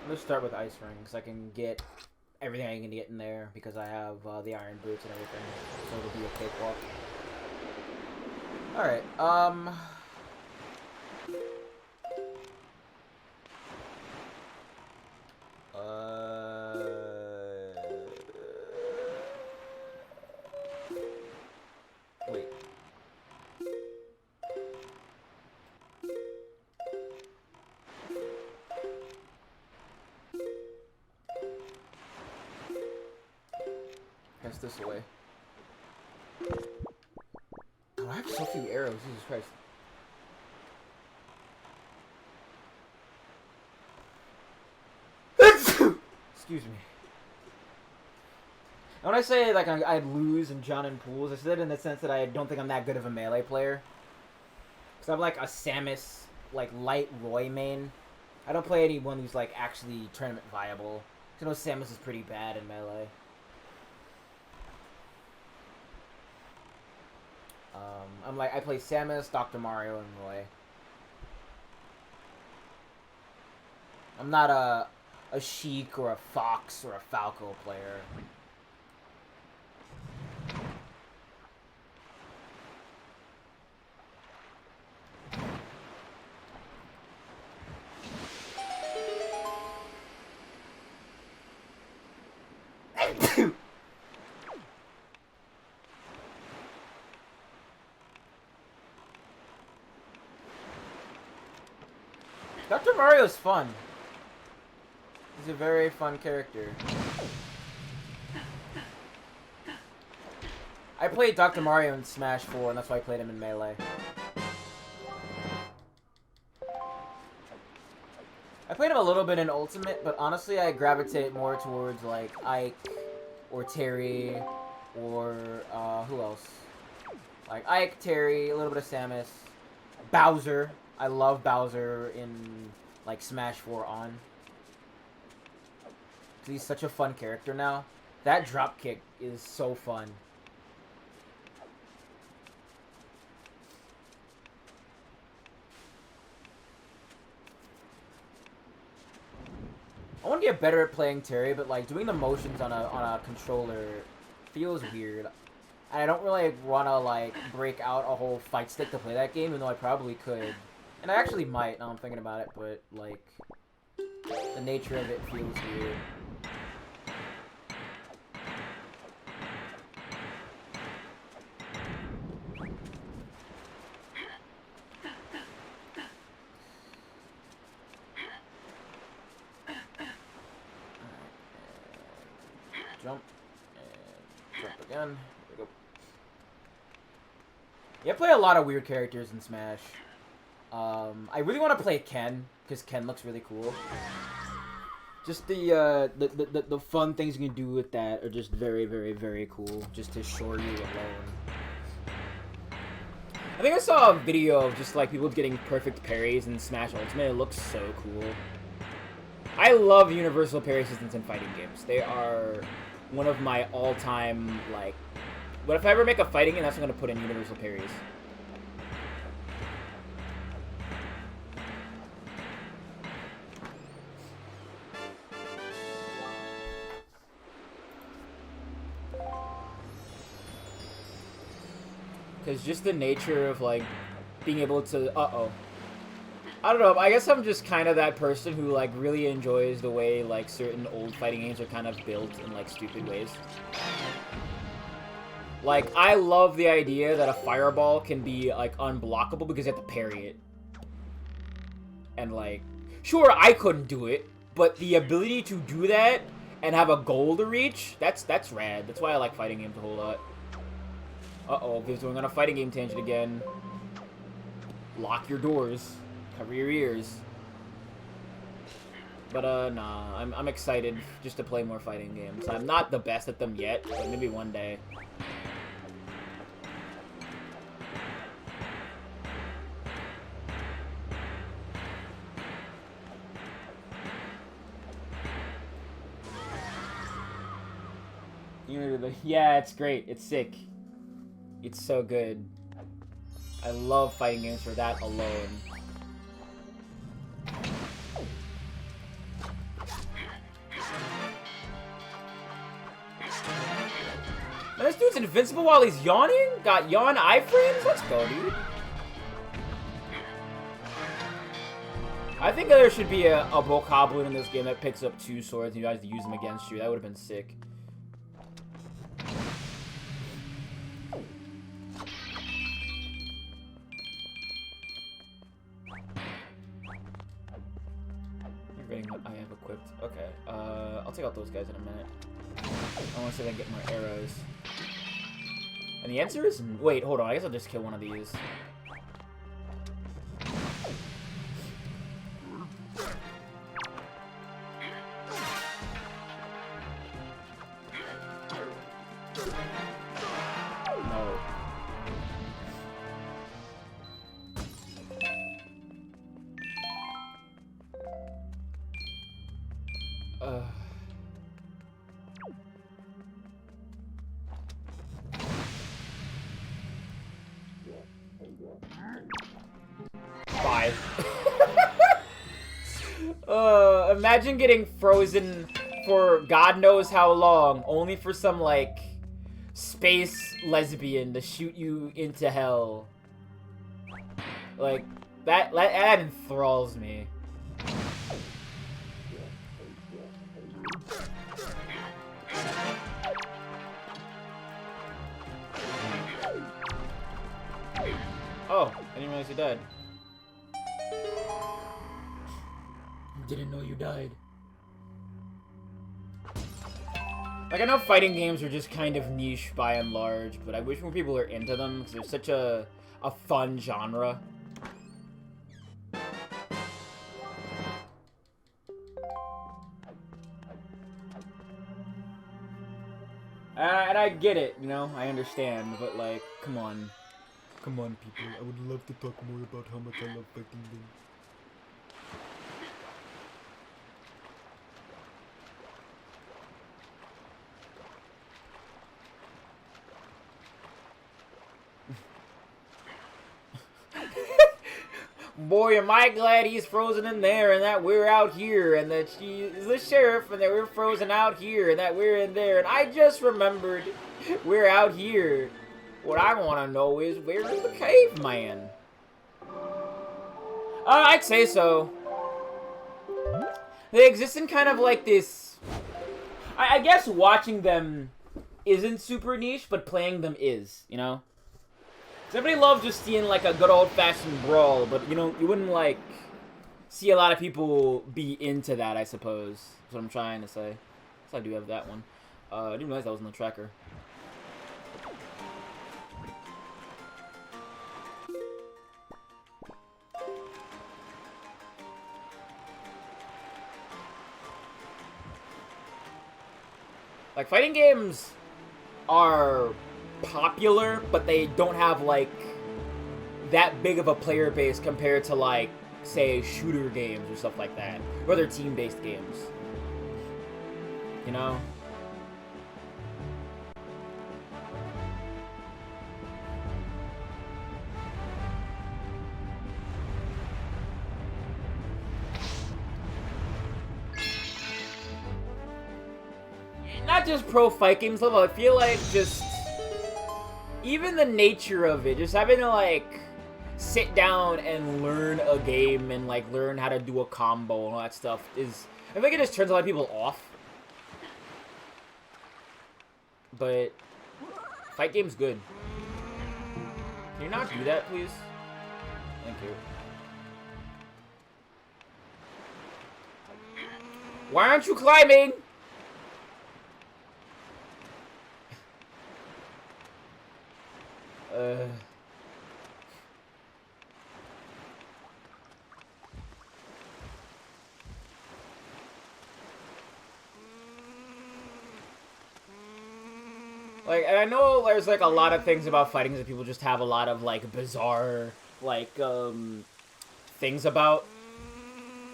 Let's start with Ice Ring, because I can get everything I can get in there, because I have the Iron Boots and everything. So it'll be a cakewalk. Alright, wait. Pass this away. Oh, I have so few arrows, Jesus Christ. Excuse me. And when I say, like, I'd lose and drown in pools, I said it in the sense that I don't think I'm that good of a melee player. Because I'm, like, a Samus, like, light Roy main. I don't play anyone who's, like, actually tournament viable. Because I know Samus is pretty bad in melee. I play Samus, Dr. Mario, and Roy. I'm not a Sheik or a Fox or a Falco player. Dr. Mario's fun. He's a very fun character. I played Dr. Mario in Smash 4, and that's why I played him in Melee. I played him a little bit in Ultimate, but honestly I gravitate more towards, like, Ike, or Terry, or, who else? Like, Ike, Terry, a little bit of Samus. Bowser. I love Bowser in, like, Smash 4 on. He's such a fun character now. That dropkick is so fun. I want to get better at playing Terry, but like doing the motions on a controller feels weird. And I don't really want to like break out a whole fight stick to play that game, even though I probably could. And I actually might, now I'm thinking about it, but like the nature of it feels weird. Jump, and jump again. There we go. Yeah, I play a lot of weird characters in Smash. I really want to play Ken, because Ken looks really cool. Just the fun things you can do with that are just very, very, very cool, just to Shoryu alone. I think I saw a video of just like people getting perfect parries in Smash Ultimate. It looks so cool. I love universal parry systems in fighting games. They are one of my all-time, like... But if I ever make a fighting game, that's what I'm going to put in universal parries. Because just the nature of, like, being able to... Uh-oh. I don't know, I guess I'm just kind of that person who, like, really enjoys the way, like, certain old fighting games are kind of built in, like, stupid ways. Like, I love the idea that a fireball can be, like, unblockable because you have to parry it. And, like, sure, I couldn't do it, but the ability to do that and have a goal to reach, that's rad. That's why I like fighting games a whole lot. Uh-oh, Viv's going on a fighting game tangent again. Lock your doors. Cover your ears. But, nah, I'm excited just to play more fighting games. I'm not the best at them yet, but maybe one day. Yeah, it's great. It's sick. It's so good. I love fighting games for that alone. Man, this dude's invincible while he's yawning? Got yawn iframes? Let's go, dude. I think there should be a Bokoblin in this game that picks up 2 swords and you guys to use them against you. That would have been sick. What I have equipped. Okay, I'll take out those guys in a minute. I want to see if I can get more arrows. And the answer is... Wait, hold on. I guess I'll just kill one of these. No. Imagine getting frozen for God knows how long, only for some, like, space lesbian to shoot you into hell. Like, that enthralls me. Oh, I didn't realize he died. didn't know you died. Like, I know fighting games are just kind of niche by and large, but I wish more people are into them, because they're such a fun genre. And I get it, you know, I understand, but like, come on. Come on, people, I would love to talk more about how much I love fighting games. Boy, am I glad he's frozen in there and that we're out here and that she is the sheriff and that we're frozen out here and that we're in there. And I just remembered we're out here. What I want to know is, where is the caveman? I'd say so. They exist in kind of like this... I guess watching them isn't super niche, but playing them is, you know? Everybody loves just seeing, like, a good old-fashioned brawl, but, you know, you wouldn't, like, see a lot of people be into that, I suppose. That's what I'm trying to say. So I do have that one. I didn't realize that was on the tracker. Like, fighting games are popular, but they don't have, like, that big of a player base compared to, like, say, shooter games or stuff like that. Or other team-based games. You know? Not just pro fight games level, I feel like just... even the nature of it, just having to, like, sit down and learn a game and, like, learn how to do a combo and all that stuff is... I think it just turns a lot of people off. But... fight game's good. Can you not do that, please? Thank you. Why aren't you climbing? Like, and I know there's, like, a lot of things about fighting that people just have a lot of, like, bizarre, like, things about.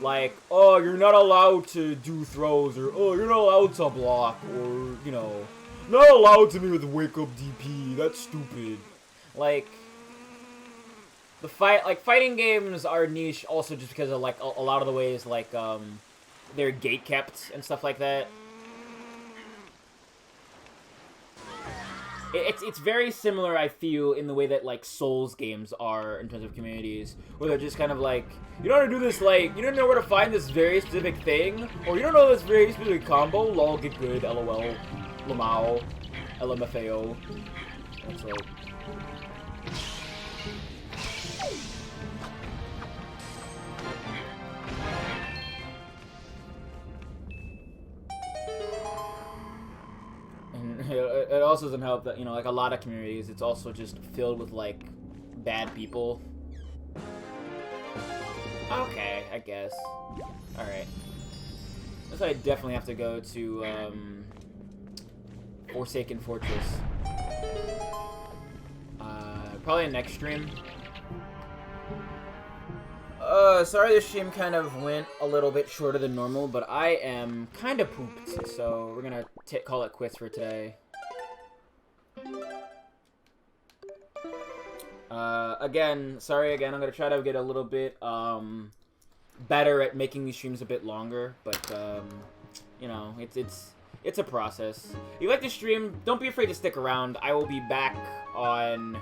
Like, oh, you're not allowed to do throws, or, oh, you're not allowed to block, or, you know, not allowed to me with wake-up DP, that's stupid. Like, fighting games are niche also just because of, like, a lot of the ways, like, they're gate-kept and stuff like that. It's very similar, I feel, in the way that, like, Souls games are in terms of communities, where they're just kind of like, you don't know how to do this, like, you don't know where to find this very specific thing, or you don't know this very specific combo, lol, get good, lol, lamau, LMFAO. It's like... It also doesn't help that, you know, like, a lot of communities, it's also just filled with, like, bad people. Okay, I guess. Alright. Guess I definitely have to go to, Forsaken Fortress. Probably next stream. Sorry this stream kind of went a little bit shorter than normal, but I am kind of pooped, so we're gonna call it quits for today. Sorry again, I'm gonna try to get a little bit, better at making these streams a bit longer, but, you know, it's a process. If you like the stream, don't be afraid to stick around. I will be back on...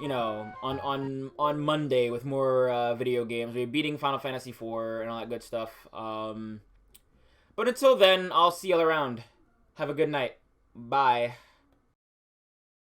you know, on Monday with more video games. We're beating Final Fantasy IV and all that good stuff. But until then, I'll see you all around. Have a good night. Bye.